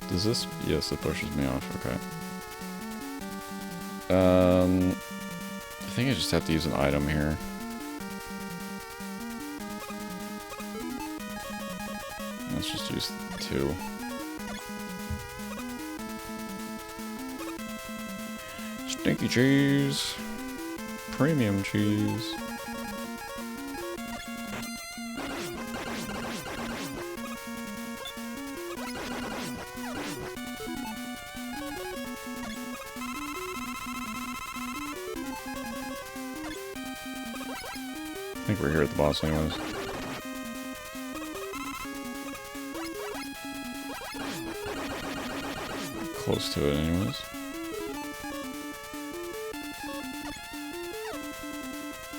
Does this? Yes, it pushes me off. Okay. I think I just have to use an item here. Let's just use 2. Stinky cheese. Premium cheese. I think we're here at the boss anyways. Close to it anyways.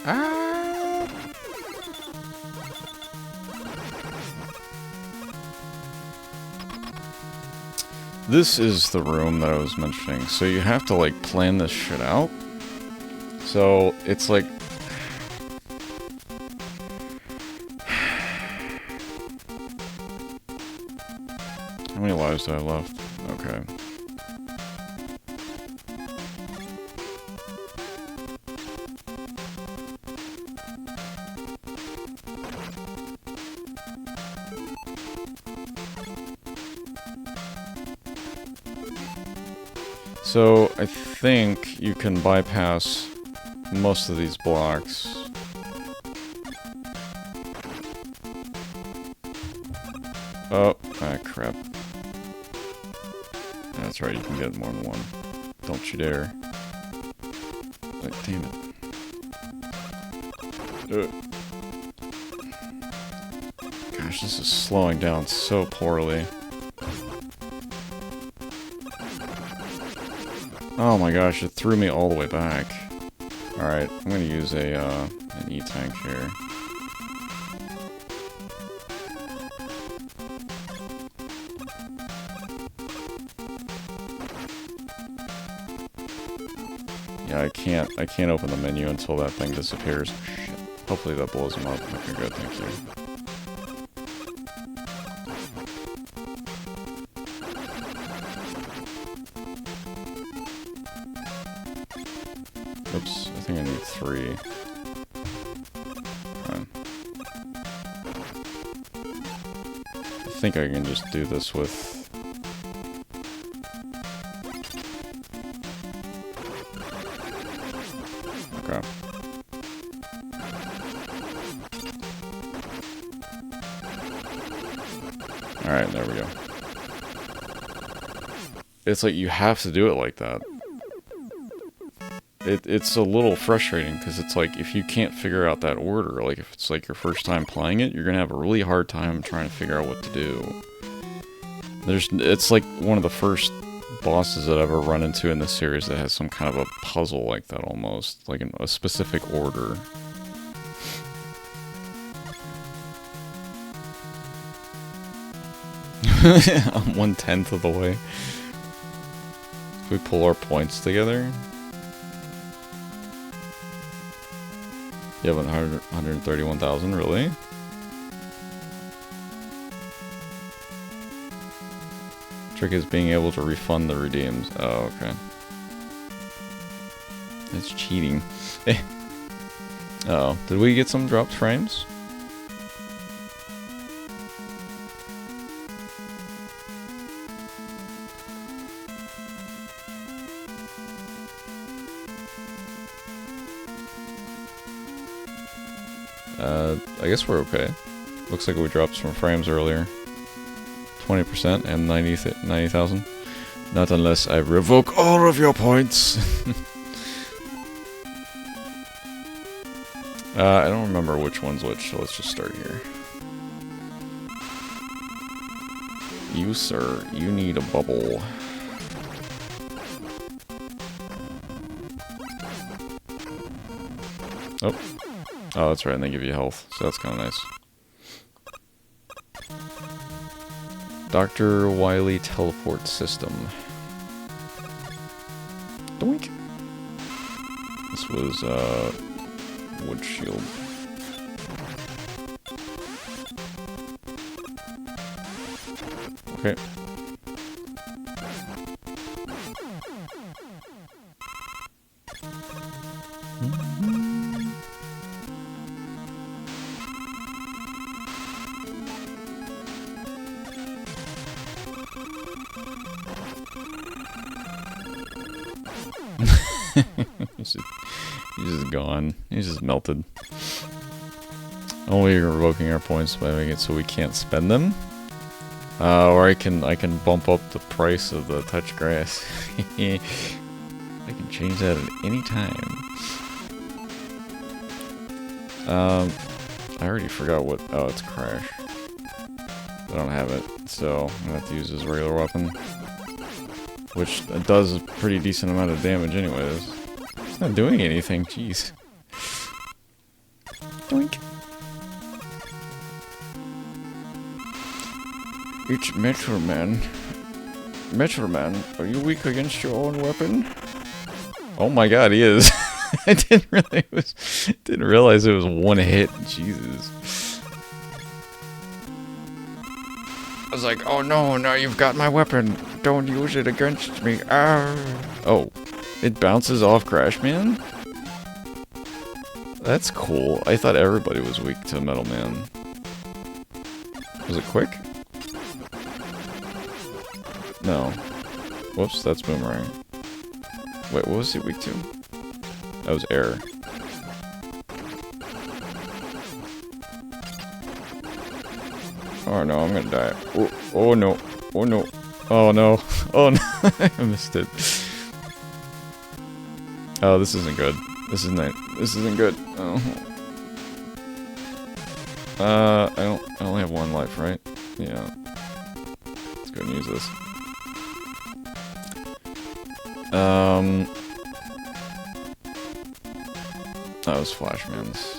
Ah! This is the room that I was mentioning. So you have to like plan this shit out. So it's like how many lives do I have left? Okay. So I think you can bypass most of these blocks. Oh, ah, crap. That's right, you can get more than one. Don't you dare. Like, damn it. Gosh, this is slowing down so poorly. Oh my gosh, it threw me all the way back. Alright, I'm gonna use an E-tank here. Yeah, I can't open the menu until that thing disappears. Shit. Hopefully that blows him up. Okay, good, thank you. Oops, I think I need 3. Fine. I think I can just do this with... Okay. Alright, there we go. It's like you have to do it like that. It's a little frustrating because it's like if you can't figure out that order, like if it's like your first time playing it, you're gonna have a really hard time trying to figure out what to do. It's like one of the first bosses that I've ever run into in this series that has some kind of a puzzle like that almost, like in a specific order. I'm 1/10 of the way. If we pull our points together. You have 131,000, really? Trick is being able to refund the redeems. Oh, okay. It's cheating. Oh, did we get some dropped frames? I guess we're okay. Looks like we dropped some frames earlier. 20% and 90,000. Not unless I revoke all of your points. I don't remember which one's which, so let's just start here. You, sir, you need a bubble. Oh. Oh, that's right, and they give you health, so that's kind of nice. Dr. Wily Teleport System. Doink! This was, wood shield. Okay. He's just gone. He's just melted. Only revoking our points by making it so we can't spend them. Or I can bump up the price of the touch grass. I can change that at any time. I already forgot what. Oh, it's Crash. I don't have it, so I'm gonna have to use his regular weapon, which does a pretty decent amount of damage, anyways. It's not doing anything. Jeez. Doink. It's Metro Man. Metro Man, are you weak against your own weapon? Oh my god, he is. I didn't realize it was one hit. Jesus. I was like, oh no, now you've got my weapon. Don't use it against me. Oh, it bounces off Crash Man? That's cool. I thought everybody was weak to Metal Man. Was it quick? No. Whoops, that's Boomerang. Wait, what was it weak to? That was Air. Oh no, I'm gonna die. Oh, oh no. Oh no. Oh no. Oh no. I missed it. Oh, this isn't good. This isn't good. Oh. I only have one life, right? Yeah. Let's go and use this. That was Flashman's.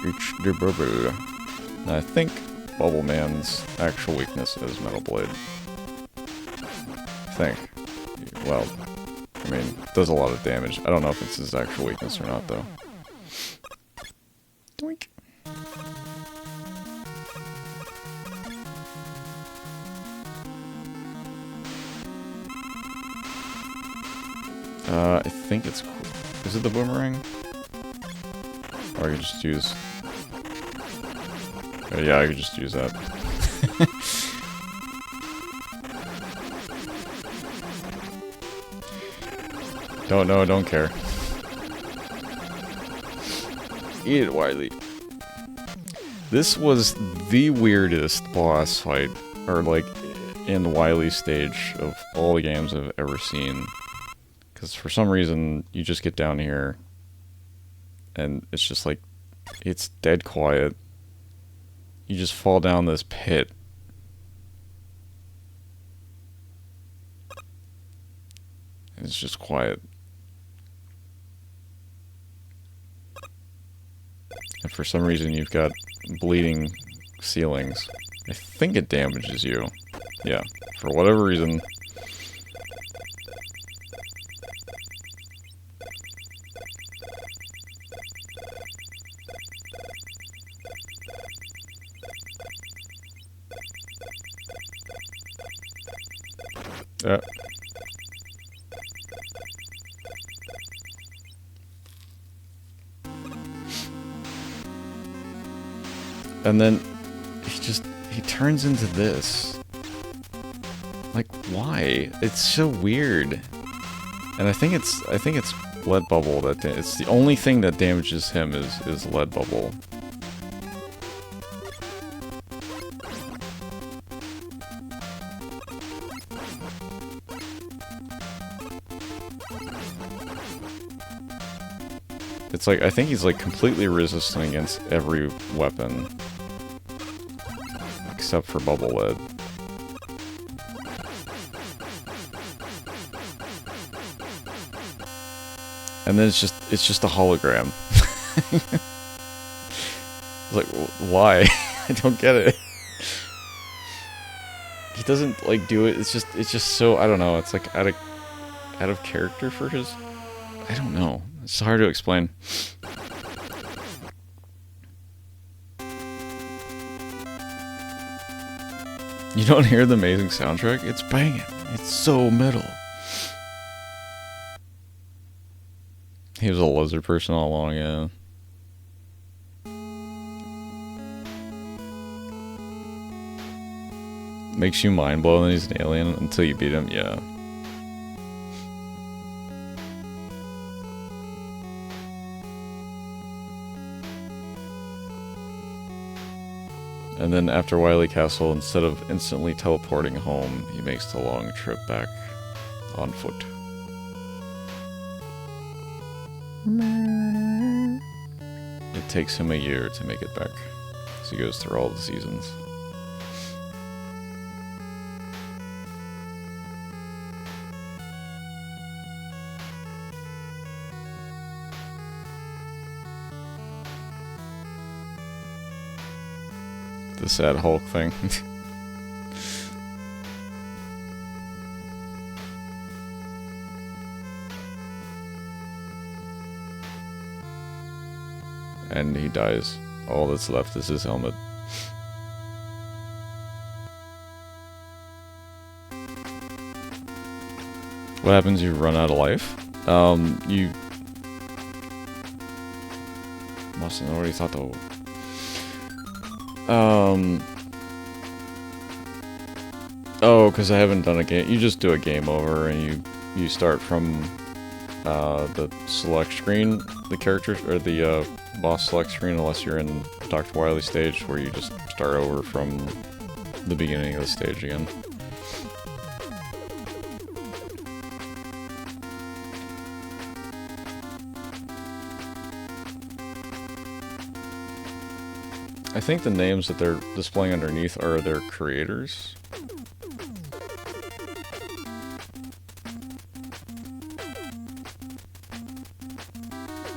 Reach the bubble. I think Bubble Man's actual weakness is Metal Blade. I think. Well, I mean, does a lot of damage. I don't know if it's his actual weakness or not, though. Doink. I think it's... Is it the boomerang? Or I could just use... yeah, I could just use that. Don't know, don't care. Eat it, Wily. This was the weirdest boss fight, or like, in the Wily stage of all the games I've ever seen. Because for some reason, you just get down here, and it's just like, it's dead quiet. You just fall down this pit. And it's just quiet. And for some reason, you've got bleeding ceilings. I think it damages you. Yeah, for whatever reason. Yeah. And then he turns into this. Like, why? It's so weird. And I think it's lead bubble that it's the only thing that damages him is lead bubble. It's like, I think he's like completely resistant against every weapon. Except for bubble lead. And then it's just a hologram. Like, why? I don't get it. He doesn't like do it. It's just so, I don't know. It's like out of character for his. I don't know. It's hard to explain. You don't hear the amazing soundtrack? It's banging. It's so metal. He was a lizard person all along, yeah. Makes you mind blown that he's an alien until you beat him, yeah. And then after Wily Castle, instead of instantly teleporting home, he makes the long trip back on foot. It takes him a year to make it back, so he goes through all the seasons. The sad Hulk thing. And he dies. All that's left is his helmet. What happens if you run out of life? You mustn't already thought the... Oh, because I haven't done a game. You just do a game over, and you start from the select screen, the characters, or the boss select screen, unless you're in Dr. Wily stage, where you just start over from the beginning of the stage again. I think the names that they're displaying underneath are their creators.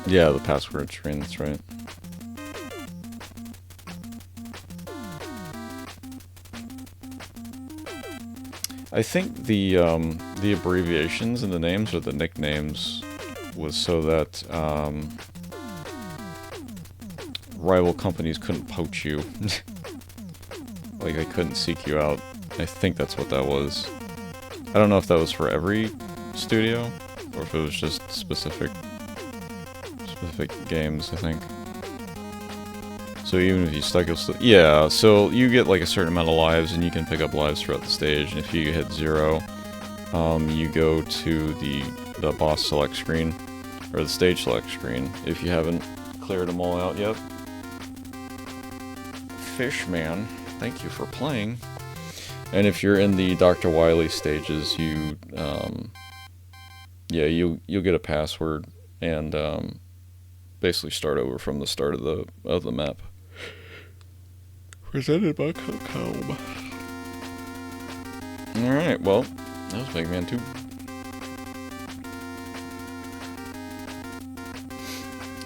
Yeah, the password screen, that's right. I think the abbreviations in the names, or the nicknames, was so that rival companies couldn't poach you. Like, they couldn't seek you out. I think that's what that was. I don't know if that was for every studio, or if it was just specific games, I think. So even if you stuck it, yeah, so you get like a certain amount of lives, and you can pick up lives throughout the stage, and if you hit 0, you go to the boss select screen, or the stage select screen, if you haven't cleared them all out yet. Fishman, thank you for playing. And if you're in the Dr. Wily stages, you, yeah, you'll get a password, and, basically start over from the start of the map. Presented by Coco. Alright, well, that was Mega Man 2.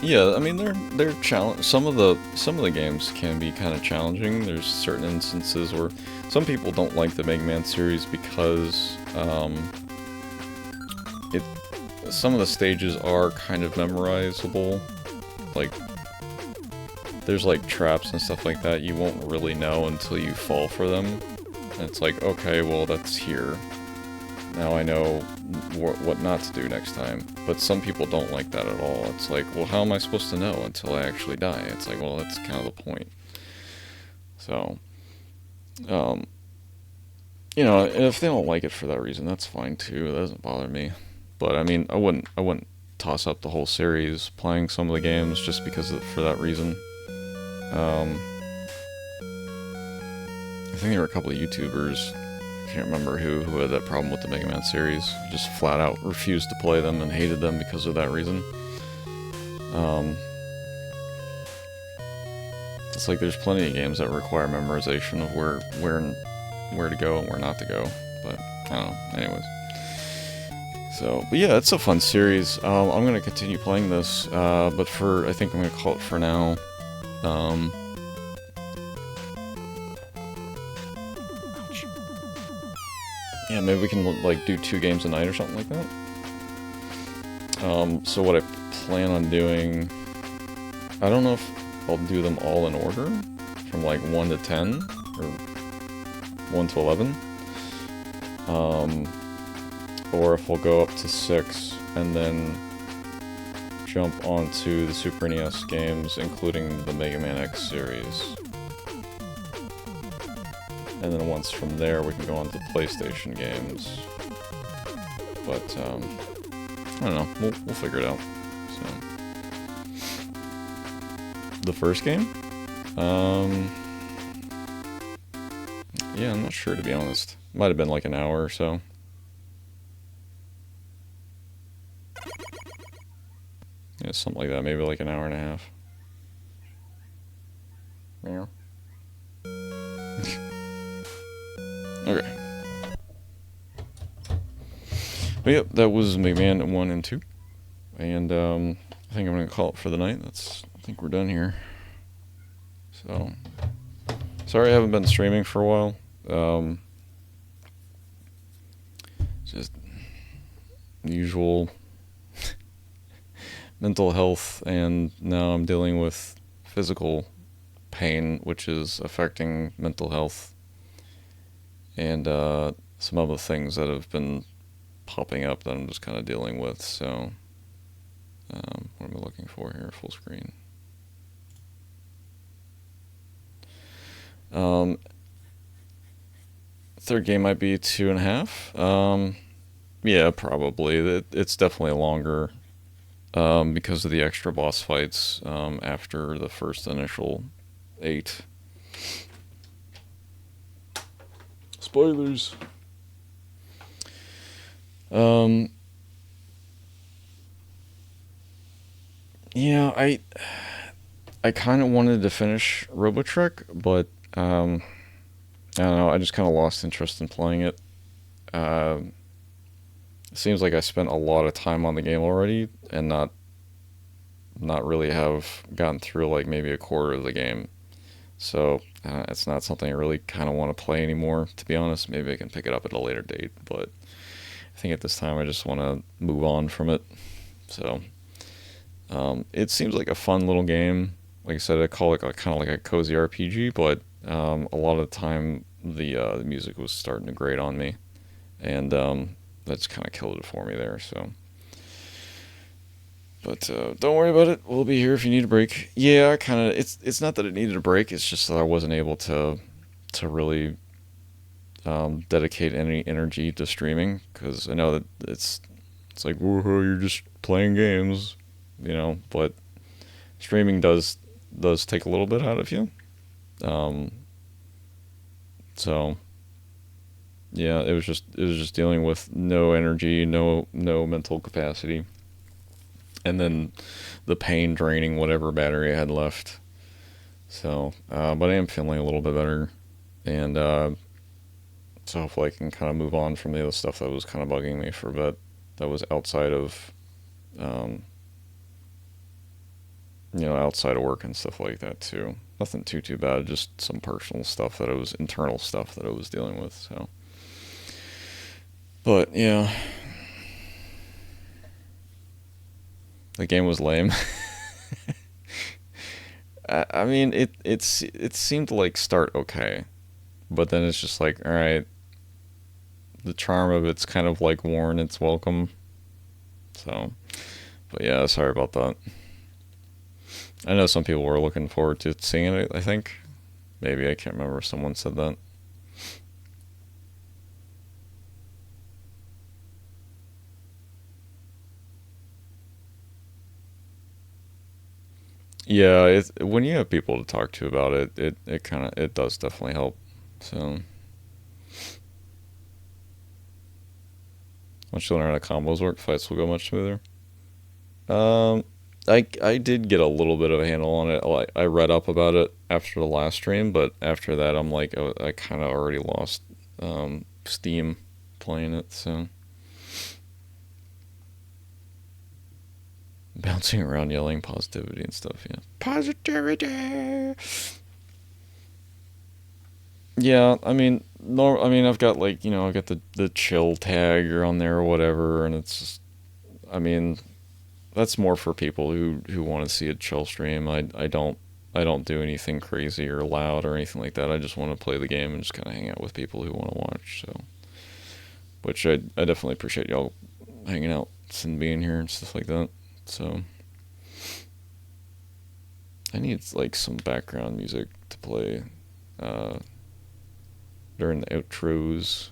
Yeah, I mean they're challenge. Some of the games can be kind of challenging. There's certain instances where some people don't like the Mega Man series because some of the stages are kind of memorizable. Like, there's like traps and stuff like that you won't really know until you fall for them. And it's like, okay, well that's here. Now I know what not to do next time. But some people don't like that at all. It's like, well, how am I supposed to know until I actually die? It's like, well, that's kind of the point. So, you know, if they don't like it for that reason, that's fine too. It doesn't bother me. But I mean, I wouldn't toss up the whole series playing some of the games just because for that reason. I think there were a couple of YouTubers, I can't remember who had that problem with the Mega Man series, just flat out refused to play them and hated them because of that reason. It's like there's plenty of games that require memorization of where to go and where not to go, but I don't know, anyways. So, but yeah, it's a fun series. I'm gonna continue playing this, but I think I'm gonna call it for now. Yeah, maybe we can like do 2 games a night or something like that. So what I plan on doing, I don't know if I'll do them all in order, from like 1 to 10, or 1 to 11. Or if we'll go up to 6, and then jump onto the Super NES games, including the Mega Man X series. And then once from there, we can go on to PlayStation games. But, I don't know. We'll figure it out. So, the first game? Yeah, I'm not sure, to be honest. Might have been like an hour or so. Yeah, something like that. Maybe like an hour and a half. Yeah. Okay. But yep, that was Mega Man 1 and 2. And I think I'm going to call it for the night. I think we're done here. So, sorry I haven't been streaming for a while. Just usual mental health, and now I'm dealing with physical pain, which is affecting mental health, and some other things that have been popping up that I'm just kind of dealing with. So, what am I looking for here? Full screen. Third game might be 2.5. Yeah, probably. It's definitely longer. Because of the extra boss fights after the first initial 8. Spoilers. Yeah, I kind of wanted to finish Robotrek, but I don't know. I just kind of lost interest in playing it. It seems like I spent a lot of time on the game already, and not really have gotten through like maybe a quarter of the game. So it's not something I really kind of want to play anymore, to be honest. Maybe I can pick it up at a later date, but I think at this time I just want to move on from it. So it seems like a fun little game. like I said, I call it kind of like a cozy RPG, but a lot of the time the music was starting to grate on me, and that's kind of killed it for me there. So, but don't worry about it. We'll be here if you need a break. Yeah, kind of. It's not that it needed a break. It's just that I wasn't able to really dedicate any energy to streaming because I know that it's like woohoo, you're just playing games, but streaming does take a little bit out of you. Um, so yeah, it was just dealing with no energy, no mental capacity, and then the pain draining whatever battery I had left. So, but I am feeling a little bit better, and so hopefully I can kind of move on from the other stuff that was kind of bugging me for a bit. That was outside of, um, outside of work and stuff like that too. Nothing too bad, just some personal stuff that I was internal stuff that I was dealing with. So, but yeah, the game was lame. I mean, it seemed to like start okay, but then it's just like, all right, the charm of it's kind of like worn its welcome. So, but yeah, sorry about that. I know some people were looking forward to seeing it, I think. Maybe, I can't remember if someone said that. Yeah, when you have people to talk to about it, it kind of it does definitely help. So once you learn how combos work, fights will go much smoother. Um, I did get a little bit of a handle on it. I read up about it after the last stream, but after that, I'm like, I kind of already lost steam playing it. So bouncing around, yelling positivity and stuff. Yeah, Positivity. yeah. I mean, no. I mean, I've got like I've got the chill tag on there or whatever, and it's just, I mean, that's more for people who want to see a chill stream. I don't do anything crazy or loud or anything like that. I just want to play the game and just kind of hang out with people who want to watch. So, which I definitely appreciate y'all hanging out and being here and stuff like that. So, I need like some background music to play uh, during the outros.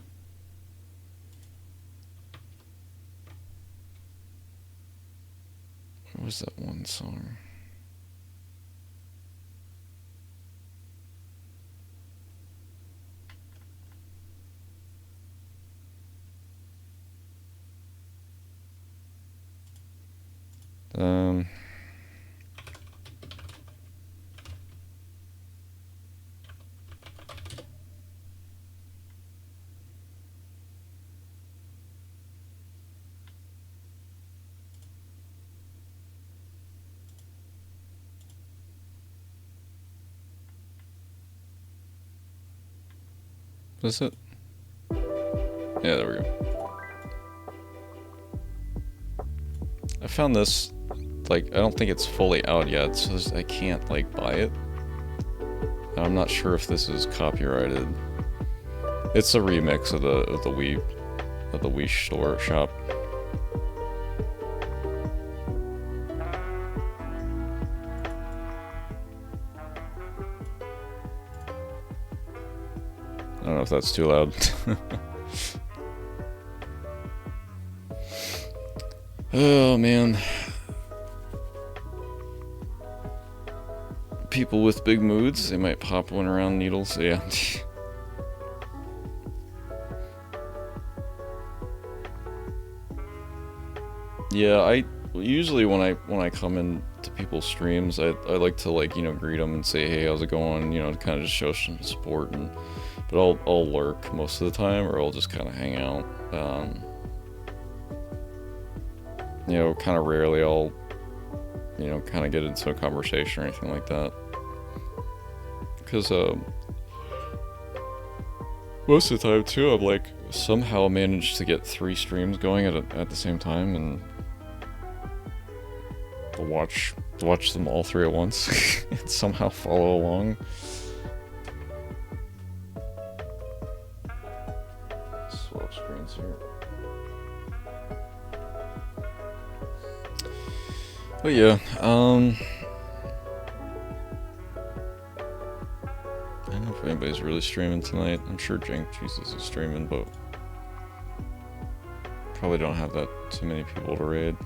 What was that one song? Um, was it? Yeah, there we go. I found this, like, I don't think it's fully out yet, so I can't, like, buy it. And I'm not sure if this is copyrighted. It's a remix of the Wii store shop. I don't know if that's too loud. Oh man. People with big moods, they might pop one around needles, yeah. Yeah, I usually when I come in to people's streams, I like to like greet them and say hey, how's it going, to kind of just show some support, but I'll lurk most of the time, or I'll just kind of hang out. Kind of rarely I'll kind of get into a conversation or anything like that, because most of the time too, I've like somehow managed to get 3 streams going at the same time, and I'll watch watch them all three at once and somehow follow along. Swap screens here. But yeah, I don't know if anybody's really streaming tonight. I'm sure Jank Jesus is streaming, but probably don't have that too many people to raid.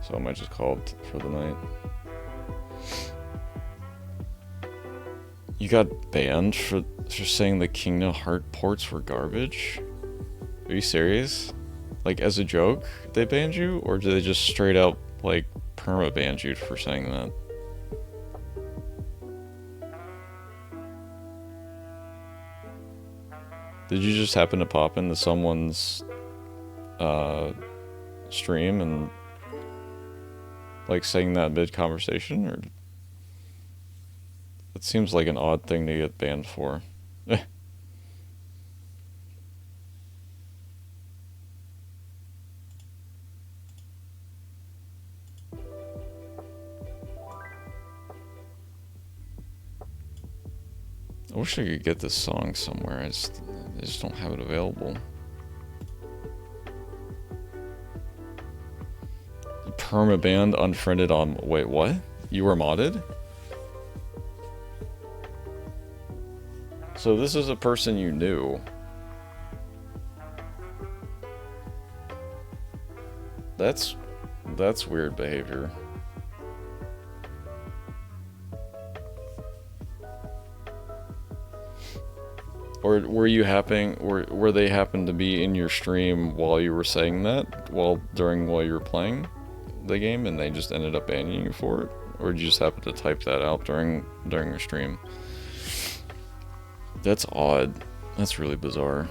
So I might just call it for the night. You got banned for saying the Kingdom Hearts ports were garbage? Are you serious? Like, as a joke, they banned you? Or did they just straight up, like, perma-banned you for saying that? Did you just happen to pop into someone's stream and like saying that mid-conversation? Or it seems like an odd thing to get banned for. I wish I could get this song somewhere. I just don't have it available. Permabanned, unfriended on... Wait, what? You were modded? So this is a person you knew. That's weird behavior. Or were they happen to be in your stream while you were saying that while you were playing the game and they just ended up banning you for it? Or did you just happen to type that out during your stream? That's odd. That's really bizarre.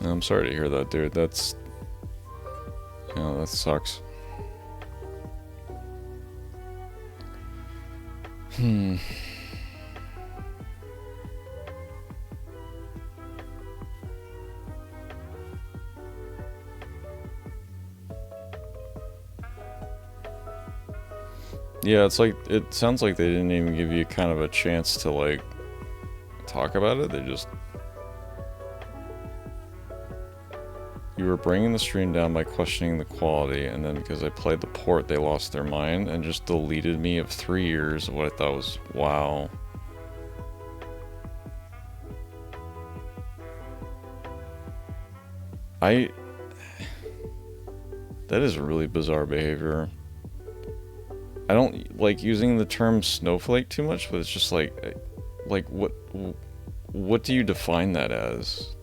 I'm sorry to hear that, dude. That sucks. Yeah, it sounds like they didn't even give you kind of a chance to, like, talk about it. You were bringing the stream down by questioning the quality, and then because I played the port, they lost their mind and just deleted me of 3 years of what I thought was, wow. That is really bizarre behavior. I don't like using the term snowflake too much, but it's just like what do you define that as?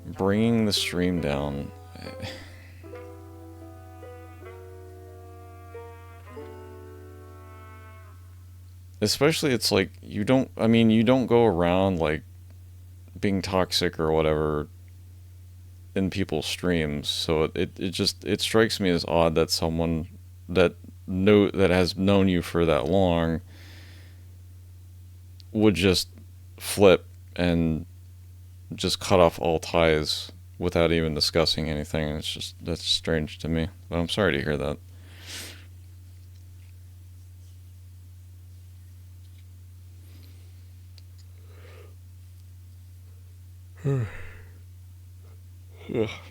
Bringing the stream down. Especially it's like you don't go around like being toxic or whatever in people's streams, so it strikes me as odd that someone that has known you for that long would just flip and just cut off all ties without even discussing anything. That's strange to me. But I'm sorry to hear that.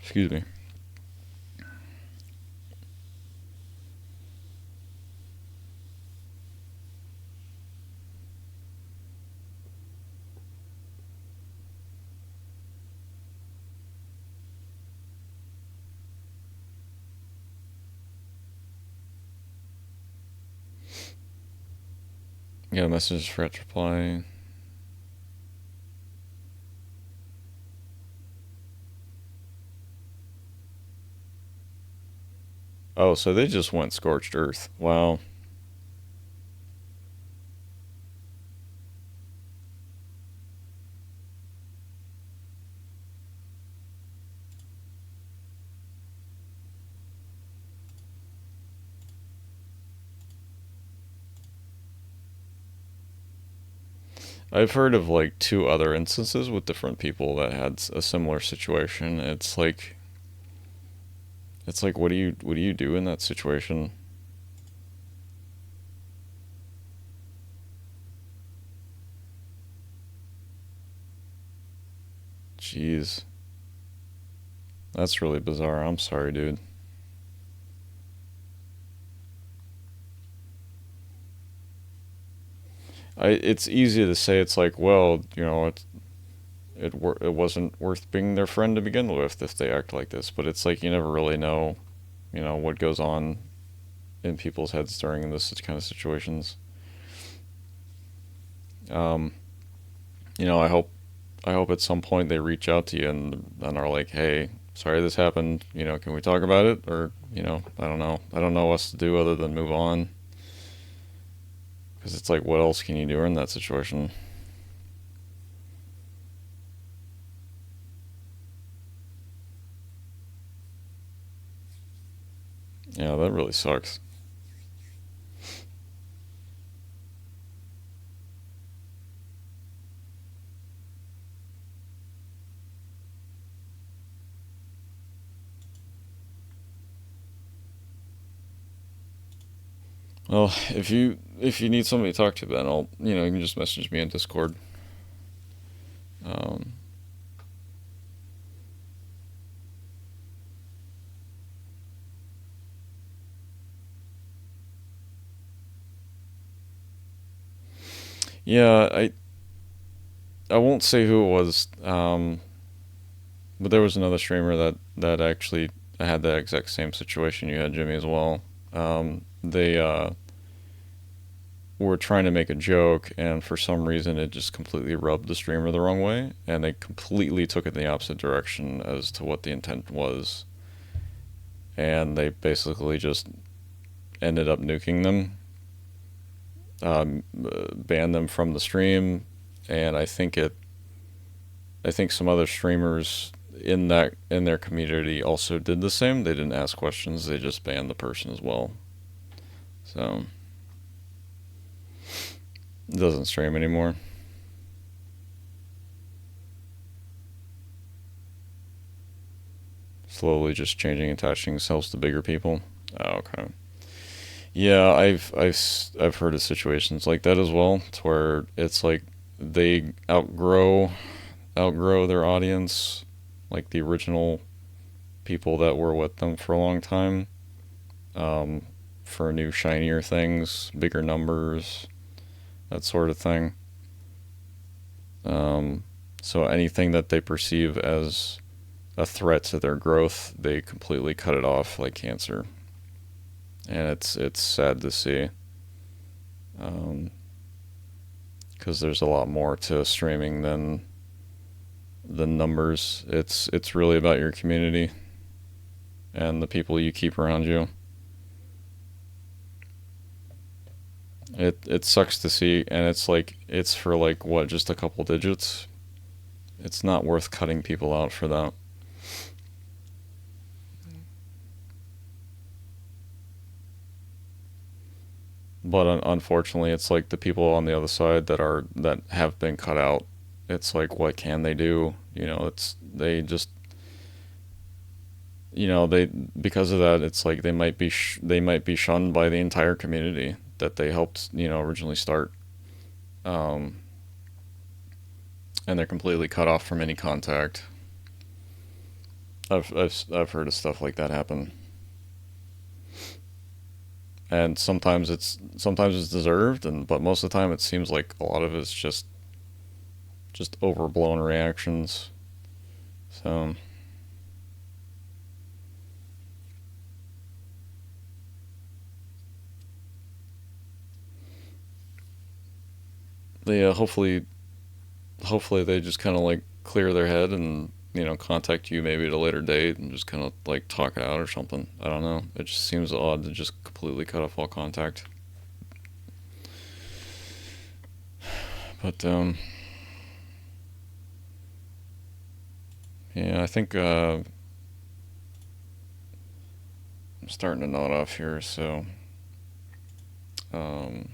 Excuse me. Got a message for it to reply. Oh, so they just went scorched earth. Wow. I've heard of like two other instances with different people that had a similar situation. It's like what do you do in that situation? Jeez, that's really bizarre. I'm sorry, dude. It's easy to say it's like, well, it wasn't worth being their friend to begin with if they act like this, but it's like you never really know, what goes on in people's heads during this kind of situations. Um, I hope at some point they reach out to you and are like, hey, sorry this happened. Can we talk about it? Or I don't know. I don't know what else to do other than move on. Because it's like, what else can you do in that situation? Yeah, that really sucks. Well, if you need somebody to talk to, then you can just message me on Discord. Um, yeah, I won't say who it was, but there was another streamer that actually had that exact same situation you had, Jimmy, as well. They were trying to make a joke, and for some reason, it just completely rubbed the streamer the wrong way, and they completely took it in the opposite direction as to what the intent was, and they basically just ended up nuking them, banned them from the stream, and I think some other streamers in their community also did the same. They didn't ask questions; they just banned the person as well. So it doesn't stream anymore. Slowly just changing, attaching themselves to bigger people. Oh, okay. Yeah, I've heard of situations like that as well, to where it's like they outgrow their audience, like the original people that were with them for a long time, um, for new shinier things, bigger numbers, that sort of thing. Um, so anything that they perceive as a threat to their growth, they completely cut it off like cancer, and it's sad to see. Um, because there's a lot more to streaming than numbers. It's really about your community and the people you keep around you. It sucks to see, and it's like it's for like what, just a couple digits. It's not worth cutting people out for that. But unfortunately, it's like the people on the other side that have been cut out. It's like, what can they do? It's they just they, because of that, it's like they might be shunned by the entire community that they helped originally start, um, and they're completely cut off from any contact. I've heard of stuff like that happen, and sometimes it's deserved, and but most of the time it seems like a lot of it's just overblown reactions. So they hopefully they just kind of like clear their head and contact you maybe at a later date and just kind of like talk it out or something. I don't know. It just seems odd to just completely cut off all contact. But yeah, I think I'm starting to nod off here. So um,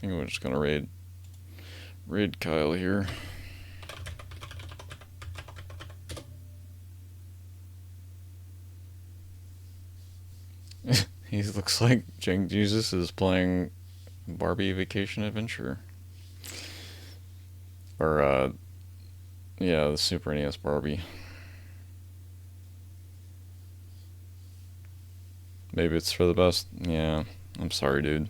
think we're just gonna raid Kyle here. He looks like Jink Jesus is playing Barbie Vacation Adventure. Or, yeah, the Super NES Barbie. Maybe it's for the best. Yeah, I'm sorry, dude.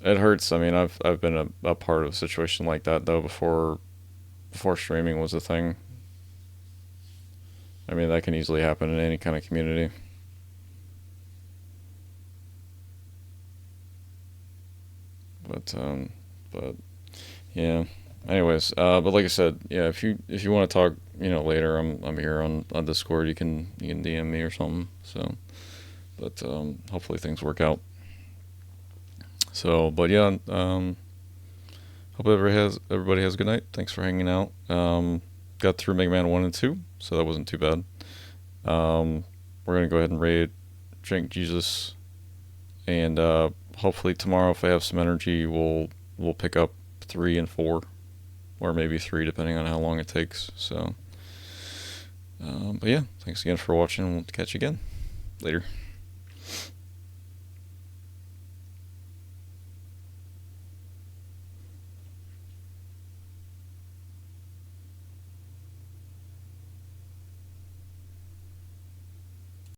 It hurts. I mean, I've been a part of a situation like that though before streaming was a thing. I mean, that can easily happen in any kind of community. But but yeah. Anyways, but like I said, yeah, if you want to talk, later, I'm here on Discord. You can DM me or something. So, but hopefully things work out. So, but yeah, hope everybody has a good night. Thanks for hanging out. Got through Mega Man 1 and 2, so that wasn't too bad. We're gonna go ahead and raid Drink Jesus, and hopefully tomorrow, if I have some energy, we'll pick up 3 and 4, or maybe 3, depending on how long it takes. So, but yeah, thanks again for watching. We'll catch you again later.